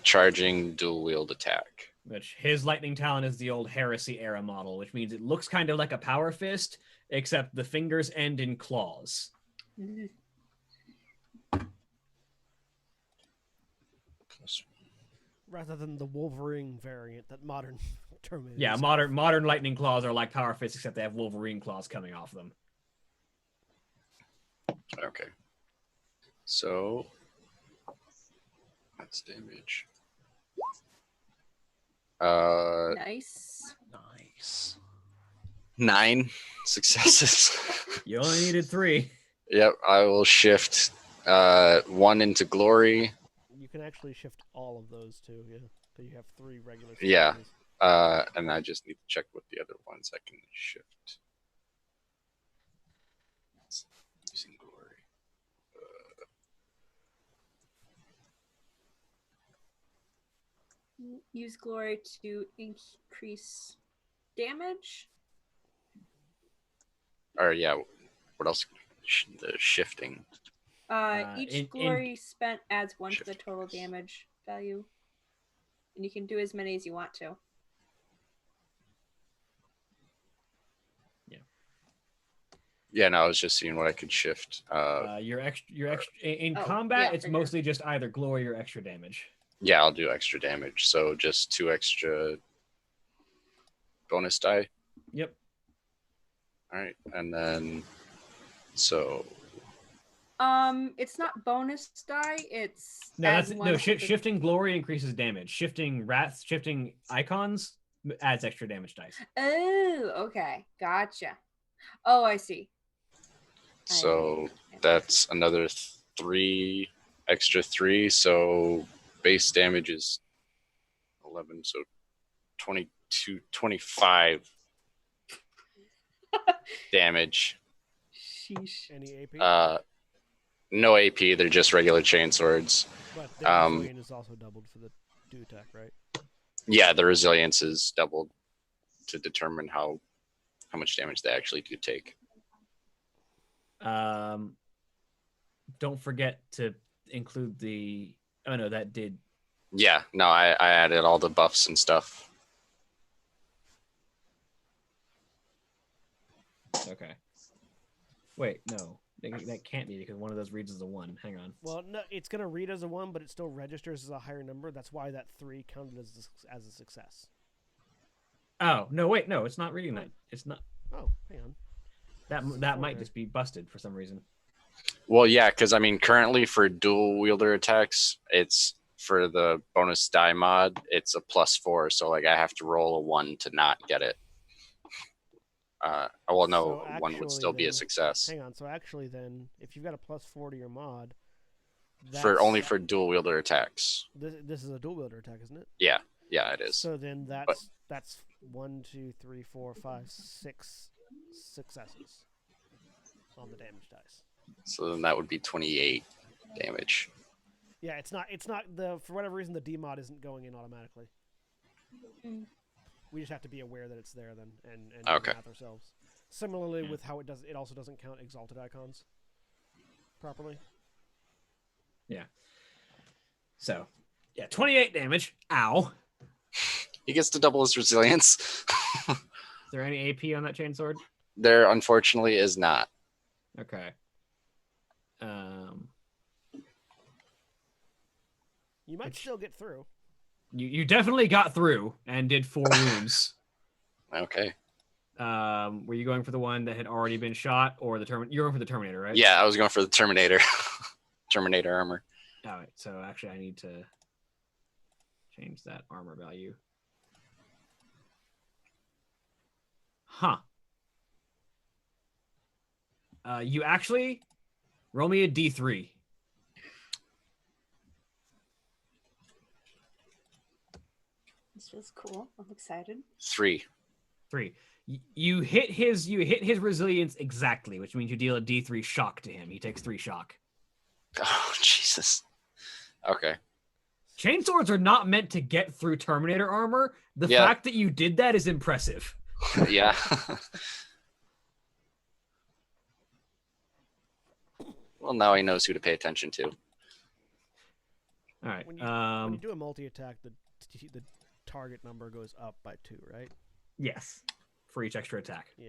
charging dual wield attack. Which his lightning talon is the old Heresy era model, which means it looks kind of like a power fist, except the fingers end in claws. Rather than the Wolverine variant that modern Terminator. Yeah, modern lightning claws are like power fists, except they have Wolverine claws coming off them. Okay. So that's damage. Nice. 9 successes. You only needed 3. Yep, I will shift 1 into glory. You can actually shift all of those too, yeah. So you have 3 regular Yeah. successes. And I just need to check what the other ones I can shift. Using glory. Use glory to increase damage. Or yeah, what else? The shifting. Each glory spent adds 1 to the total damage value. And you can do as many as you want to. Yeah, no, I was just seeing what I could shift. Your extra in combat, it's mostly just either glory or extra damage. Yeah, I'll do extra damage. So just 2 extra bonus die. Yep. All right, and then so. It's not bonus die. It's shifting glory increases damage. Shifting icons adds extra damage dice. Oh, okay, gotcha. Oh, I see. So that's another 3 extra 3. So base damage is 11. So 22, 25 damage. Sheesh. Any AP? No AP. They're just regular chain swords. But the resilience is also doubled for the do attack, right? Yeah, the resilience is doubled. to determine how much damage they actually do take. Don't forget to include the. Oh no, that did. Yeah, no, I added all the buffs and stuff. Okay. Wait, no, that can't be because one of those reads as a 1. Hang on. Well, no, it's going to read as a 1, but it still registers as a higher number. That's why that 3 counted as a success. Oh no, wait, no, it's not reading that. It's not. Oh, hang on. That might just be busted for some reason. Well, yeah, because I mean, currently for dual wielder attacks, it's for the bonus die mod, it's a +4. So like I have to roll a 1 to not get it. Well, no, So 1 would still be a then- success Hang on. So actually, then, if you've got a +4 to your mod, for only for dual wielder attacks. this is a dual wielder attack, isn't it? Yeah, it is. So then that's 1, 2, 3, 4, 5, 6 successes on the damage dice. So then that would be 28 damage. Yeah, it's not for whatever reason the D mod isn't going in automatically. We just have to be aware that it's there then and do Okay. the math ourselves. Similarly with how it also doesn't count exalted icons properly. Yeah. So, yeah, 28 damage. Ow. He gets to double his resilience. Is there any AP on that chainsword? There unfortunately is not. Okay. You might still get through. You definitely got through and did 4 wounds. Okay. Were you going for the one that had already been shot, or the You're going for the Terminator, right? Yeah, I was going for the Terminator. Terminator armor. All right. So actually, I need to change that armor value. Huh. You actually roll me a D3. This feels cool. I'm excited. 3. 3. You hit his resilience exactly, which means you deal a D3 shock to him. He takes 3 shock. Oh, Jesus. Okay. Chainswords are not meant to get through Terminator armor. The Yeah. fact that you did that is impressive. Yeah. Well, now he knows who to pay attention to. All right. When you do a multi-attack, the target number goes up by 2, right? Yes, for each extra attack. Yeah.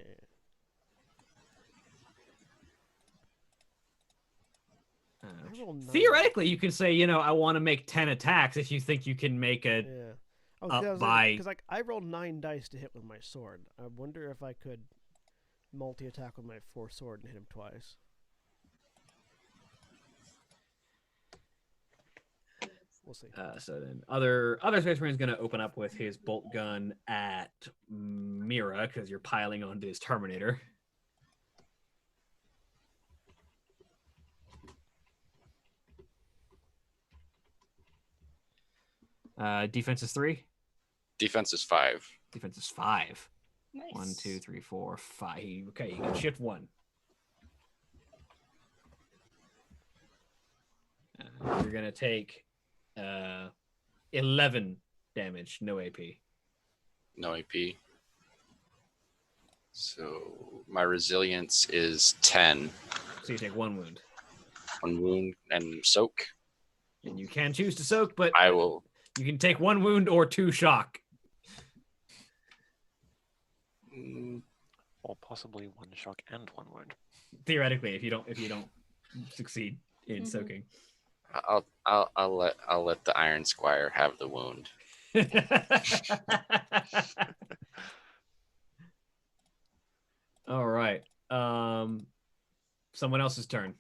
I roll 9. Theoretically, you can say, I want to make 10 attacks if you think you can make a. Yeah. Because I rolled 9 dice to hit with my sword. I wonder if I could multi-attack with my 4 sword and hit him twice. We'll see. So then, other Space Marine is going to open up with his bolt gun at Mira because you're piling onto his Terminator. Defense is 3. Defense is 5. Defense is 5. Nice. 1, 2, 3, 4, 5. Okay, you can shift 1. You're gonna take 11 damage, no AP. No AP. So my resilience is 10. So you take 1 wound. 1 wound and soak. And you can choose to soak, but I will. you can take 1 wound or 2 shock. Or possibly 1 shock and 1 wound. Theoretically, if you don't succeed in soaking. I'll let the Iron Squire have the wound. All right. Someone else's turn.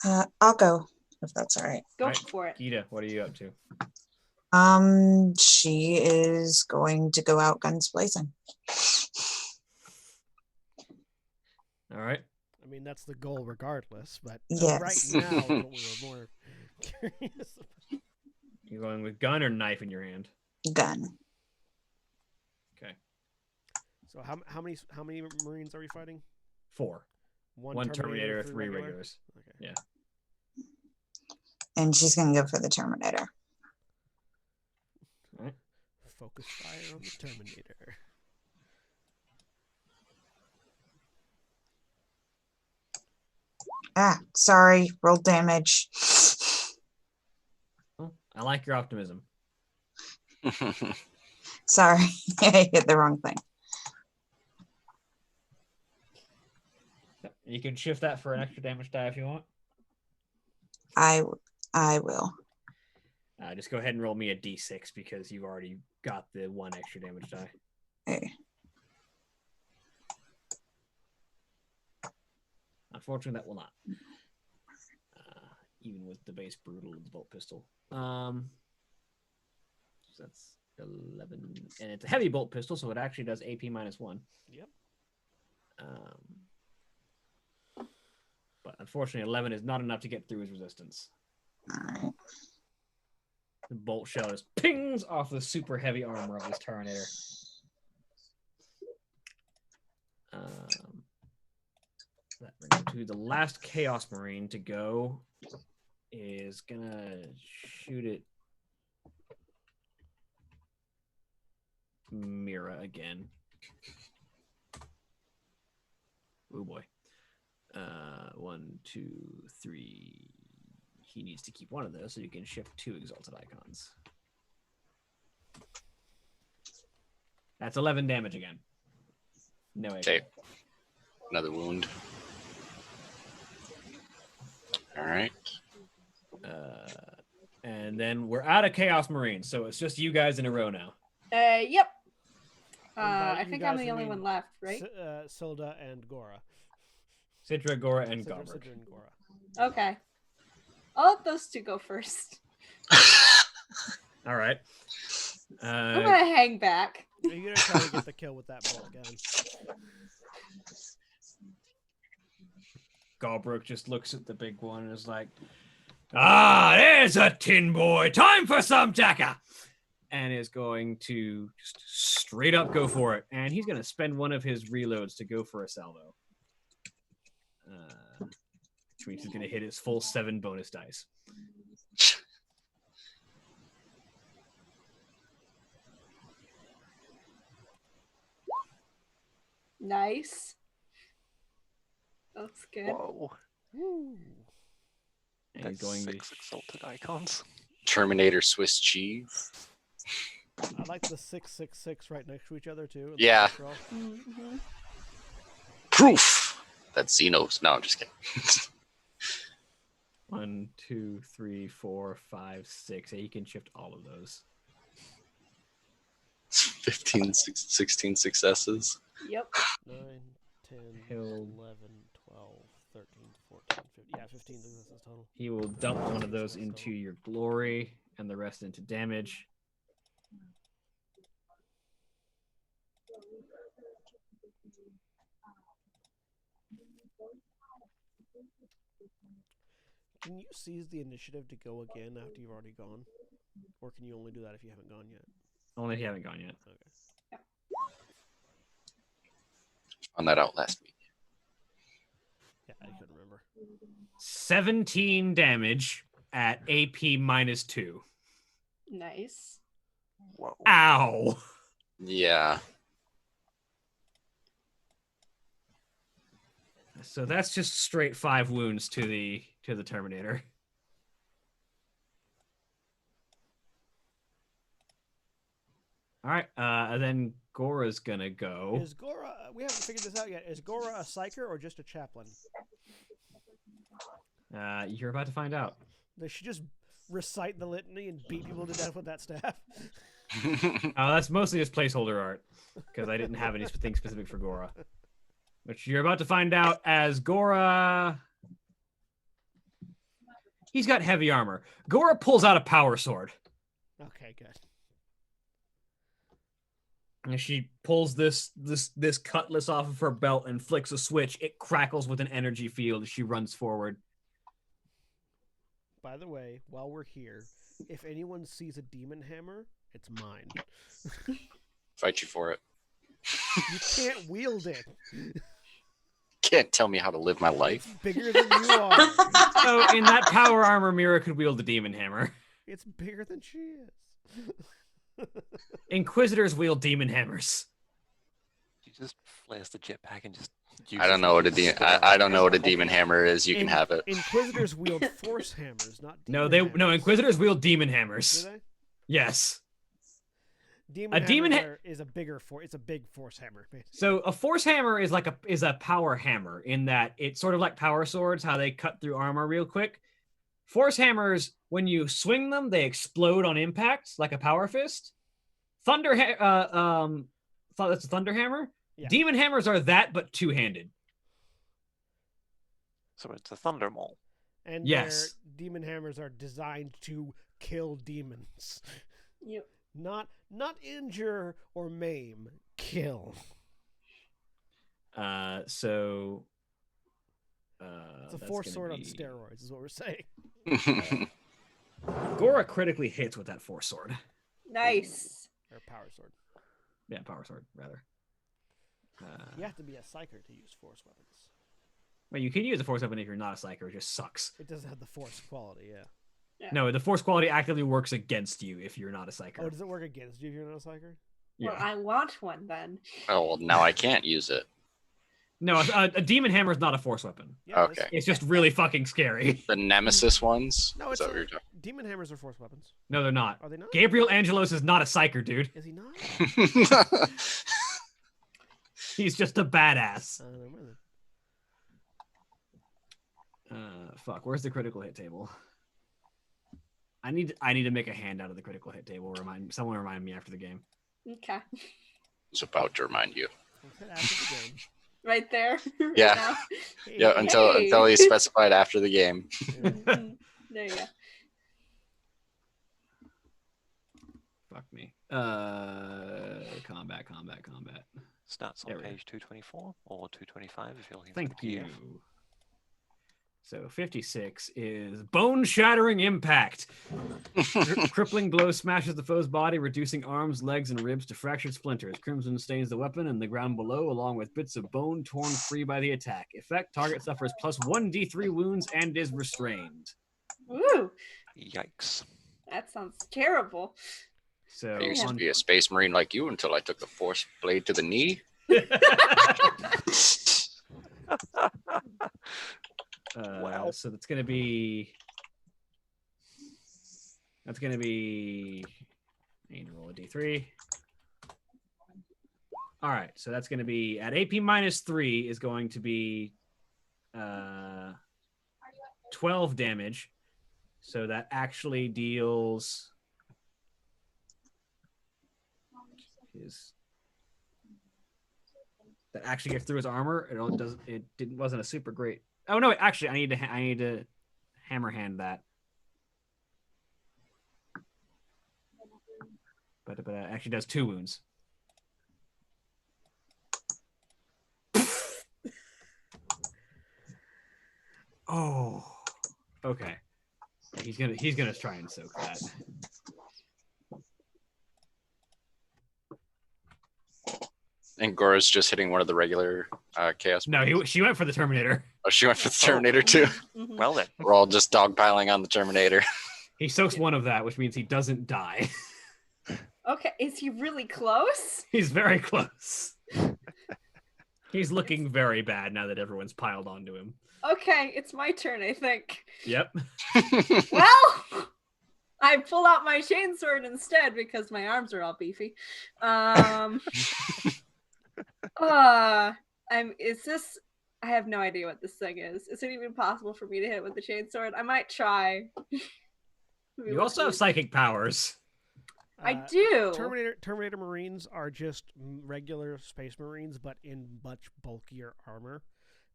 I'll go if that's all right. Go All right. for it. Gita, what are you up to? She is going to go out guns blazing. All right. I mean, that's the goal regardless, but Yes. right now is what we were more curious about. You going with gun or knife in your hand? Gun. Okay. So how many Marines are we fighting? 4. 1 Terminator, 3 regular? regulars. Okay. Yeah. And she's going to go for the Terminator. Focus fire on the Terminator. Sorry. Roll damage. Well, I like your optimism. Sorry. I hit the wrong thing. You can shift that for an extra damage die if you want. I will. Just go ahead and roll me a d6 because you've already got the 1 extra damage die. Okay. Unfortunately, that will not. Even with the base brutal of the bolt pistol. So that's 11. And it's a heavy bolt pistol, so it actually does AP -1. Yep. But unfortunately, 11 is not enough to get through his resistance. Alright. The bolt shell just pings off the super heavy armor of this Terminator. That brings me to the last Chaos Marine to go. Is gonna shoot it. Mira again. Oh boy. 1, 2, 3. He needs to keep one of those so you can shift 2 exalted icons. That's 11 damage again. No AP. Okay. Another wound. All right. And then we're out of Chaos Marine, so it's just you guys in a row now. Yep. By I you think guys, I'm the I only mean one left, right? Silda and Gora. Citra, Gora, and Sidra, Gobert. Sidra, and Gora. Okay. I'll let those 2 go first. All right. I'm gonna hang back. You're gonna try to get the kill with that bolt gun. Galbrook just looks at the big one and is like, there's a tin boy. Time for some Jacka. And is going to just straight up go for it. And he's going to spend one of his reloads to go for a salvo. Which means he's going to hit his full 7 bonus dice. Nice. That's good. Whoa. Woo. And That's he's going 6 to... exalted icons. Terminator Swiss cheese. I like the 666 right next to each other too. Yeah. Mm-hmm. Proof that Xenos. No, I'm just kidding. 1, 2, 3, 4, 5, 6. Yeah, you can shift all of those. 16 successes. Yep. 9, 10, He'll- 11, 12, 13, 14, 15. Yeah, 15 successes total. He will dump one of those into your glory and the rest into damage. Can you seize the initiative to go again after you've already gone? Or can you only do that if you haven't gone yet? Only if you haven't gone yet. Okay. Found that out last week. Yeah, I couldn't remember. 17 damage at AP -2. Nice. Whoa. Ow! Yeah. So that's just straight 5 wounds to the Terminator. All right, and then Gora's gonna go. Is Gora? We haven't figured this out yet. Is Gora a psyker or just a chaplain? You're about to find out. Does she just recite the litany and beat people to death with that staff? That's mostly just placeholder art because I didn't have anything specific for Gora. Which you're about to find out as Gora. He's got heavy armor. Gora pulls out a power sword. Okay, good. And she pulls this cutlass off of her belt and flicks a switch. It crackles with an energy field as she runs forward. By the way, while we're here, if anyone sees a demon hammer, it's mine. Fight you for it. You can't wield it. Can't tell me how to live my life. It's bigger than you are. So in that power armor, Mira could wield the demon hammer. It's bigger than she is. Inquisitors wield demon hammers. She just flares the jetpack and just. I don't know what I don't know what a demon hammer is. You can have it. Inquisitors wield force hammers, not No, demon hammers. Inquisitors wield demon Do hammers. they? Yes. Demon hammer is a bigger it's a big force hammer. Basically. So a force hammer is like a power hammer in that it's sort of like power swords, how they cut through armor real quick. Force hammers, when you swing them, they explode on impact like a power fist. That's a thunder hammer. Yeah. Demon hammers are that, but two-handed. So it's a thunder maul. And yes, their demon hammers are designed to kill demons. Yep. Not injure or maim, kill. It's a force sword on steroids, is what we're saying. Gora critically hits with that force sword. Nice. Or power sword. Yeah, power sword, rather. You have to be a psyker to use force weapons. Well, you can use a force weapon if you're not a psyker. It just sucks. It doesn't have the force quality, yeah. No, the force quality actively works against you if you're not a psyker. Oh, does it work against you if you're not a psyker? Yeah. Well, I want one then. Oh, well, now I can't use it. No, a demon hammer is not a force weapon. Yeah, Okay. It's just really fucking scary. The Nemesis ones? No, Is that what you're talking demon hammers are force weapons. No, they're not. Are they not? Gabriel Angelos is not a psyker, dude. Is he not? He's just a badass. Never mind then. Fuck, where's the critical hit table? I need to make a handout of the critical hit table. Someone remind me after the game. Okay. It's about to remind you. After the game. Right there. Right Yeah. now. Yeah, until he specified after the game. Mhm. There you go. Fuck me. Combat. Starts There on we go. page 224 or 225 if you're looking Thank for the you. PDF. So 56 is bone-shattering impact. Crippling blow smashes the foe's body, reducing arms, legs, and ribs to fractured splinters. Crimson stains the weapon and the ground below, along with bits of bone torn free by the attack. Effect: target suffers plus 1d3 wounds and is restrained. Woo! Yikes. That sounds terrible. So I used to be a space marine like you until I took a force blade to the knee. Wow. So that's gonna be. I need to roll a d3. All right, so that's going to be at AP -3 is going to be 12 damage. So that actually deals that actually gets through his armor. Wasn't a super great. Oh no, actually I need to hammer hand that. But it actually does 2 wounds. Oh, okay. He's gonna try and soak that. And Gora's just hitting one of the regular chaos. No, she went for the Terminator. Oh, she went for the Terminator too. Mhm. Well then. We're all just dogpiling on the Terminator. He soaks one of that, which means he doesn't die. Okay, is he really close? He's very close. He's looking very bad now that everyone's piled onto him. Okay, it's my turn, I think. Yep. Well, I pull out my chainsword instead because my arms are all beefy. Is this? I have no idea what this thing is. Is it even possible for me to hit with the chainsword? I might try. You also have psychic powers. I do. Terminator Marines are just regular Space Marines, but in much bulkier armor.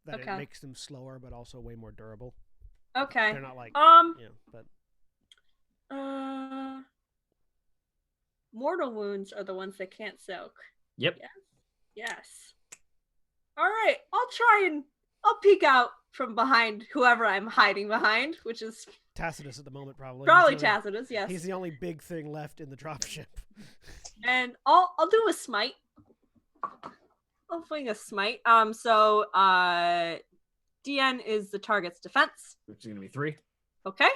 That Okay. it makes them slower, but also way more durable. Okay. They're not like but mortal wounds are the ones that can't soak. Yep. Yes. All right. I'll peek out from behind whoever I'm hiding behind, which is Tacitus at the moment probably. probably He's the only- Tacitus. Yes. He's the only big thing left in the dropship. And I'll do a smite. I'll fling a smite. So DN is the target's defense. Which is gonna be 3. Okay.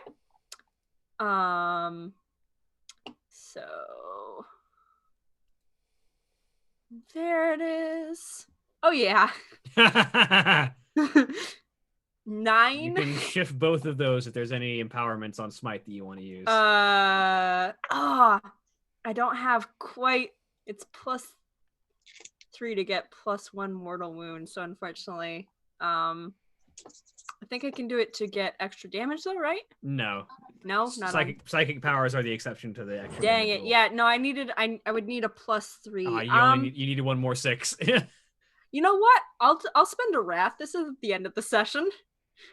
So There it is. Oh yeah. You 9. can shift both of those if there's any empowerments on Smite that you want to use. I don't have quite. It's +3 to get +1 mortal wound. So unfortunately, I think I can do it to get extra damage though, right? No. No, not Psychic powers are the exception to the extra. Dang damage it! rule. Yeah, no, I would need a +3. You needed one more 6. You know what? I'll spend a wrath. This is the end of the session.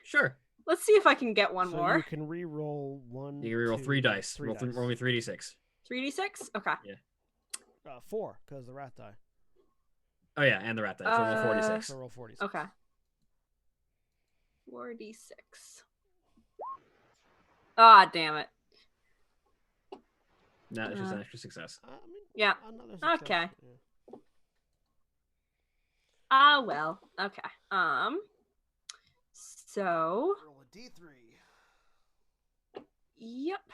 Sure. Let's see if I can get one So more. you can re-roll one. You can reroll 3 dice. Three dice. Roll me 3d6. 3d6. Okay. 4 because the rat die. Oh yeah, and the rat dice. So roll 46. So roll 46. Okay. 4d6. Ah, damn it. No, it's just an extra success. I mean, Yeah. another success. Okay. Yeah. Ah, well. Okay. So. Roll a d3. Yep.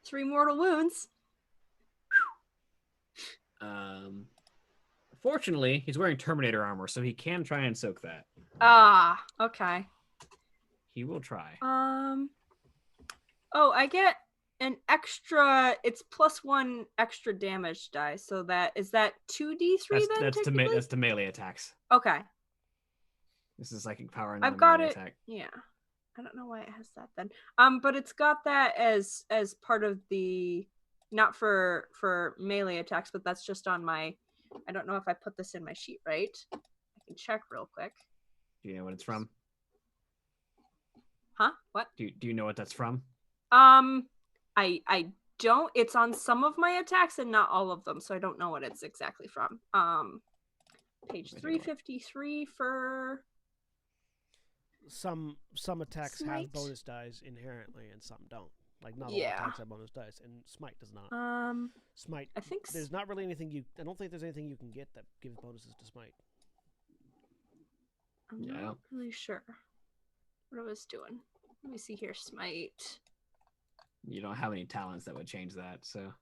Three mortal wounds. Fortunately, he's wearing Terminator armor, so he can try and soak that. Ah, okay. He will try. Oh, I get an extra. It's +1 extra damage die. So is that 2d3 then? That's to melee attacks. Okay. This is psychic power and I've got melee it. attack. Yeah. I don't know why it has that then. But it's got that as part of the, not for melee attacks, but that's just on my. I don't know if I put this in my sheet right. I can check real quick. Do you know what it's from? Huh? What? Do you know what that's from? I don't. It's on some of my attacks and not all of them, so I don't know what it's exactly from. Page 353 for. Some attacks Smite. have bonus dice inherently, and some don't. Like not all Yeah. attacks have bonus dice, and Smite does not. Smite. I think There's not really anything you. I don't think there's anything you can get that gives bonuses to Smite. I'm not really sure what I was doing. Let me see here. Smite. You don't have any talents that would change that, so.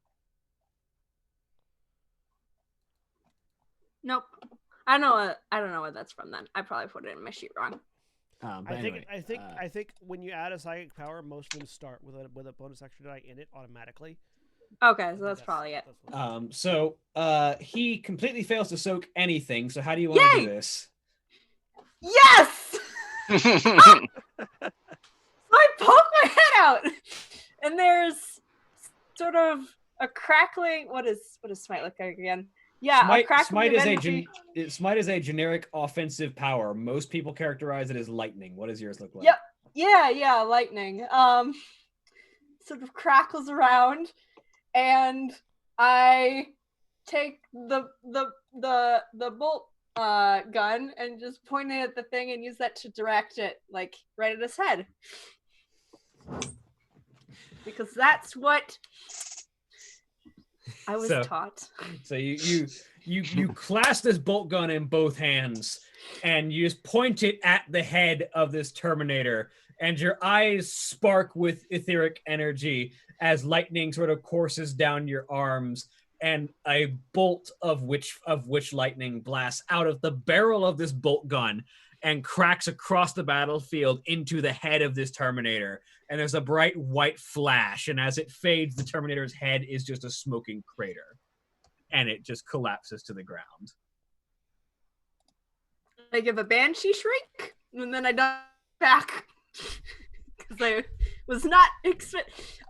Nope. I don't know what that's from then. I probably put it in my sheet wrong. But anyway, I think when you add a psychic power, most of them start with a bonus extra die in it automatically. Okay, so that's probably it. So he completely fails to soak anything. So how do you want to do this? Yes! So I poke my head out, and there's sort of a crackling. What does Smite look like again? Yeah, a crackling Smite is a generic offensive power. Most people characterize it as lightning. What does yours look like? Yep. Yeah, lightning. Sort of crackles around, and I take the bolt gun and just point it at the thing and use that to direct it, like right at his head, because that's what I was taught. So you clasp this bolt gun in both hands, and you just point it at the head of this Terminator, and your eyes spark with etheric energy as lightning sort of courses down your arms, and a bolt of which lightning blasts out of the barrel of this bolt gun and cracks across the battlefield into the head of this Terminator. And there's a bright white flash, and as it fades, the Terminator's head is just a smoking crater, and it just collapses to the ground. I give a banshee shriek, and then I dive back because I was not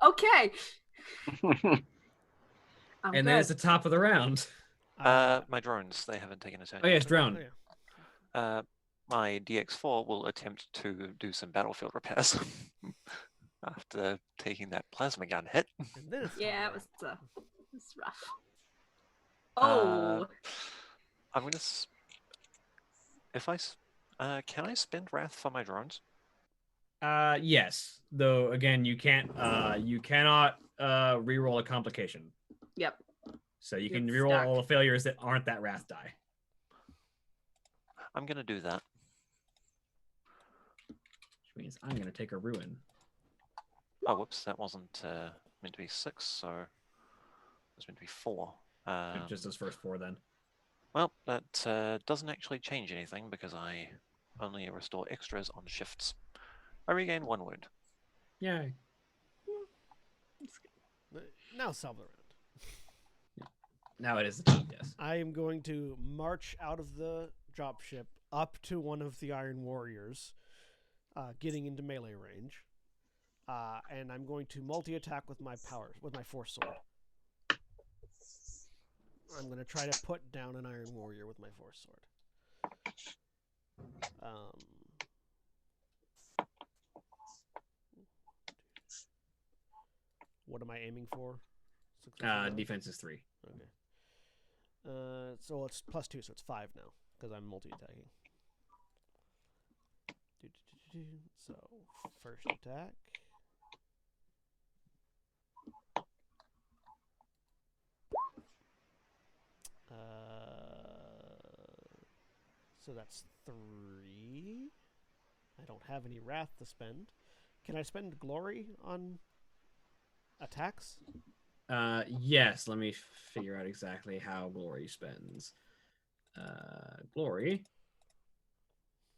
okay. And then it's the top of the round. My drones, they haven't taken a turn. Oh yes, drone. My DX4 will attempt to do some battlefield repairs after taking that plasma gun hit. Yeah, it was rough. Oh. I'm gonna. Can I spend Wrath for my drones? Yes. Though again, you cannot reroll a complication. Yep. So you can reroll all the failures that aren't that Wrath die. I'm gonna do that. Which means I'm gonna take a ruin. Oh, whoops, that wasn't meant to be 6, so it's meant to be 4. Just those first 4 then. Well, that doesn't actually change anything because I only restore extras on shifts. I regain 1 wound. Yay. Now solve the round. Now it is the time, yes. I am going to march out of the dropship up to one of the Iron Warriors, getting into melee range, and I'm going to multi-attack with my Force Sword. I'm going to try to put down an Iron Warrior with my Force Sword. What am I aiming for? Defense is 3. Okay. So it's +2, so it's 5 now because I'm multi-attacking. So first attack. So that's 3. I don't have any wrath to spend. Can I spend glory on attacks? Yes, let me figure out exactly how glory spends. Glory.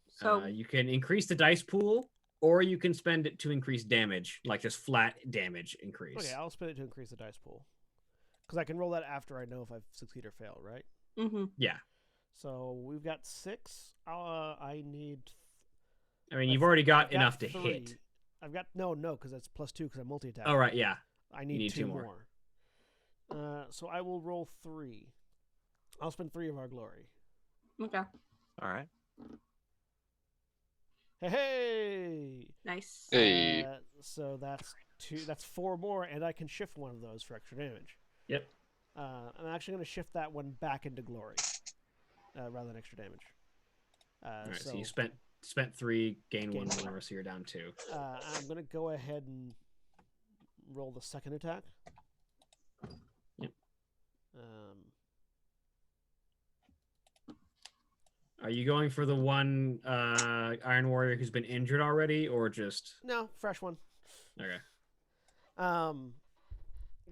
So You can increase the dice pool, or you can spend it to increase damage, like just flat damage increase. Okay, I'll spend it to increase the dice pool. Because I can roll that after I know if I've succeeded or failed, right? mm-hmm. Yeah. So we've got 6. I need... I mean, you've already got I've enough to 3. hit. I've got... No, because that's +2 because I'm multi-attacking. Oh, right, yeah. I need, need 2 2 more. So I will roll 3. I'll spend 3 of our glory. Okay. All right. Nice. Hey. So that's 2. That's 4 more, and I can shift one of those for extra damage. Yep. I'm actually going to shift that one back into glory, rather than extra damage. All right, so you spent 3, gain 1 more, so you're down 2. I'm going to go ahead and roll the second attack. Yep. Are you going for the one Iron Warrior who's been injured already, or just... No, fresh one. Okay.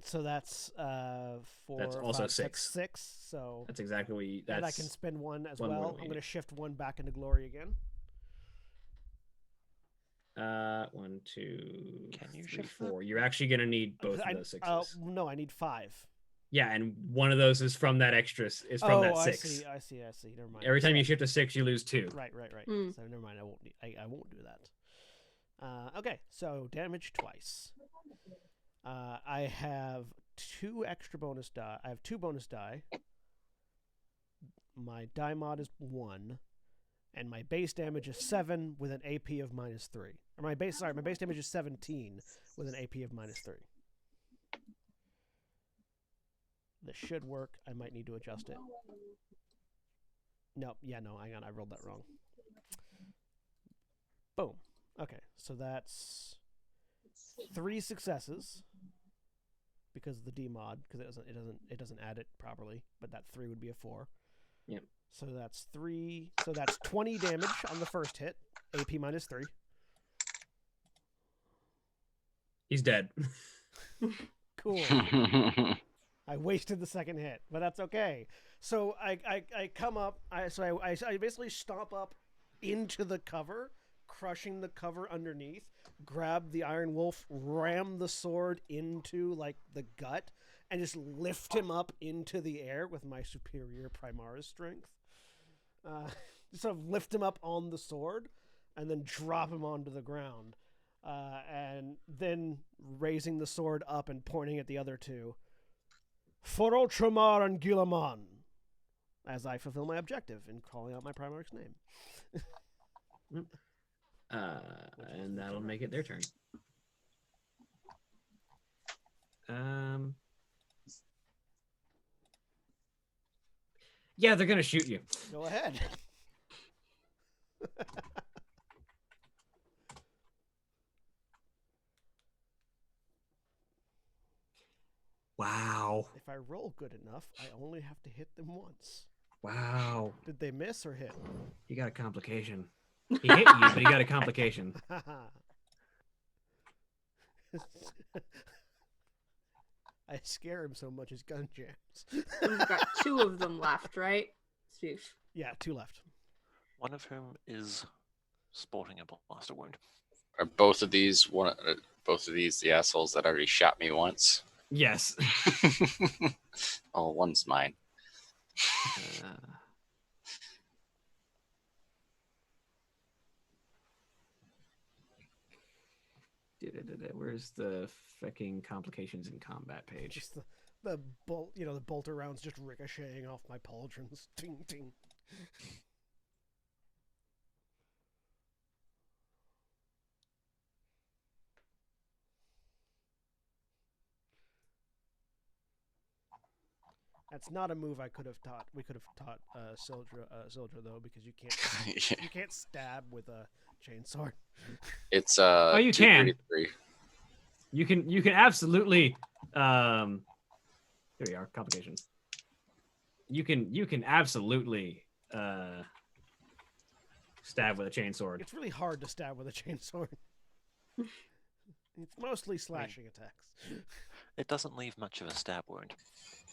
So that's 4. That's also 6. That's 6. So That's exactly what you... and I can spend 1 as one more well. than I'm we going to need. shift 1 back into glory again. 1, 2, Can you 3, shift that? 4. You're actually going to need both of those 6s. No, I need 5. Yeah, and one of those is from that extra... is from that 6. I see. Never mind. Every time you shift a 6, you lose 2. Right. Mm. So never mind. I won't do that. Okay, so damage twice. I have 2 extra bonus die. I have 2 bonus die. My die mod is 1, and my base damage is 7 with an AP of -3. Or my base damage is 17 with an AP of -3. This should work. I might need to adjust it. No, hang on. I rolled that wrong. Boom. Okay, so that's 3 successes because of the D mod, because it doesn't add it properly, but that 3 would be a 4. Yep. So that's 3. So that's 20 damage on the first hit. AP -3. He's dead. Cool. I wasted the second hit, but that's okay. So I come up. I basically stomp up into the cover, crushing the cover underneath. Grab the Iron Wolf, ram the sword into like the gut, and just lift him up into the air with my superior Primaris strength. Sort of lift him up on the sword, and then drop him onto the ground, and then raising the sword up and pointing at the other 2. For Ultramar and Gilamon, as I fulfill my objective in calling out my Primarch's name. And that'll make it their turn. Yeah, they're gonna shoot you. Go ahead. Wow. If I roll good enough, I only have to hit them once. Wow. Did they miss or hit? You got a complication. He hit you, but he got a complication. I scare him so much his gun jams. We've got 2 of them left, right? Steve. Yeah, 2 left. One of whom is sporting a blaster wound. Are both of these the assholes that already shot me once? Yes. Oh, one's mine. Where's the fucking complications in combat page? Just the bolt, the bolter rounds just ricocheting off my pauldrons. Ting ting. That's not a move I could have taught. We could have taught Sildra though, because you can't stab with a chainsaw. It's Oh, you can. 233. You can absolutely here we are, complications. You can absolutely stab with a chainsword. It's really hard to stab with a chainsaw. It's mostly slashing attacks. It doesn't leave much of a stab wound.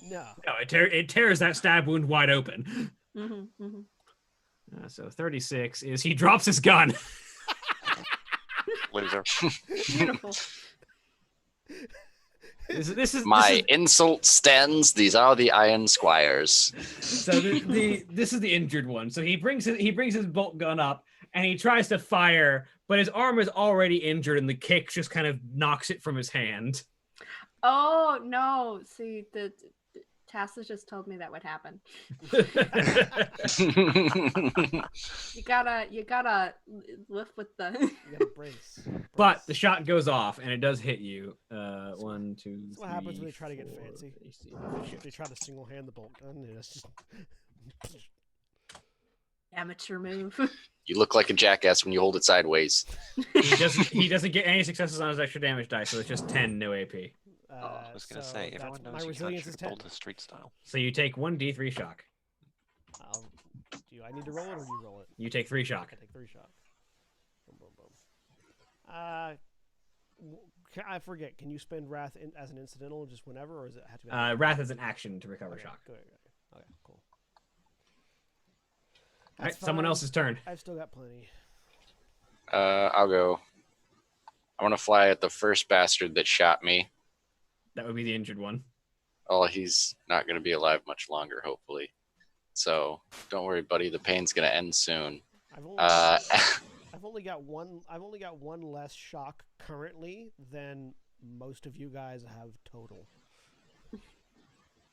No. No, it tears that stab wound wide open. Mm-hmm, mm-hmm. So 36 is he drops his gun. Loser. Beautiful. This is My insult stands. These are the Iron Squires. So this is the injured one. So he brings his bolt gun up and he tries to fire, but his arm is already injured and the kick just kind of knocks it from his hand. Oh no! See, the Tassa just told me that would happen. You gotta lift with the. You gotta brace. But the shot goes off and it does hit you. 1, 2, That's what happens when they try to get 4, fancy. They try to single hand the bolt gun. It's just Amateur move. You look like a jackass when you hold it sideways. He doesn't get any successes on his extra damage die, so it's just 10, no AP. I was going to say, everyone knows my you can't resilience shoot is a 10. bolt as street style. So you take 1d3 shock. Do I need to roll it or you roll it? You take 3 shock. I take 3 shock. Boom, boom, boom. I forget. Can you spend Wrath as an incidental just whenever, or does it have to be? Wrath is an action to recover okay, shock. Good. Okay, cool. All right, someone else's turn. I've still got plenty. I'll go. I want to fly at the first bastard that shot me. That would be the injured one. Oh, he's not going to be alive much longer, hopefully. So don't worry, buddy. The pain's going to end soon. I've only got one less shock currently than most of you guys have total.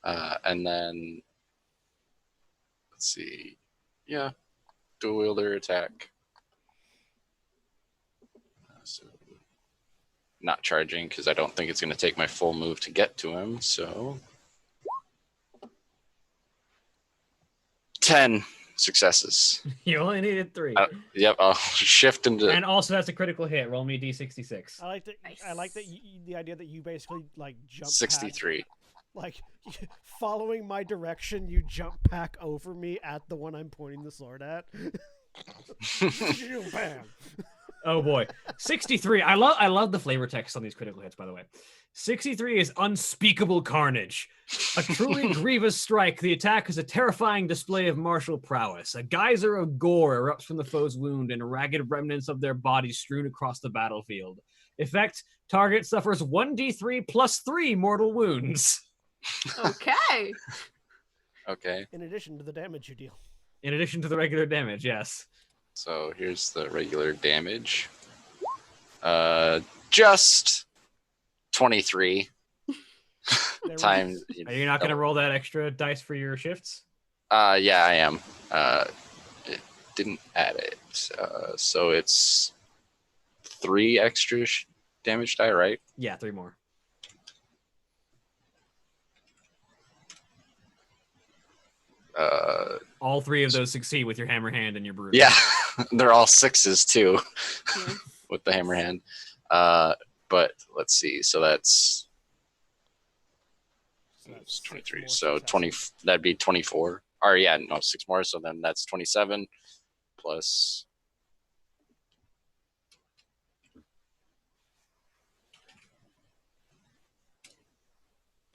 And then let's see. Yeah, dual wielder attack. So not charging because I don't think it's going to take my full move to get to him. So 10 successes. You only needed 3. Yep, I'll shift into. And also that's a critical hit. Roll me d66. I like that. Nice. I like that. The idea that you basically like jump. 63. Like following my direction, you jump back over me at the one I'm pointing the sword at. Bam. Oh boy, 63. I love the flavor text on these critical hits. By the way, 63 is unspeakable carnage. A truly grievous strike. The attack is a terrifying display of martial prowess. A geyser of gore erupts from the foe's wound, and ragged remnants of their bodies strewn across the battlefield. Effect: target suffers 1d3 plus 3 mortal wounds. Okay. Okay. In addition to the damage you deal. In addition to the regular damage, yes. So here's the regular damage. Just 23 times. Are you not going to roll that extra dice for your shifts? Yeah, I am. It didn't add it. So it's 3 extra damage die, right? Yeah, 3 more. All 3 of those succeed with your hammer hand and your brood. Yeah, they're all 6s too Yeah. with the hammer hand. But let's see. So that's 23. So 20. That'd be 24. Or yeah, no, 6 more. So then that's 27 plus.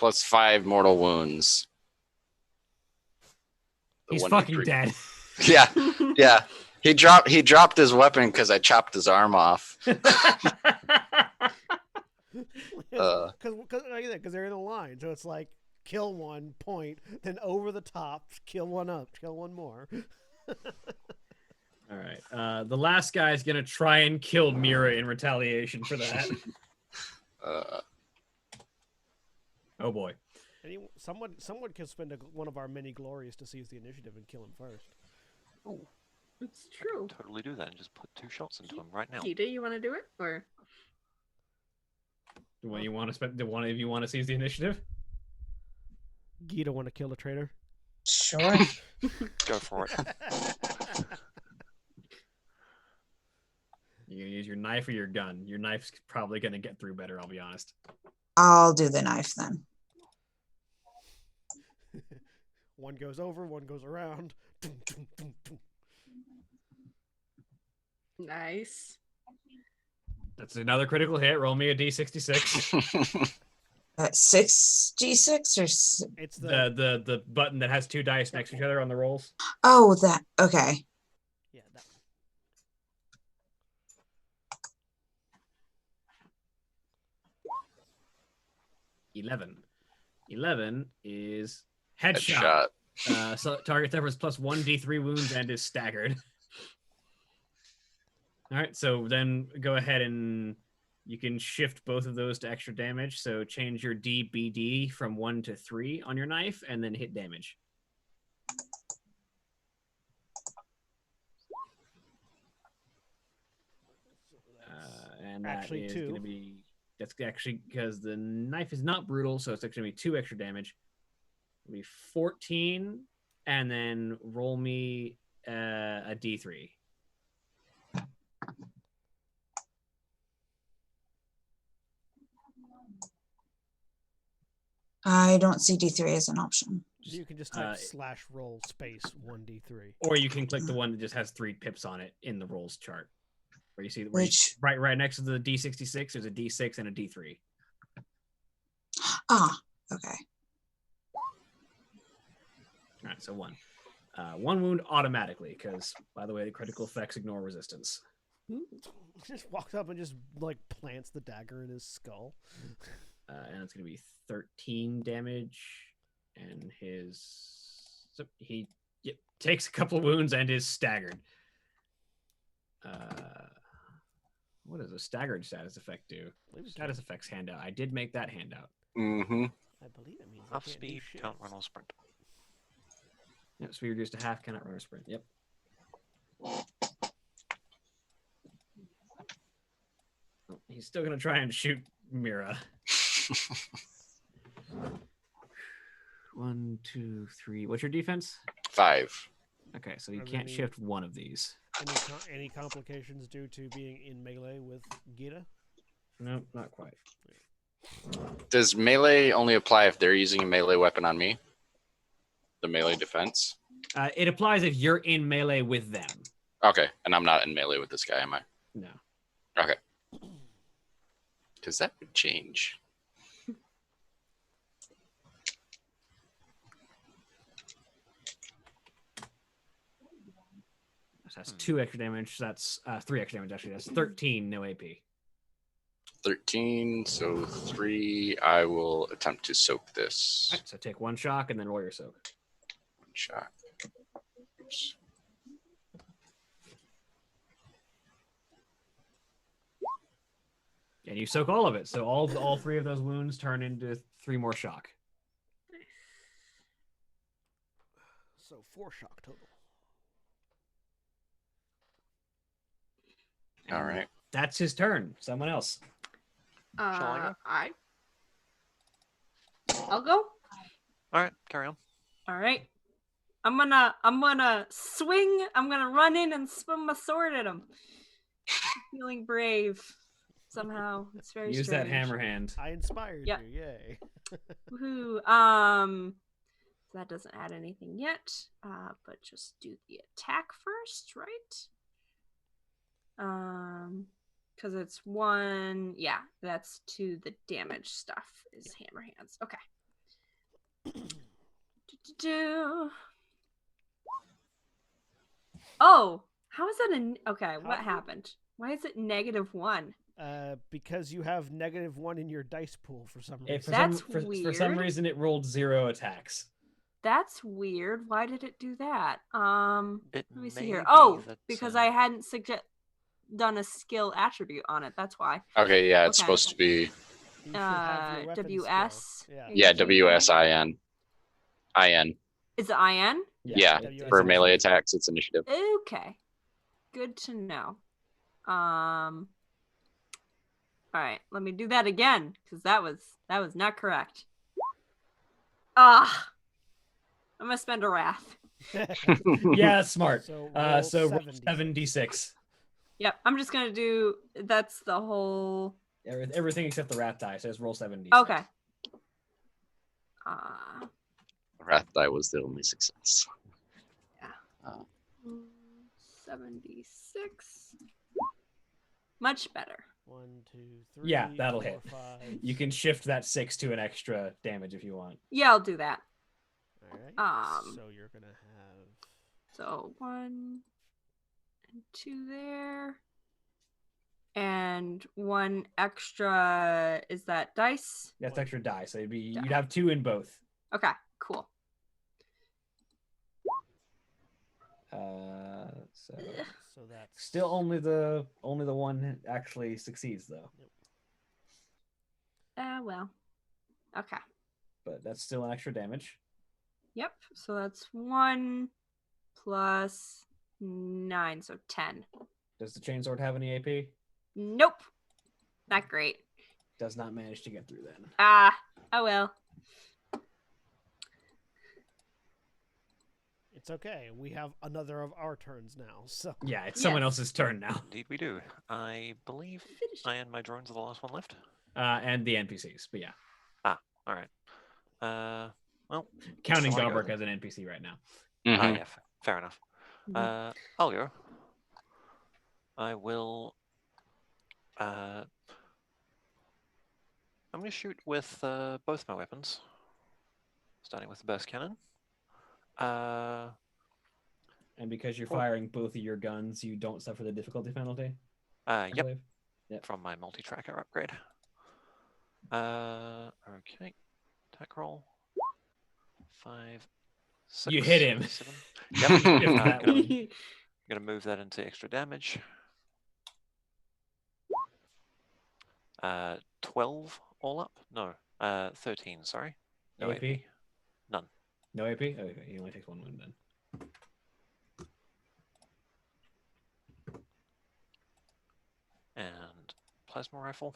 plus 5 mortal wounds. The He's 1d3. fucking dead. Yeah, yeah. He dropped his weapon because I chopped his arm off. Because they're in a line, so it's like kill one, point, then over the top, kill one up, kill one more. All right. The last guy is gonna try and kill Mira in retaliation for that. Oh boy. Someone can spend one of our many glories to seize the initiative and kill him first. Oh, It's true. totally do that and just put 2 shots into him right now. Kita, you want to do it? Or When you want to spend, do one of you want to seize the initiative? Gita want to kill a traitor? Sure. Go for it. You gonna use your knife or your gun? Your knife's probably gonna get through better, I'll be honest. I'll do the knife then. One goes over, one goes around. nice. That's another critical hit. Roll me a d66. 6d6 or It's the The button that has 2 dice next to each other on the rolls. oh, that okay. yeah. That. 11 is headshot. So target suffers plus 1d3 wounds and is staggered. All right, so then go ahead and you can shift both of those to extra damage. So change your DBD from 1 to 3 on your knife and then hit damage. And that Actually, is 2. going to be, that's actually because the knife is not brutal, so it's actually going to be 2 extra damage. It'll be 14, and then roll me a d3. I don't see D3 as an option. You can just type /roll space 1d3. Or you can click the one that just has 3 pips on it in the rolls chart. Where you see where Which right next to the D66, there's a D6 and a D3. ah, okay. All right, so 1. 1 wound automatically, because by the way, the critical effects ignore resistance. Just walks up and just like plants the dagger in his skull. And it's going to be 13 damage, and he takes a couple of wounds and is staggered. What does a staggered status effect do? Status effects handout. I did make that handout. Mm-hmm. I believe it means Half speed, can't run or sprint. Yep, speed reduced to half, cannot run or sprint. Yep. Oh, he's still going to try and shoot Mira. 1, 2, 3. What's your defense? 5. Okay, so you can't shift one of these. Any complications due to being in melee with Gita? Nope, not quite. Does melee only apply if they're using a melee weapon on me? The melee defense? It applies if you're in melee with them. Okay, and I'm not in melee with this guy, am I? No. Okay. Because that would change. So that's 2 extra damage. So that's 3 extra damage, actually. That's 13, no AP. 13, so 3. I will attempt to soak this. All right, so take 1 shock and then roll your soak. 1 shot. Oops. And you soak all of it. So all 3 of those wounds turn into 3 more shock. So 4 shock total. All right. That's his turn. Someone else. I go? I'll go. All right, carry on. All right. I'm gonna swing. I'm gonna run in and swing my sword at him. Feeling brave. Somehow it's very Use strange. that hammer hand. I inspired Yep. you, yay. Woohoo. That doesn't add anything yet. But just do the attack first, right? Because it's 1. Yeah, that's to the damage stuff is hammer hands. Okay. Oh, how is that okay, what How- happened? Why is it -1? Because you have -1 in your dice pool for some If reason. That's for some weird. reason it rolled 0 attacks. That's weird. Why did it do that? It Let me see may here. be Oh, that, because I hadn't done a skill attribute on it. That's why. Okay, yeah, it's Okay. supposed to be You should have your weapon WS. skill. Yeah. yeah, WSIN. IN. Is it IN? Yeah, WS for is melee initiative. attacks, it's initiative. Okay. Good to know. All right, let me do that again because that was not correct. Ah, I'm gonna spend a wrath. Yeah, that's smart. So So roll roll 7d6. 7d6. Yep, I'm just gonna do. That's the whole. Everything except the rat die says roll 7d6. Okay. Wrath die was the only success. 76. Much better. 1, 2, 3. Yeah, that'll 4, hit. 5. You can shift that 6 to an extra damage if you want. Yeah, I'll do that. All right. Um, So you're gonna have. So 1 and 2 there. And 1 extra, is that dice? That's One. extra die, so you'd Die. have 2 in both. Okay, cool. So So that's still only the one actually succeeds though. Well. Okay. But that's still an extra damage. Yep. So that's 1 plus 9, so 10. Does the chainsword have any AP? Nope. Not great. Does not manage to get through then. Oh well. It's okay. We have another of our turns now. So Yeah, it's someone Yes. else's turn now. Indeed, we do. I believe I and my drones are the last one left. And the NPCs, but yeah. All right. Well, Counting shall I go Gobrik then? as an NPC right now. Mhm. Yeah, fair enough. Mhm. I'll go. I will. I'm going to shoot with both my weapons, starting with the burst cannon. And because you're Four. firing both of your guns, you don't suffer the difficulty penalty. I Yep, believe. Yep. from my multi-tracker upgrade. Okay, attack roll. 5, 6. You hit him. 7. Shift Yep. that one. Gonna move that into extra damage. 12 all up? No, 13. Sorry. No AP? AP. None. No AP? Okay, he only takes 1 wound then. And plasma rifle.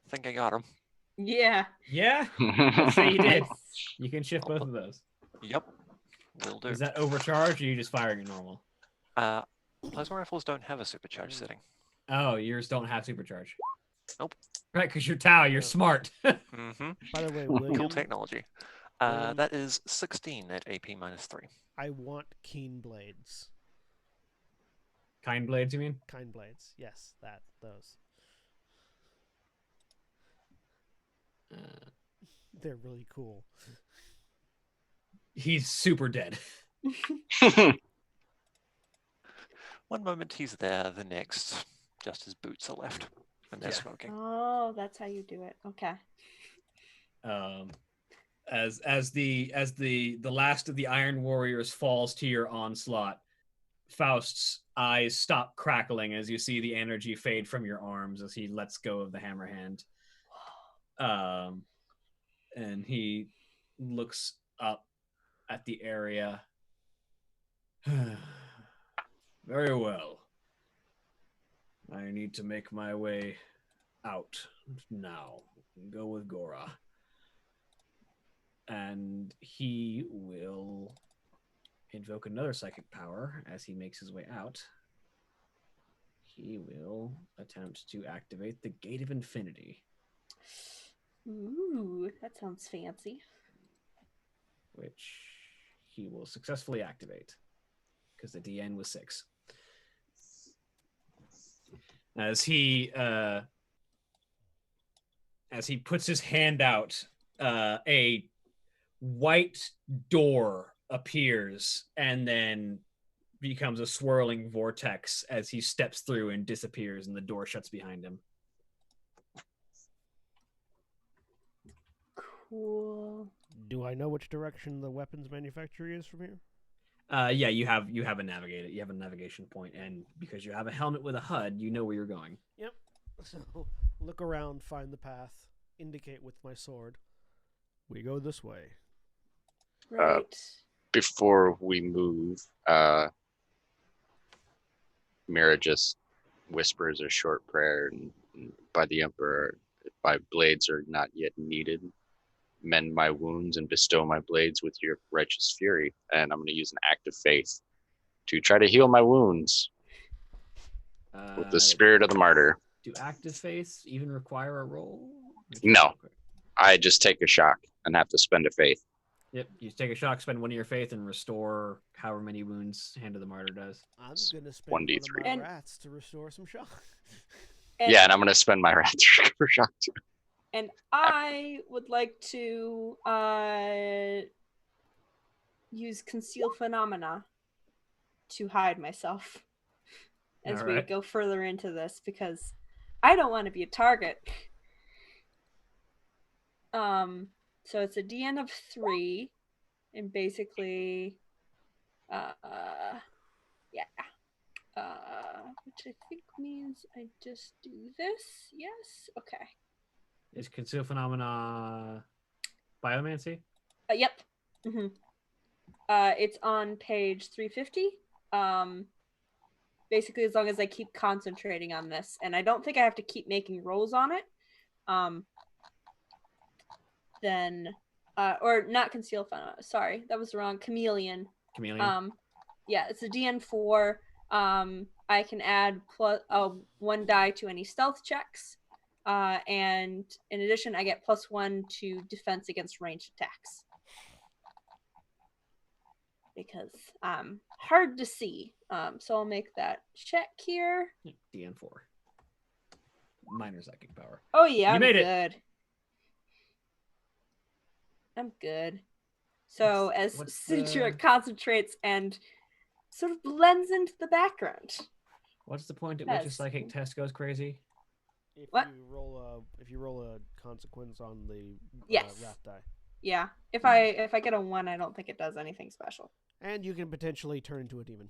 Think I got him. Yeah. Yeah? Let's say you did. Nice. You can shift both of those. Yep. Will do. Is that overcharged or are you just firing it normal? Plasma rifles don't have a supercharge setting. Oh, yours don't have supercharge. Nope. Right, because you're Tau, you're Yeah. smart. Mm-hmm. by the way, William, Cool technology. That is 16 at AP -3. I want keen blades. Kind blades, you mean? Kind blades. Yes, those. They're really cool. He's super dead. One moment he's there, the next, just his boots are left, and they're Yeah. smoking. Oh, that's how you do it. Okay. As the last of the Iron Warriors falls to your onslaught, Faust's eyes stop crackling as you see the energy fade from your arms as he lets go of the hammer hand. And he looks up at the area. Very well. I need to make my way out now. Go with Gora. And he will invoke another psychic power as he makes his way out. He will attempt to activate the Gate of Infinity, Ooh, that sounds fancy. which he will successfully activate because the DN was 6. As he as he puts his hand out, a white door appears and then becomes a swirling vortex as he steps through and disappears, and the door shuts behind him. Cool. Do I know which direction the weapons manufacturer is from here? Yeah, you have a navigation point, and because you have a helmet with a HUD, you know where you're going. Yep. So look around, find the path, indicate with my sword. We go this way. Right. Before we move, Mira just whispers a short prayer, and by the Emperor, my blades are not yet needed. Mend my wounds and bestow my blades with your righteous fury. And I'm going to use an act of faith to try to heal my wounds with the spirit of the martyr. Do active faith even require a roll? No. I just take a shock and have to spend a faith. Yep, you take a shock, spend one of your faith, and restore however many wounds Hand of the Martyr does. I'm gonna spend one 1d3. of my rats to restore some shock. And, Yeah, and I'm going to spend my rat for shock too. and I would like to use Conceal Phenomena to hide myself as we Alright. go further into this, because I don't want to be a target. So it's a DN of 3, and basically, which I think means I just do this. Yes. Okay. Is Conceal Phenomena Biomancy? Yep. Mm-hmm. It's on page 350. Basically, as long as I keep concentrating on this, and I don't think I have to keep making rolls on it. Then, or not Conceal Phenomena. Sorry, that was wrong. Chameleon. Yeah, it's a DN4. I can add plus 1 die to any stealth checks. And in addition, I get +1 to defense against ranged attacks. Because hard to see. So I'll make that check here. DN4. Minor psychic power. Oh yeah, You made it. good. I'm good. So as Citra concentrates and sort of blends into the background. What's the point at which a psychic test goes crazy? If What? you roll a consequence on the Yes. rat die. Yeah. If I get a 1, I don't think it does anything special. And you can potentially turn into a demon.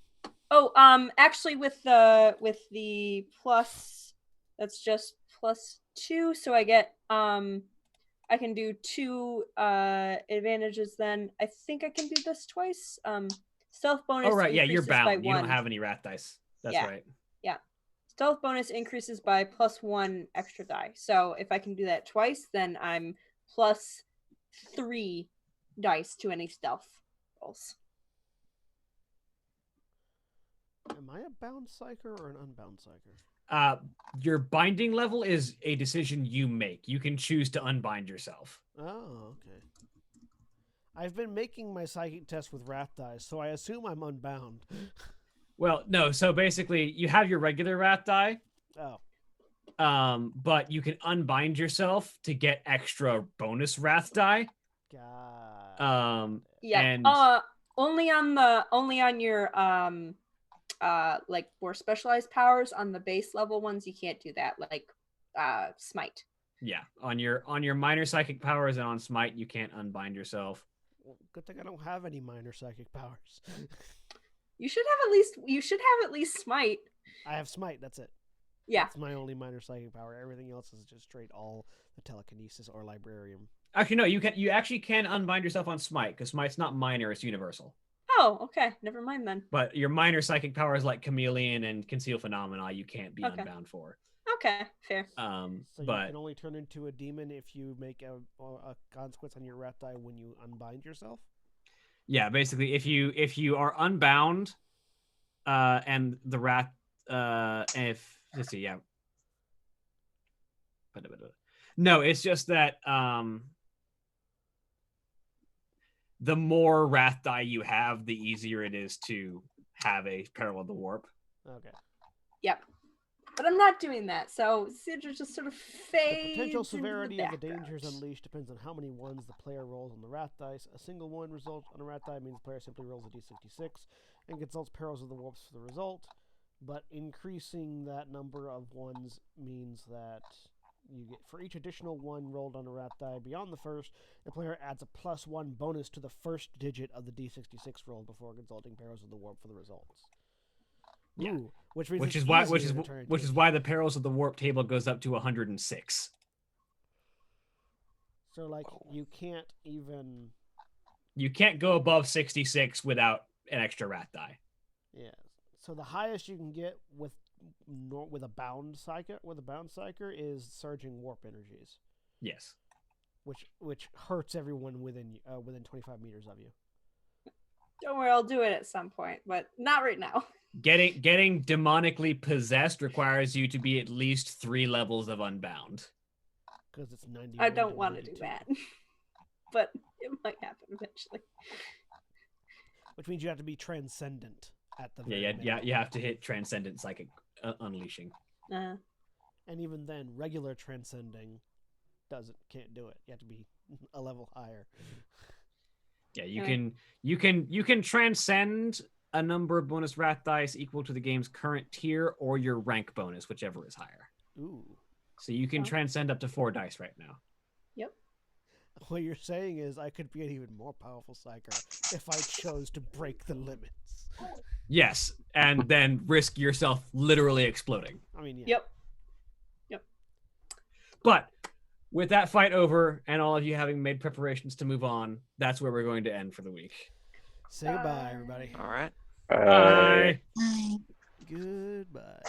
Oh, actually with the plus, that's just +2, so I get I can do 2 advantages then. I think I can do this twice. Stealth bonus. Oh right, yeah, you're increases by bound. You 1. don't have any rat dice. That's right. Yeah. Stealth bonus increases by +1 extra die. So if I can do that twice, then I'm +3 dice to any stealth rolls. Am I a bound psyker or an unbound psyker? Your binding level is a decision you make. You can choose to unbind yourself. Oh, okay. I've been making my psychic test with rat dice, so I assume I'm unbound. Well, no. So basically, you have your regular rat die. Oh. But you can unbind yourself to get extra bonus wrath die. God. Yeah. And only on your like more specialized powers. On the base level ones, you can't do that. Like smite. Yeah, on your minor psychic powers and on smite, you can't unbind yourself. Well, good thing I don't have any minor psychic powers. You should have at least smite. I have smite. That's it. Yeah. That's my only minor psychic power. Everything else is just straight all the telekinesis or librarium. Actually, no. You actually can unbind yourself on smite because smite's not minor; it's universal. Oh, okay. Never mind then. But your minor psychic powers like chameleon and conceal phenomena, you can't be unbound for. Okay, fair. So but you can only turn into a demon if you make a consequence on your rat die when you unbind yourself. Yeah, basically, if you are unbound, and the rat, if let's see, yeah. No, it's just that the more wrath die you have, the easier it is to have a parallel the warp. Okay. Yep. But I'm not doing that, so Sidra just sort of fades. The potential into severity the of the dangers background. unleashed depends on how many ones the player rolls on the rat dice. A single one result on a rat die means the player simply rolls a d66 and consults perils of the warps for the result. But increasing that number of ones means that you get, for each additional one rolled on a rat die beyond the first, the player adds a +1 bonus to the first digit of the d66 roll before consulting perils of the warp for the results. Yeah. Ooh, which means Which it's is why easier to turn which into is a- why the perils of the warp table goes up to 106. So like you can't even You can't go above 66 without an extra rat die. yeah. So the highest you can get with a bound psyker is surging warp energies, Yes. which hurts everyone within 25 meters of you. Don't worry, I'll do it at some point, but not right now. Getting demonically possessed requires you to be at least 3 levels of unbound. Because it's 90. I don't want to do that, but it might happen eventually. Which means you have to be transcendent at the Yeah, very minimum. you have to hit transcendent psychic unleashing. And even then, regular transcending can't do it. You have to be a level higher. Yeah, you can transcend a number of bonus rat dice equal to the game's current tier or your rank bonus, whichever is higher. Ooh. So you can transcend up to 4 dice right now. Yep. What you're saying is I could be an even more powerful psyker if I chose to break the limits. Yes, and then risk yourself literally exploding. I mean, yeah. Yep. But with that fight over and all of you having made preparations to move on, that's where we're going to end for the week. Say bye, everybody. All right. Bye. Bye. Goodbye.